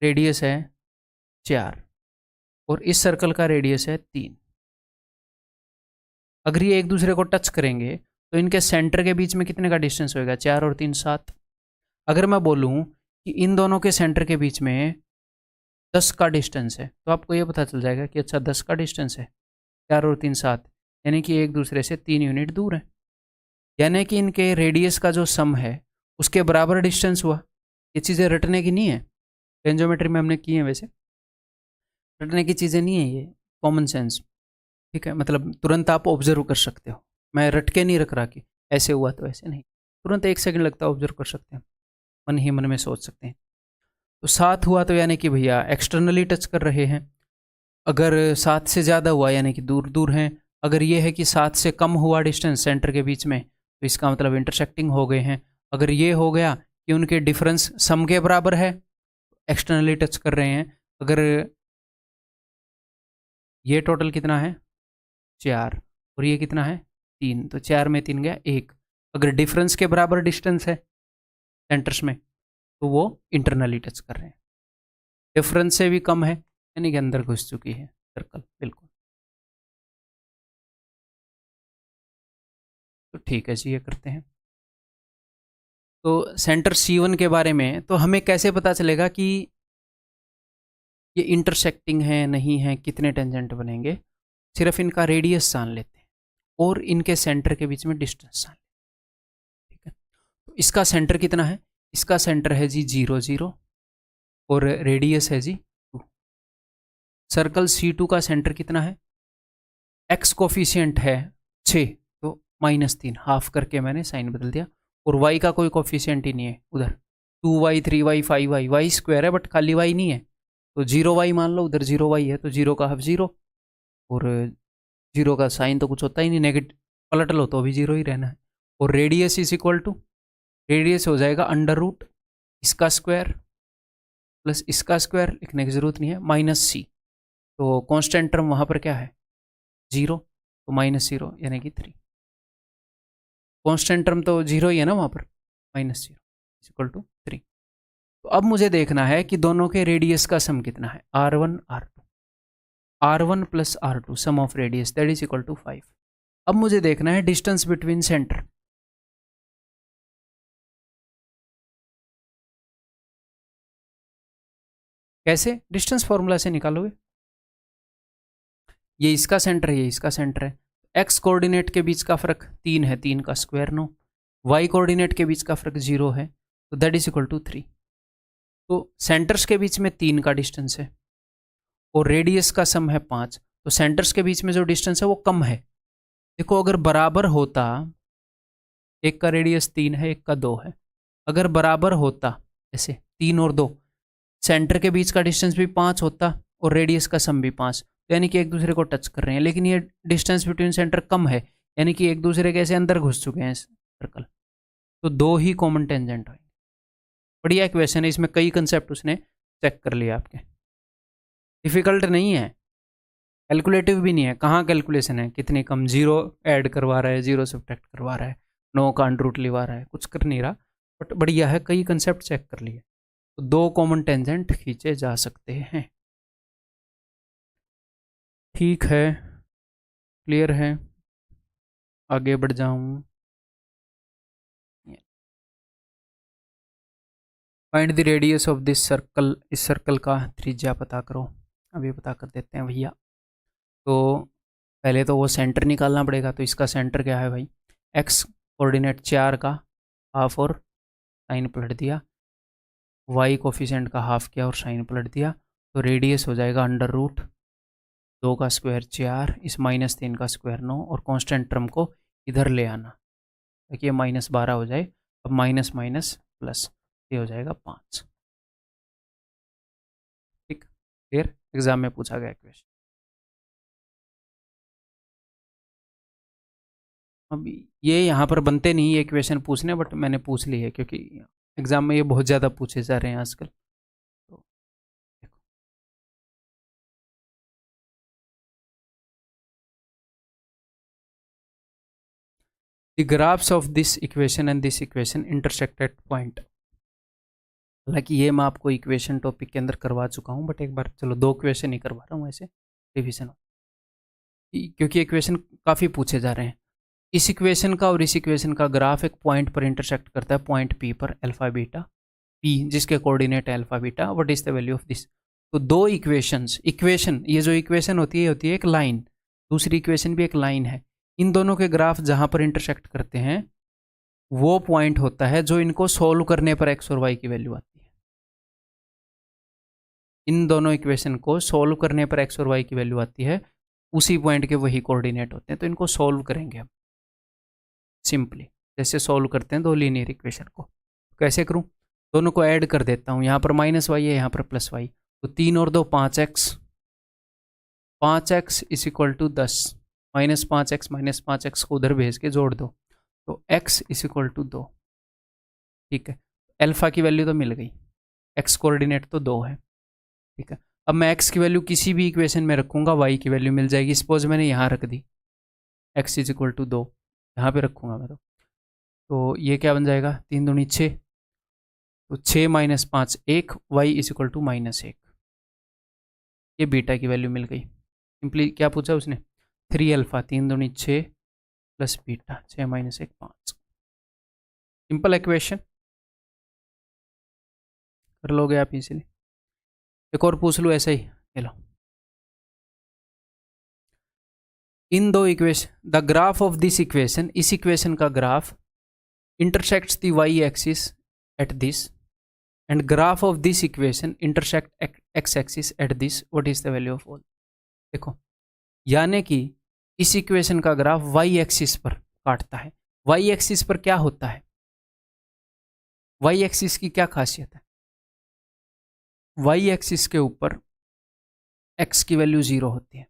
रेडियस है 4 और इस सर्कल का रेडियस है 3, अगर ये एक दूसरे को टच करेंगे तो इनके सेंटर के बीच में कितने का डिस्टेंस होएगा, 4 और 3 7। अगर मैं बोलूँ कि इन दोनों के सेंटर के बीच में 10 का डिस्टेंस है तो आपको ये पता चल जाएगा कि अच्छा 10 का डिस्टेंस है, 4 और 3 7, यानी कि एक दूसरे से 3 यूनिट दूर है, यानी कि इनके रेडियस का जो सम है उसके बराबर डिस्टेंस हुआ। ये चीज़ें रटने की नहीं है, टेंजोमेट्री में हमने की है, वैसे रटने की चीज़ें नहीं है ये, कॉमन सेंस। ठीक है, मतलब तुरंत आप ऑब्जर्व कर सकते हो, मैं रट के नहीं रख रहा कि ऐसे हुआ तो ऐसे नहीं, तुरंत 1 सेकंड लगता है, ऑब्जर्व कर सकते हैं, मन ही मन में सोच सकते हैं। तो 7 हुआ तो यानी कि भैया एक्सटर्नली टच कर रहे हैं, अगर 7 से ज़्यादा हुआ यानी कि दूर दूर हैं, अगर ये है कि 7 से कम हुआ डिस्टेंस सेंटर के बीच में तो इसका मतलब इंटरसेक्टिंग हो गए हैं। अगर ये हो गया कि उनके डिफरेंस सम के बराबर है, एक्सटर्नली टच कर रहे हैं। अगर ये टोटल कितना है 4 और ये कितना है 3, तो 4 में 3 गया 1। अगर डिफरेंस के बराबर डिस्टेंस है सेंटर्स में तो वो इंटरनली टच कर रहे हैं, डिफरेंस से भी कम है यानी कि अंदर घुस चुकी है सर्कल, बिल्कुल। तो ठीक है जी, ये करते हैं। तो सेंटर C1 के बारे में तो हमें कैसे पता चलेगा कि ये इंटरसेक्टिंग है नहीं है, कितने टेंजेंट बनेंगे? सिर्फ इनका रेडियस जान लेते हैं और इनके सेंटर के बीच में डिस्टेंस जान लेते हैं। ठीक है, तो इसका सेंटर कितना है? इसका सेंटर है जी 0 0 और रेडियस है जी 2। सर्कल C2 का सेंटर कितना है? एक्स कोफिशियंट है 6, तो -3, हाफ करके मैंने साइन बदल दिया, और y का कोई कोफिशियंट ही नहीं है उधर, 2y 3y 5y, y square है बट खाली y नहीं है, तो 0y मान लो, उधर 0y है तो 0 का हाफ 0, और 0 का साइन तो कुछ होता ही नहीं, नेगेटिव पलट लो तो भी 0 ही रहना है। और radius is equal to, radius हो जाएगा अंडर रूट इसका स्क्वायर प्लस इसका स्क्वायर, लिखने की जरूरत नहीं है, -c, तो कांस्टेंट टर्म वहाँ पर क्या है 0, तो -0 यानी कि 3। कांस्टेंट टर्म तो 0 ही है ना वहाँ पर, -0 इक्वल टू 3। तो अब मुझे देखना है कि दोनों के रेडियस का सम कितना है, R1 R2, R1 plus R2 sum of radius that is equal to 5। अब मुझे देखना है डिस्टेंस बिटवीन सेंटर। कैसे? डिस्टेंस फॉर्मूला से निकालोगे, ये इसका सेंटर है, ये इसका सेंटर है, एक्स कोऑर्डिनेट के बीच का फर्क 3 है, 3 का स्क्वायर 9, वाई कोऑर्डिनेट के बीच का फर्क 0 है, तो दैट इज इक्वल टू 3। तो सेंटर्स के बीच में 3 का डिस्टेंस है और रेडियस का सम है 5, तो सेंटर्स के बीच में जो डिस्टेंस है वो कम है। देखो अगर बराबर होता, एक का रेडियस 3 है एक का 2 है, अगर बराबर होता ऐसे 3 और 2, सेंटर के बीच का डिस्टेंस भी 5 होता और रेडियस का सम भी 5, तो यानी कि एक दूसरे को टच कर रहे हैं, लेकिन ये डिस्टेंस बिटवीन सेंटर कम है, यानी कि एक दूसरे के ऐसे अंदर घुस चुके हैं सर्कल, तो 2 ही कॉमन टेंजेंट होंगे। बढ़िया इक्वेशन है, इसमें कई कंसेप्ट उसने चेक कर लिया आपके, डिफिकल्ट नहीं है, कैलकुलेटिव भी नहीं है, कहाँ कैलकुलेशन है, कितनी कम, 0 ऐड करवा रहा है, 0 सब्ट्रैक्ट करवा रहा है, 9 का अंडर रूट लिवा रहा है, कुछ कर नहीं रहा, बट बढ़िया है, कई कंसेप्ट चेक कर लिए, तो 2 कॉमन टेंजेंट खींचे जा सकते हैं। ठीक है, क्लियर है, आगे बढ़ जाऊं। Find the radius of this circle, इस सर्कल का त्रिज्या पता करो। अभी पता कर देते हैं भैया। तो पहले तो वो सेंटर निकालना पड़ेगा, तो इसका सेंटर क्या है भाई, एक्स कोऑर्डिनेट 4 का हाफ और साइन पलट दिया, वाई कोफिशिएंट का हाफ किया और साइन पलट दिया, तो रेडियस हो जाएगा अंडर रूट 2 का स्क्वायर 4, इस -3 का स्क्वायर 9, और कांस्टेंट टर्म को इधर ले आना ताकि ये -12 हो जाए, अब माइनस माइनस प्लस, ये हो जाएगा 5। ठीक, फिर एग्जाम में पूछा गया क्वेश्चन। अब ये यहाँ पर बनते नहीं ये क्वेश्चन पूछने, बट मैंने पूछ ली है क्योंकि एग्जाम में ये बहुत ज़्यादा पूछे जा रहे हैं आजकल। तो देखो, the graphs of this equation and this equation intersect at point. हालांकि ये मैं आपको इक्वेशन टॉपिक के अंदर करवा चुका हूँ, बट एक बार चलो 2 क्वेश्चन ही करवा रहा हूँ ऐसे रिविजन, क्योंकि इक्वेशन काफ़ी पूछे जा रहे हैं। इस इक्वेशन का और इस इक्वेशन का ग्राफ एक पॉइंट पर इंटरसेक्ट करता है, पॉइंट पी पर, अल्फा बीटा पी जिसके कोऑर्डिनेट है alpha beta, what is the value of this. तो 2 इक्वेशंस, इक्वेशन, ये जो इक्वेशन होती है एक लाइन, दूसरी इक्वेशन भी एक लाइन है। इन दोनों के ग्राफ जहां पर इंटरसेक्ट करते हैं वो पॉइंट होता है जो इनको सोल्व करने पर एक्स और वाई की वैल्यू आती है। इन दोनों इक्वेशन को सोल्व करने पर एक्स और वाई की वैल्यू आती है, उसी पॉइंट के वही कोऑर्डिनेट होते हैं। तो इनको सोल्व करेंगे हम सिंपली, जैसे सोल्व करते हैं दो लीनियर इक्वेशन को। कैसे करूं? दोनों को ऐड कर देता हूं, यहाँ पर माइनस वाई है, यहाँ पर प्लस वाई, तो 3 और 2 5x, 5x is equal to 10, -5x को उधर भेज के जोड़ दो, तो x इज इक्वल टू 2। ठीक है, अल्फा की वैल्यू तो मिल गई, x कोऑर्डिनेट तो 2 है। ठीक है, अब मैं x की वैल्यू किसी भी इक्वेशन में रखूंगा, y की वैल्यू मिल जाएगी। सपोज मैंने यहाँ रख दी x इज इक्वल टू 2, यहाँ पे रखूंगा मैं, तो ये क्या बन जाएगा, 3 दूनी 6, तो 6 - 5 1, y इज इक्वल टू -1। ये बीटा की वैल्यू मिल गई। सिंपली क्या पूछा उसने, 3 अल्फा, 3 दूनी 6 प्लस बीटा, 6 - 1 5। सिंपल इक्वेशन, कर लोगे आप इजीली। एक और पूछ लूँ ऐसा ही, चलो। इन दो equation, the graph of this equation, इस इक्वेशन का graph intersects the Y axis at this, and graph of this equation intersect X axis at this, what is the value of all. देखो, यानी कि इस इक्वेशन का graph Y axis पर काटता है। वाई एक्सिस पर क्या होता है, वाई एक्सिस की क्या खासियत है, वाई एक्सिस के ऊपर एक्स की वैल्यू 0 होती है।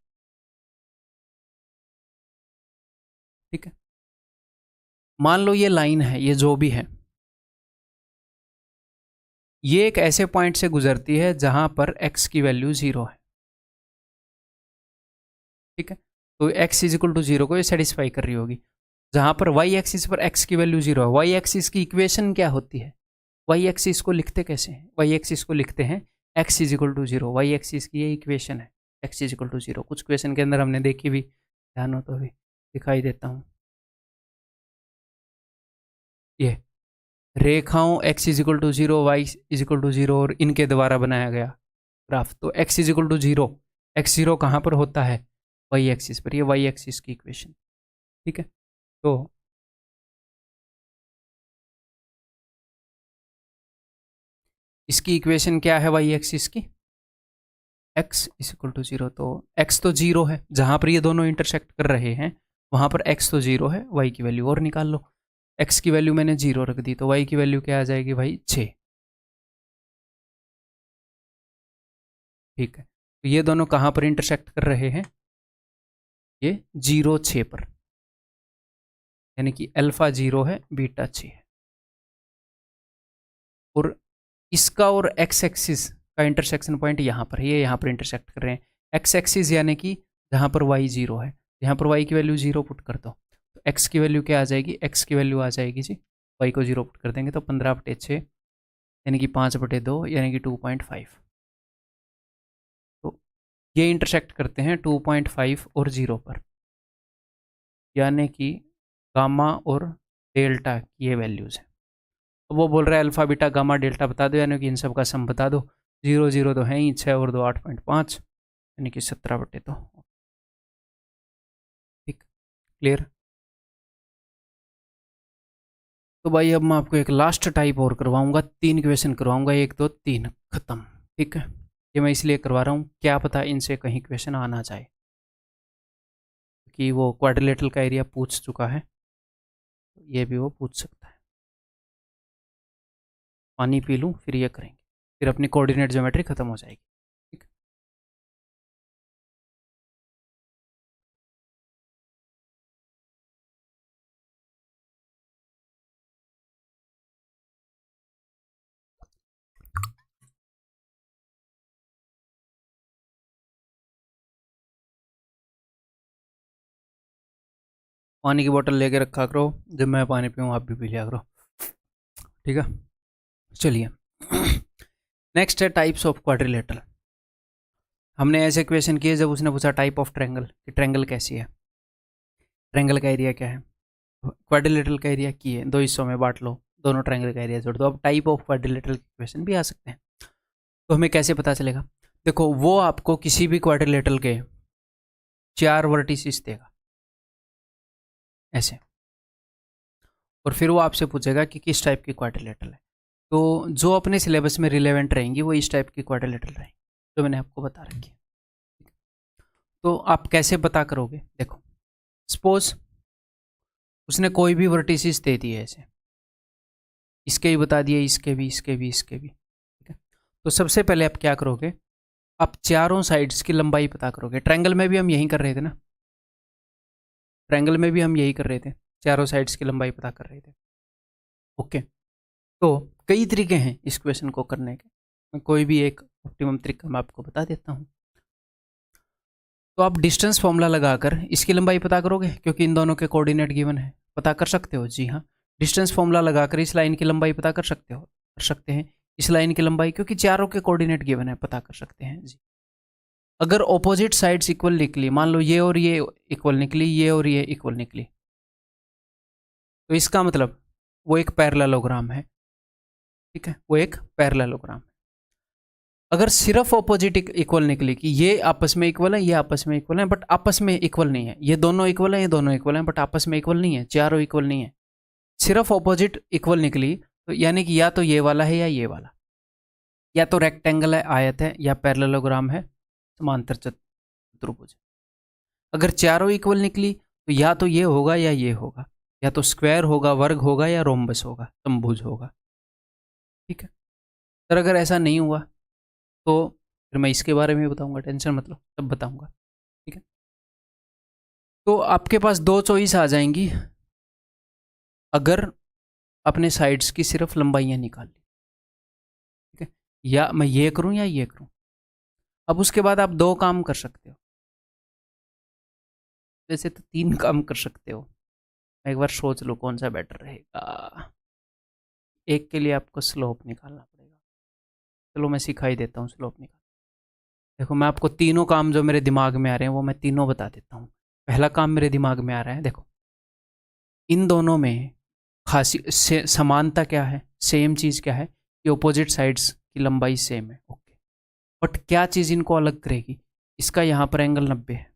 ठीक है, मान लो ये लाइन है, ये जो भी है, ये एक ऐसे पॉइंट से गुजरती है जहां पर x की वैल्यू 0 है। ठीक है, तो x इज इक्वल टू 0 को ये सेटिस्फाई कर रही होगी। जहां पर y एक्सिस पर x की वैल्यू 0 है, y एक्सिस की इक्वेशन क्या होती है, y एक्सिस को लिखते कैसे हैं, y एक्सिस को लिखते हैं x is equal to 0, y axis की ये इक्वेशन है, x इज इक्वल टू 0। कुछ क्वेश्चन के अंदर हमने देखी भी, ध्यान हो तो अभी दिखाई देता हूँ, ये रेखाओं x is equal to 0, y is equal to 0 और इनके द्वारा बनाया गया ग्राफ। तो x is equal to 0, x0 कहाँ पर होता है, y एक्सिस पर, ये y एक्सिस की इक्वेशन। ठीक है, तो इसकी इक्वेशन क्या है y एक्सिस की, x इज इक्वल टू 0। तो x तो 0 है, जहाँ पर ये दोनों इंटरसेक्ट कर रहे हैं वहाँ पर x तो 0 है, y की वैल्यू और निकाल लो। x की वैल्यू मैंने 0 रख दी, तो y की वैल्यू क्या आ जाएगी भाई, 6। ठीक है, तो ये दोनों कहाँ पर इंटरसेक्ट कर रहे हैं, ये 0 6 पर, यानी कि अल्फा 0 है, बीटा 6 है। और इसका और x एक्सिस का इंटरसेक्शन पॉइंट यहाँ पर है, ये यहाँ पर इंटरसेक्ट कर रहे हैं। x एक्सिस यानी कि जहाँ पर y 0 है, यहाँ पर y की वैल्यू 0 पुट कर दो, तो x की वैल्यू क्या आ जाएगी, x की वैल्यू आ जाएगी जी, y को 0 पुट कर देंगे तो 15/6 यानी कि 5/2 यानी कि 2.5। तो ये इंटरसेक्ट करते हैं 2.5 और 0 पर, यानी कि गामा और डेल्टा की ये वैल्यूज़ हैं। तो वो बोल रहा है अल्फा बीटा गामा डेल्टा बता दो, यानी कि इन सब का सम बता दो। 0 0 तो है ही, 6 और 2 8.5 यानी कि 17/2। ठीक, क्लियर। तो भाई अब मैं आपको एक लास्ट टाइप और करवाऊंगा, 3 क्वेश्चन करवाऊंगा, 1 2 3 खत्म। ठीक है, ये मैं इसलिए करवा रहा हूँ, क्या पता इनसे कहीं क्वेश्चन आ ना जाए, कि वो क्वाड्रिलेटरल का एरिया पूछ चुका है, ये भी वो पूछ सकता है। पानी पी लूँ फिर ये करेंगे, फिर अपनी कोऑर्डिनेट ज्योमेट्री खत्म हो जाएगी। ठीक, पानी की बोतल लेके रखा करो, जब मैं पानी पीऊँ आप भी पी लिया करो। ठीक है, चलिए नेक्स्ट है टाइप्स ऑफ क्वाड्रिलेटरल। हमने ऐसे क्वेश्चन किए जब उसने पूछा टाइप ऑफ ट्रायंगल, कि ट्रायंगल कैसी है, ट्रायंगल का एरिया क्या है, क्वाड्रिलेटरल का एरिया की है, 2 हिस्सों में बांट लो, दोनों ट्रायंगल का एरिया जोड़ दो। अब टाइप ऑफ क्वाड्रिलेटरल के क्वेश्चन भी आ सकते हैं, तो हमें कैसे पता चलेगा, देखो वो आपको किसी भी क्वाड्रिलेटरल के 4 वर्टिसेस देगा ऐसे, और फिर वो आपसे पूछेगा कि किस टाइप की क्वाड्रिलेटरल है। तो जो अपने सिलेबस में रिलेवेंट रहेंगी वो इस टाइप की क्वाड्रिलेटरल रहेंगी जो मैंने आपको बता रखी है। तो आप कैसे पता करोगे? देखो, सपोज उसने कोई भी वर्टिसेस दे दिए ऐसे, इसके भी बता दिए, इसके भी, इसके भी, इसके भी, ठीक है। तो सबसे पहले आप क्या करोगे, आप चारों साइड्स की लंबाई पता करोगे। ट्रायंगल में भी हम यही कर रहे थे ना, ट्रायंगल में भी हम यही कर रहे थे, चारों साइड्स की लंबाई पता कर रहे थे। ओके, तो कई तरीके हैं इस क्वेश्चन को करने के, मैं कोई भी एक ऑप्टिमम तरीका मैं आपको बता देता हूँ। तो आप डिस्टेंस फॉर्मूला लगाकर इसकी लंबाई पता करोगे, क्योंकि इन दोनों के कोऑर्डिनेट गिवन है। पता कर सकते हो? जी हाँ, डिस्टेंस फॉर्मूला लगाकर इस लाइन की लंबाई पता कर सकते हो, कर सकते हैं। इस लाइन की लंबाई, क्योंकि चारों के कोऑर्डिनेट गिवन है, पता कर सकते हैं जी। अगर ऑपोजिट साइड्स इक्वल निकली, मान लो ये और ये इक्वल निकली, ये और ये इक्वल निकली, तो इसका मतलब वो एक पैरेललोग्राम है, ठीक है, वो एक पैरेललोग्राम है। अगर सिर्फ ऑपोजिट इक्वल निकली कि ये आपस में इक्वल है, ये आपस में इक्वल है, बट आपस में इक्वल नहीं है, ये दोनों इक्वल है, ये दोनों इक्वल है, बट आपस में इक्वल नहीं है, चारों इक्वल नहीं है, सिर्फ ऑपोजिट इक्वल निकली, तो यानी कि या तो ये वाला है या ये वाला, या तो रेक्टेंगल है, आयत है, या पैरेललोग्राम है, समांतर चतुर्भुज। अगर चारों इक्वल निकली तो या तो ये होगा या ये होगा, या तो स्क्वायर होगा, वर्ग होगा, या रोम्बस होगा, समभुज होगा, ठीक है। सर अगर ऐसा नहीं हुआ तो फिर मैं इसके बारे में बताऊंगा, टेंशन मत लो, सब बताऊंगा, ठीक है। तो आपके पास दो चॉइस आ जाएंगी अगर अपने साइड्स की सिर्फ लंबाइयाँ निकाल ली, ठीक है, या मैं ये करूं या ये करूं। अब उसके बाद आप दो काम कर सकते हो, वैसे तो 3 काम कर सकते हो, एक बार सोच लो कौन सा बेटर रहेगा। एक के लिए आपको स्लोप निकालना पड़ेगा, चलो मैं सिखा ही देता हूँ स्लोप निकाल। देखो, मैं आपको तीनों काम जो मेरे दिमाग में आ रहे हैं वो मैं तीनों बता देता हूँ। पहला काम मेरे दिमाग में आ रहा है, देखो इन दोनों में खासी समानता क्या है, सेम चीज़ क्या है कि ऑपोजिट साइड्स की लंबाई सेम है, ओके। बट क्या चीज़ इनको अलग करेगी, इसका यहाँ पर एंगल 90 है,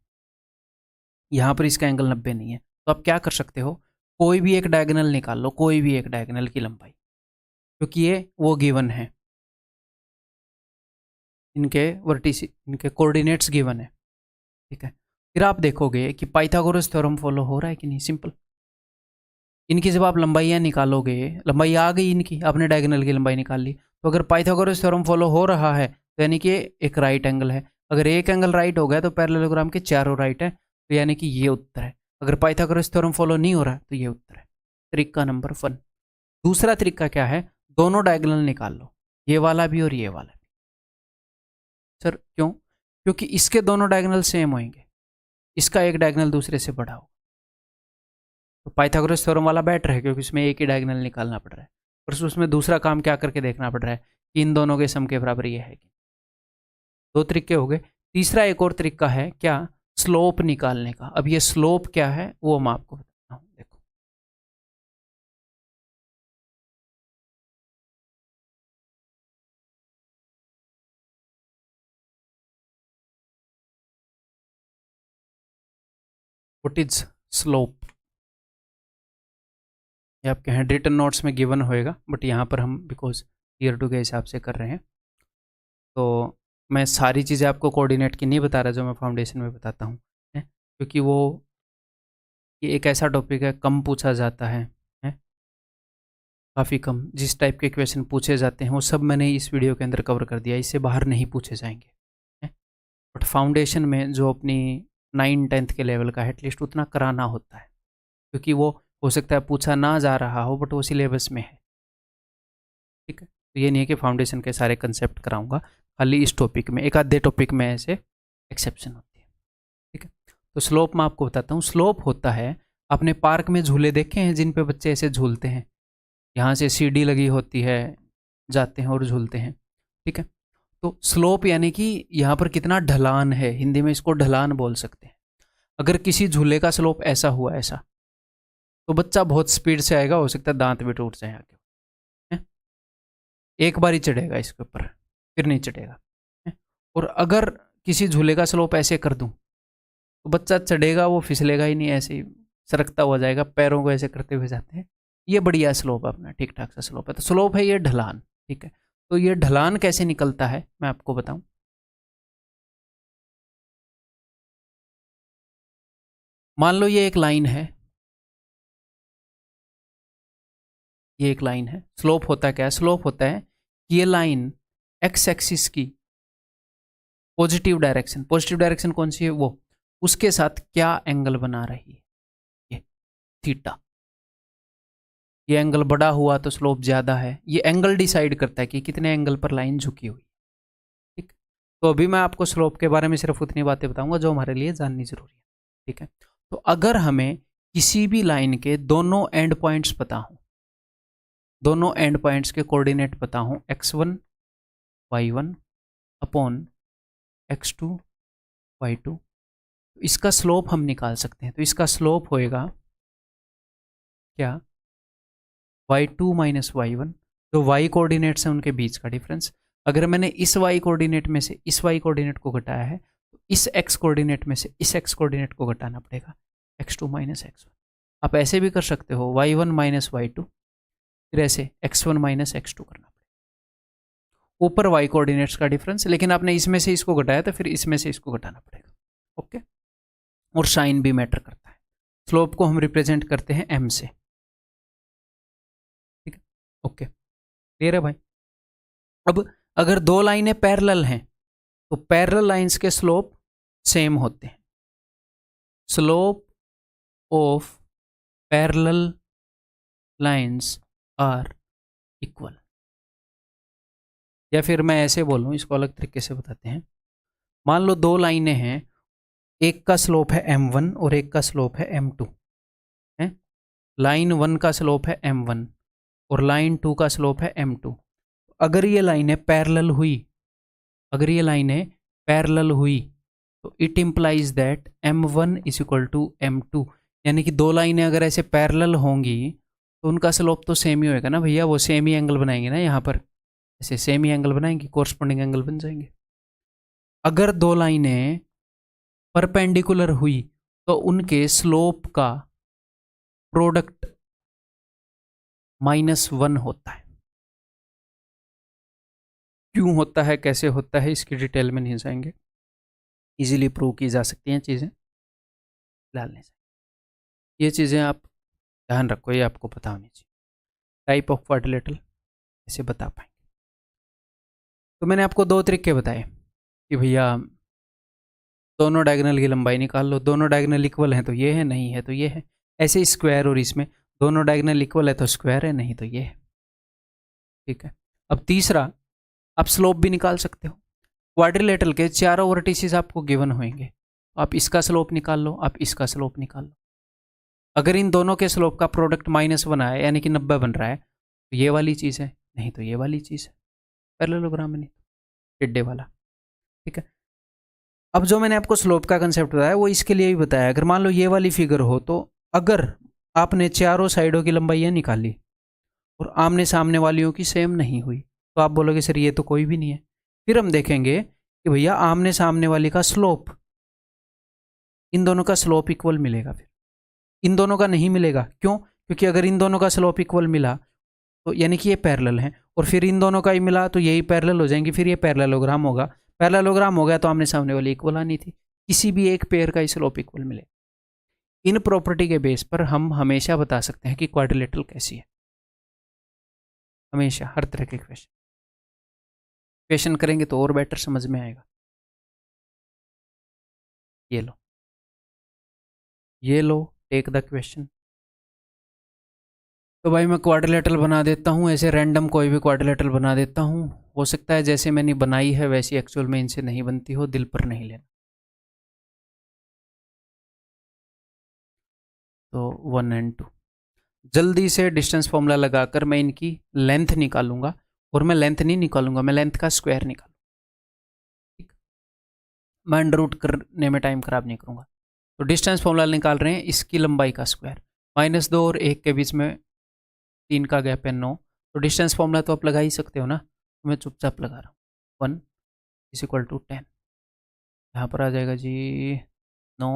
यहाँ पर इसका एंगल 90 नहीं है। तो आप क्या कर सकते हो, कोई भी एक डायगोनल निकाल लो, कोई भी एक डायगोनल की लंबाई, क्योंकि ये वो गिवन है, इनके वर्टिस, इनके कोऑर्डिनेट्स गिवन है, ठीक है। फिर आप देखोगे कि पाइथागोरस थ्योरम फॉलो हो रहा है कि नहीं, सिंपल। इनकी जब आप लंबाइयाँ निकालोगे, लंबाई आ गई इनकी, आपने डायगोनल की लंबाई निकाल ली, तो अगर पाइथागोरस थ्योरम फॉलो हो रहा है तो यानी कि एक राइट एंगल है। अगर एक एंगल राइट हो गया तो पैरेललोग्राम के चारों राइट है, तो यानी कि ये उत्तर है। अगर पाइथागोरस थ्योरम फॉलो नहीं हो रहा तो ये उत्तर है। तरीका नंबर 1। दूसरा तरीका क्या है, दोनों डायगोनल निकाल लो, ये वाला भी और ये वाला भी। सर क्यों? क्योंकि इसके दोनों डायगोनल सेम होंगे, इसका एक डायगोनल दूसरे से बड़ा होगा, तो पाइथागोरस थ्योरम वाला बेटर है, क्योंकि इसमें एक ही डायगोनल निकालना पड़ रहा है। और उसमें दूसरा काम क्या करके देखना पड़ रहा है कि इन दोनों के सम के बराबर ये है कि। दो तरीके हो गए। तीसरा एक और तरीका है क्या, स्लोप निकालने का। अब ये स्लोप क्या है वो मैं आपको बताता हूँ, देखो व्हाट इज स्लोप। ये आपके हैंड रिटन नोट्स में गिवन होएगा, बट यहाँ पर हम बिकॉज ईयर टू के हिसाब से कर रहे हैं, तो मैं सारी चीज़ें आपको कोऑर्डिनेट की नहीं बता रहा जो मैं फाउंडेशन में बताता हूँ, क्योंकि वो ये एक ऐसा टॉपिक है कम पूछा जाता है, काफ़ी कम। जिस टाइप के क्वेश्चन पूछे जाते हैं वो सब मैंने इस वीडियो के अंदर कवर कर दिया, इससे बाहर नहीं पूछे जाएंगे। बट फाउंडेशन में जो अपनी 9-10th के लेवल का है एटलीस्ट उतना कराना होता है, क्योंकि वो हो सकता है पूछा ना जा रहा हो बट वो सिलेबस में है, ठीक है। तो ये नहीं है कि फाउंडेशन के सारे कंसेप्ट कराऊंगा, खाली इस टॉपिक में एक आधे टॉपिक में ऐसे एक्सेप्शन होती है, ठीक है। तो स्लोप मैं आपको बताता हूँ। स्लोप होता है, आपने पार्क में झूले देखे हैं जिन पे बच्चे ऐसे झूलते हैं, यहाँ से सीढ़ी लगी होती है, जाते हैं और झूलते हैं, ठीक है। तो स्लोप यानी कि यहाँ पर कितना ढलान है, हिंदी में इसको ढलान बोल सकते हैं। अगर किसी झूले का स्लोप ऐसा हुआ, ऐसा, तो बच्चा बहुत स्पीड से आएगा, हो सकता है दांत भी टूट जाए आगे, है? एक बार ही चढ़ेगा इसके ऊपर, फिर नहीं चढ़ेगा, है? और अगर किसी झूले का स्लोप ऐसे कर दूं, तो बच्चा चढ़ेगा वो फिसलेगा ही नहीं, ऐसे ही सरकता हुआ जाएगा, पैरों को ऐसे करते हुए जाते हैं। ये बढ़िया स्लोप है अपना, ठीक ठाक सा स्लोप है। तो स्लोप है ये ढलान, ठीक है। तो ये ढलान कैसे निकलता है मैं आपको बताऊं। मान लो ये एक लाइन है, ये एक लाइन है। स्लोप होता है क्या, स्लोप होता है कि ये लाइन एक्स एक्सिस की पॉजिटिव डायरेक्शन, पॉजिटिव डायरेक्शन कौन सी है वो, उसके साथ क्या एंगल बना रही है, ये थीटा। ये एंगल बड़ा हुआ तो स्लोप ज्यादा है, ये एंगल डिसाइड करता है कि कितने एंगल पर लाइन झुकी हुई, ठीक। तो अभी मैं आपको स्लोप के बारे में सिर्फ उतनी बातें बताऊंगा जो हमारे लिए जाननी जरूरी है, ठीक है। तो अगर हमें किसी भी लाइन के दोनों एंड पॉइंट्स पता हो, दोनों एंड पॉइंट्स के कोऑर्डिनेट पता हो x1 y1 upon x2 y2, तो इसका स्लोप हम निकाल सकते हैं। तो इसका स्लोप होएगा क्या, y2 माइनस y1, जो y कोऑर्डिनेट्स हैं उनके बीच का डिफरेंस। अगर मैंने इस y कोऑर्डिनेट में से इस y कोऑर्डिनेट को घटाया है तो इस x कोऑर्डिनेट में से इस x कोऑर्डिनेट को घटाना पड़ेगा, x2 माइनस x1। आप ऐसे भी कर सकते हो y1 माइनस y2, फिर ऐसे x1 माइनस x2 करना पड़ेगा, ऊपर y कोऑर्डिनेट्स का डिफरेंस, लेकिन आपने इसमें से इसको घटाया तो फिर इसमें से इसको घटाना पड़ेगा, ओके। और साइन भी मैटर करता है। स्लोप को हम रिप्रेजेंट करते हैं m से, ठीक है, ओके, क्लियर है भाई। अब अगर दो लाइनें पैरेलल हैं तो पैरेलल लाइंस के स्लोप सेम होते हैं। Slope of parallel lines are equal, या फिर मैं ऐसे बोलूं, इसको अलग तरीके से बताते हैं। मान लो दो लाइनें हैं, एक का स्लोप है m1 और एक का स्लोप है m2 है। लाइन 1 का स्लोप है m1 और लाइन 2 का स्लोप है m2। अगर ये लाइनें पैरेलल हुई, अगर ये लाइनें पैरेलल हुई तो it implies that m1 is equal to m2, यानी कि दो लाइनें अगर ऐसे पैरेलल होंगी तो उनका स्लोप तो सेम ही होएगा ना भैया, वो सेम ही एंगल बनाएंगे ना, यहाँ पर ऐसे सेम ही एंगल बनाएंगे, कोरस्पॉन्डिंग एंगल बन जाएंगे। अगर दो लाइनें परपेंडिकुलर हुई तो उनके स्लोप का प्रोडक्ट -1 होता है। क्यों होता है, कैसे होता है, इसकी डिटेल में नहीं जाएंगे, इजीली प्रूव की जा सकती हैं चीज़ें, डालने से ये चीज़ें आप ध्यान रखो, ये आपको पता होनी चाहिए। टाइप ऑफ क्वाड्रिलेटरल ऐसे बता पाएंगे। तो मैंने आपको दो तरीके बताए कि भैया दोनों डायगोनल की लंबाई निकाल लो, दोनों डायगोनल इक्वल हैं तो ये है, नहीं है तो ये है। ऐसे स्क्वायर और इसमें दोनों डायगोनल इक्वल है तो स्क्वायर है, नहीं तो ये है, ठीक है। अब तीसरा, आप स्लोप भी निकाल सकते हो। क्वाड्रिलेटरल के चारों वर्टिसेस आपको गिवन होंगे, आप इसका स्लोप निकाल लो, आप इसका स्लोप निकाल लो। अगर इन दोनों के स्लोप का प्रोडक्ट -1 आया यानी कि 90 बन रहा है तो ये वाली चीज़ है, नहीं तो ये वाली चीज़ है, पैरेललोग्राम में नहीं, टिड्डे वाला, ठीक है। अब जो मैंने आपको स्लोप का कंसेप्ट बताया वो इसके लिए भी बताया। अगर मान लो ये वाली फिगर हो तो अगर आपने चारों साइडों की लंबाइयाँ निकाली और आमने सामने वालियों की सेम नहीं हुई तो आप बोलोगे सर ये तो कोई भी नहीं है। फिर हम देखेंगे कि भैया आमने सामने वाली का स्लोप, इन दोनों का स्लोप इक्वल मिलेगा, फिर इन दोनों का नहीं मिलेगा। क्यों? क्योंकि अगर इन दोनों का स्लोप इक्वल मिला तो यानी कि ये पैरेलल हैं, और फिर इन दोनों का ही मिला तो यही पैरेलल हो जाएंगे, फिर ये पैरेललोग्राम होगा। पैरेललोग्राम हो गया तो आमने सामने वाली इक्वल आनी थी, किसी भी एक पेयर का स्लोप इक्वल मिले। इन प्रॉपर्टी के बेस पर हम हमेशा बता सकते हैं कि क्वाड्रिलेटरल कैसी है, हमेशा, हर तरह के क्वेश्चन करेंगे तो और बेटर समझ में आएगा। ये लो, ये लो, टेक द क्वेश्चन। तो भाई मैं क्वाड्रिलेटरल बना देता हूँ, ऐसे रैंडम कोई भी क्वाड्रिलेटरल बना देता हूँ। हो सकता है जैसे मैंने बनाई है वैसी एक्चुअल में इनसे नहीं बनती हो, दिल पर नहीं लेना। तो 1 और 2 जल्दी से डिस्टेंस फॉर्मूला लगाकर मैं इनकी लेंथ निकालूंगा, और मैं लेंथ नहीं निकालूंगा, मैं लेंथ का स्क्वायर निकालूंगा, ठीक। मैं अंडर रूट करने में टाइम खराब नहीं करूंगा। तो डिस्टेंस फॉर्मूला निकाल रहे हैं, इसकी लंबाई का स्क्वायर, -2 और 1 के बीच में 3 का गैप है 9, तो डिस्टेंस फॉर्मूला तो आप लगा ही सकते हो ना, तो मैं चुपचाप लगा रहा हूँ। 1 = 10, यहाँ पर आ जाएगा जी 9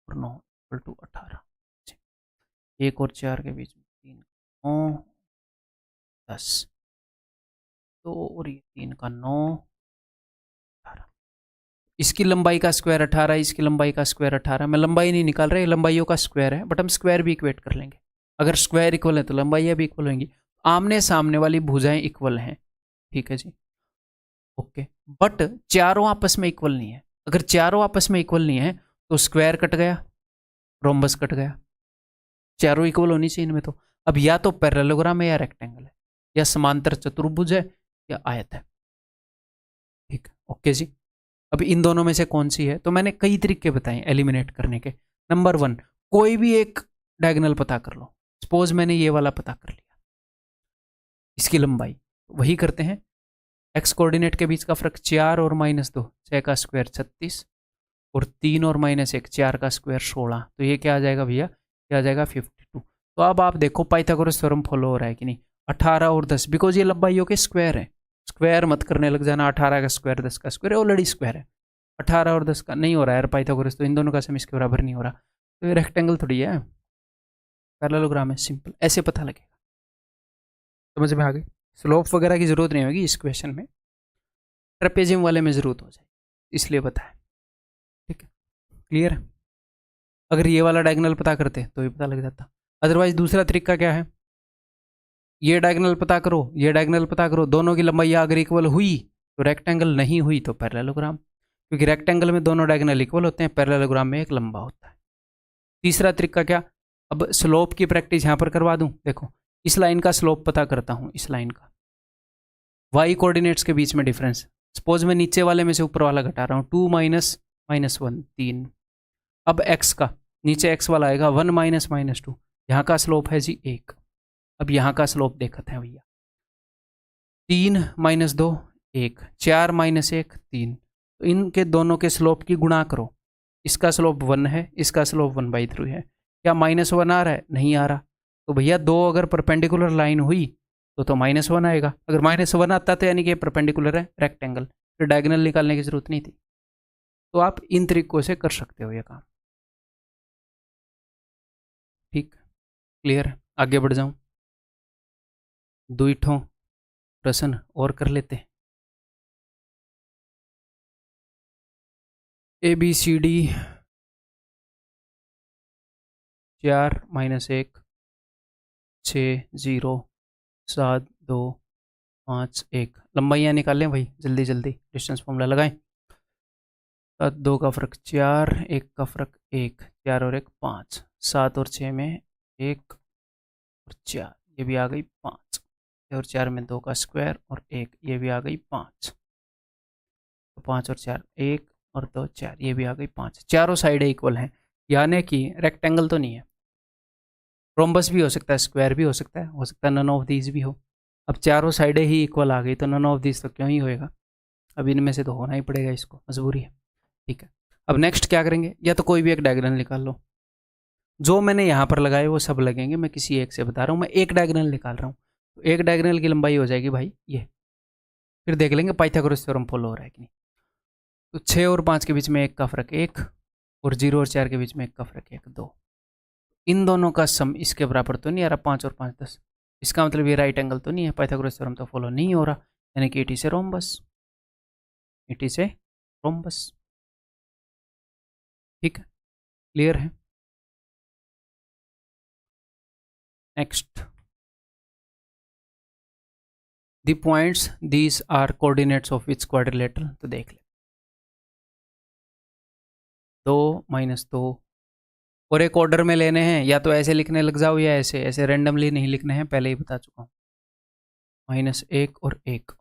और 9 इक्वल टू 18। 1 और 4 के बीच में 3 9 10, 2 और ये 3 का 9 18। इसकी लंबाई का स्क्वायर 18, इसकी लंबाई का स्क्वायर 18। मैं लंबाई नहीं निकाल रहा, लंबाइयों का स्क्वायर है, बट हम स्क्वायर भी इक्वेट कर लेंगे। अगर स्क्वायर इक्वल है तो लंबाइयाँ भी इक्वल होंगी। आमने सामने वाली भुजाएं इक्वल हैं, ठीक है जी, ओके। बट चारों आपस में इक्वल नहीं है। अगर चारों आपस में इक्वल नहीं है तो स्क्वायर कट गया, रोम्बस कट गया। चारों इक्वल होनी चाहिए इनमें तो। अब या तो पैरेललोग्राम है या रेक्टेंगल है, या समांतर चतुर्भुज है या आयत है, ठीक है, ओके जी। अब इन दोनों में से कौन सी है, तो मैंने कई तरीके बताए एलिमिनेट करने के। नंबर 1, कोई भी एक डायगोनल पता कर लो। सपोज मैंने ये वाला पता कर लिया, इसकी लंबाई वही करते हैं। एक्स कोऑर्डिनेट के बीच का फर्क 4 और -2, 6 का स्क्वायर 36, और 3 और -1, 4 का स्क्वायर 16। तो ये क्या आ जाएगा भैया, क्या आ जाएगा 52। तो अब आप देखो पाइथागोरस थ्योरम फॉलो हो रहा है कि नहीं। 18 और 10, बिकॉज ये लंबाइयों के स्क्वायर है। स्क्वायर मत करने लग जाना, 18 का स्क्वायर 10 का स्क्वायर ऑलरेडी स्क्वायर है। 18 और 10 का नहीं हो रहा है यार पाइथागोरस, तो इन दोनों का सम इसके बराबर नहीं हो रहा। तो ये रेक्टेंगल थोड़ी है, पैरेललोग्राम है, सिंपल ऐसे पता लगेगा। समझ में आ गई। स्लोप वगैरह की जरूरत नहीं होगी इस क्वेश्चन में, ट्रेपेजियम वाले में जरूरत हो जाए, इसलिए बताया, ठीक है, क्लियर है। अगर ये वाला डायगोनल पता करते तो ये पता लग जाता। अदरवाइज दूसरा तरीका क्या है, ये डायगोनल पता करो, ये डायगोनल पता करो, दोनों की लंबाई अगर इक्वल हुई तो रेक्टेंगल, नहीं हुई तो पैरेललोग्राम, क्योंकि रेक्टेंगल में दोनों डायगोनल इक्वल होते हैं, पैरेललोग्राम में एक लंबा होता है। तीसरा तरीका क्या, अब स्लोप की प्रैक्टिस यहाँ पर करवा दूँ। देखो इस लाइन का स्लोप पता करता हूँ, इस लाइन का वाई कोऑर्डिनेट्स के बीच में डिफरेंस। सपोज मैं नीचे वाले में से ऊपर वाला घटा रहा हूँ, 2 -1 3। अब x का, नीचे x वाला आएगा 1 -2, यहाँ का स्लोप है जी 1। अब यहाँ का स्लोप देखते हैं भैया, 3 -2 1, 4 -1 3। तो इनके दोनों के स्लोप की गुणा करो। इसका स्लोप 1 है, इसका स्लोप 1/3 है। क्या -1 आ रहा है, नहीं आ रहा। तो भैया दो अगर परपेंडिकुलर लाइन हुई तो -1 आएगा। अगर -1 आता तो यानी कि परपेंडिकुलर है, रेक्टेंगल, फिर डायगोनल निकालने की जरूरत नहीं थी। तो आप इन तरीकों से कर सकते हो ये काम, ठीक, क्लियर है। आगे बढ़ जाऊं, दुईठों प्रश्न और कर लेते हैं। ABCD 4 -1 6 0 7 2 5 1। लंबाइयाँ निकालें भाई, जल्दी जल्दी डिस्टेंस फॉर्मूला लगाएं। 7 2 का फर्क 4, 1 का फर्क 1, 4 और 1 5, 7 और 6 में 1 और 4, ये भी आ गई 5, और 4 में 2 का स्क्वायर और 1, ये भी आ गई 5। तो 5 और 4 1 और 2 4, ये भी आ गई 5। चारों साइडें इक्वल हैं, यानी कि रेक्टेंगल तो नहीं है, रोम्बस भी हो सकता है, स्क्वायर भी हो सकता है नन ऑफ दीज भी हो। अब चारों साइडें ही इक्वल आ गई तो नन ऑफ दीज तो क्यों ही होएगा, अब इनमें से तो होना ही पड़ेगा, इसको मजबूरी है, ठीक है। अब नेक्स्ट क्या करेंगे, या तो कोई भी एक डायगोनल निकाल लो। जो मैंने यहाँ पर लगाए वो सब लगेंगे, मैं किसी एक से बता रहा हूँ, मैं एक डायगोनल निकाल रहा हूँ। तो एक डायगोनल की लंबाई हो जाएगी भाई ये, फिर देख लेंगे पाइथागोरस थ्योरम फॉलो हो रहा है कि नहीं। तो 6 और 5 के बीच में 1 का फर्क 1, और 0 और 4 के बीच में 1 का फर्क 1 2। इन दोनों का सम इसके बराबर तो नहीं आ रहा, 5 और 5 10। इसका मतलब ये राइट एंगल तो नहीं है, पाइथागोरस थ्योरम तो फॉलो नहीं हो रहा, यानी कि it is a rhombus, it is a rhombus, ठीक है, क्लियर है। Next, the points these are coordinates of which quadrilateral. तो देख ले, 2 -2, और एक ऑर्डर में लेने हैं, या तो ऐसे लिखने लग जाओ या ऐसे, ऐसे रेंडमली नहीं लिखने हैं, पहले ही बता चुका हूँ। -1 और 1,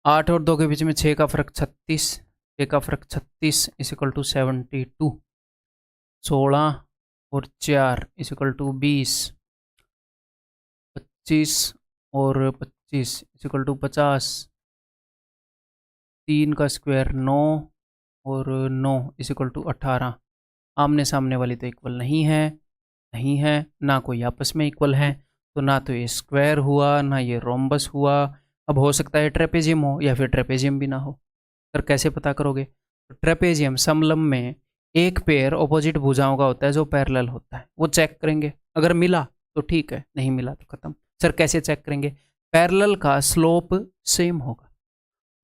8 और 2 के बीच में 6 का फर्क 36, 6 का फर्क 36 इज इक्वल टू 72, 16 और 4 इज इक्वल टू 20, 25 और 25 इज इक्वल टू 50, 3 का स्क्वायर 9 और 9 इज इक्वल टू 18। आमने सामने वाली तो इक्वल नहीं है, नहीं है, ना कोई आपस में इक्वल है, तो ना तो ये स्क्वायर हुआ ना ये रोम्बस हुआ। अब हो सकता है ट्रेपेजियम हो या फिर ट्रेपेजियम भी ना हो, पर कैसे पता करोगे। ट्रेपेजियम समलम में एक पेयर ऑपोजिट भुजाओं का होता है जो पैरेलल होता है, वो चेक करेंगे। अगर मिला तो ठीक है, नहीं मिला तो खत्म। सर कैसे चेक करेंगे? पैरेलल का स्लोप सेम होगा।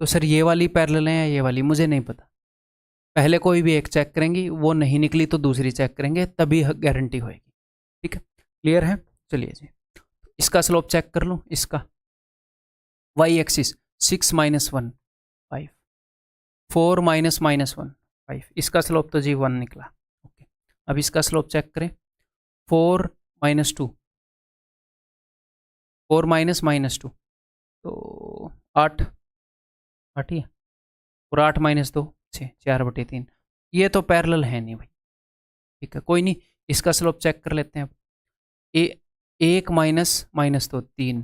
तो सर ये वाली पैरेलल है या ये वाली, मुझे नहीं पता। पहले कोई भी एक चेक करेंगी, वो नहीं निकली तो दूसरी चेक करेंगे, तभी गारंटी होएगी। ठीक है, क्लियर है? चलिए जी, इसका स्लोप चेक कर लूँ। इसका Y axis 6 minus 1 5, 4 minus minus 1 5, इसका स्लोप तो जी 1 निकला। ओके, अब इसका स्लोप चेक करें। 4 माइनस 2, 4 माइनस माइनस 2 तो 8, 8 ही है। और 8 माइनस 2 6, 4/3। ये तो पैरेलल है नहीं भाई। ठीक है, कोई नहीं, इसका स्लोप चेक कर लेते हैं अब। ए 1 minus minus 2 3,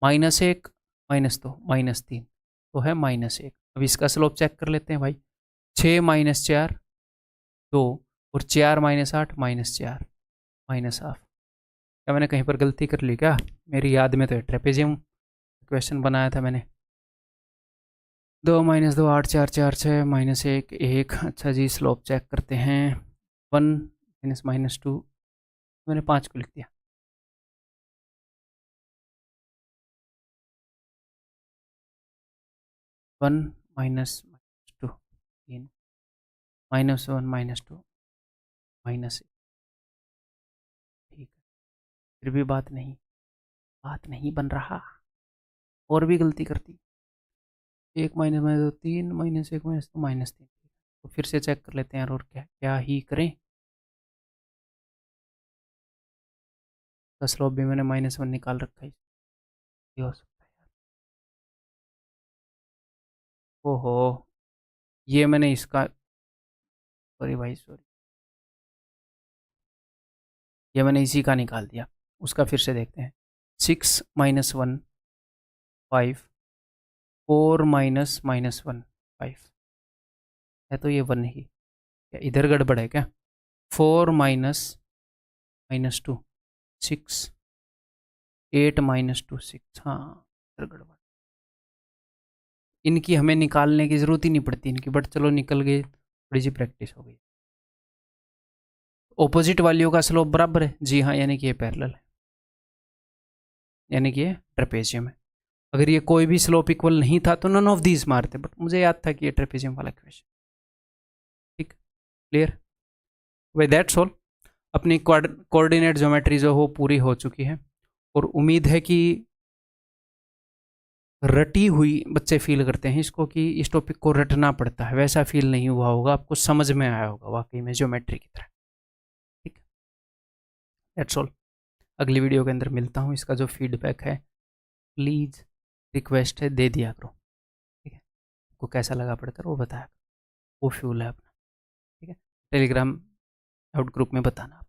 minus 1 minus 2 minus 3 तो है -1। अब इसका स्लोप चेक कर लेते हैं भाई। 6 माइनस 4 2, और 4 माइनस 8 -4 -1/2। क्या मैंने कहीं पर गलती कर ली क्या? मेरी याद में तो ट्रेपेजियम क्वेश्चन बनाया था मैंने। 2 माइनस 2 8 4 4 6 -1 1। अच्छा जी, स्लोप चेक करते हैं। 1 माइनस माइनस 2, मैंने 5 को लिख दिया। 1 माइनस 2 3, -1 -2 -1। ठीक है, फिर भी बात नहीं बन रहा, और भी गलती करती। 1 माइनस माइनस 2 3, -1 -2 -3। तो फिर से चेक कर लेते हैं, और क्या क्या ही करें। का स्लोप भी मैंने -1 निकाल रखा है, ये हो सकता है यार। ओहो, ये मैंने इसका, सॉरी भाई सॉरी, ये मैंने इसी का निकाल दिया। उसका फिर से देखते हैं। 6 माइनस 1 5, 4 माइनस -1 5 है, तो ये 1 ही। क्या इधर गड़बड़ है क्या? 4 माइनस -2 6, 8 माइनस 2 6, हाँ इधर गड़बड़। इनकी हमें निकालने की ज़रूरत ही नहीं पड़ती इनकी, बट चलो निकल गई, थोड़ी सी प्रैक्टिस हो गई। ऑपोजिट वालियों का स्लोप बराबर है जी हाँ, यानी कि ये पैरेलल है, यानी कि ये ट्रेपेजियम है। अगर ये कोई भी स्लोप इक्वल नहीं था तो नन ऑफ दीज मारते, बट मुझे याद था कि ये ट्रेपेजियम वाला क्वेश्चन। ठीक, क्लियर? Way that's all. अपनी कोऑर्डिनेट ज्योमेट्री जो हो पूरी हो चुकी है, और उम्मीद है कि रटी हुई बच्चे फील करते हैं इसको, कि इस टॉपिक को रटना पड़ता है, वैसा फील नहीं हुआ होगा, आपको समझ में आया होगा वाकई में ज्योमेट्री की तरह। ठीक, दैट्स ऑल। अगली वीडियो के अंदर मिलता हूँ। इसका जो फीडबैक है प्लीज़, रिक्वेस्ट है, दे दिया करो। ठीक है, आपको कैसा लगा पढ़कर वो बताया, वो फ्यूल है अपना। ठीक है, टेलीग्राम आउट ग्रुप में बताना।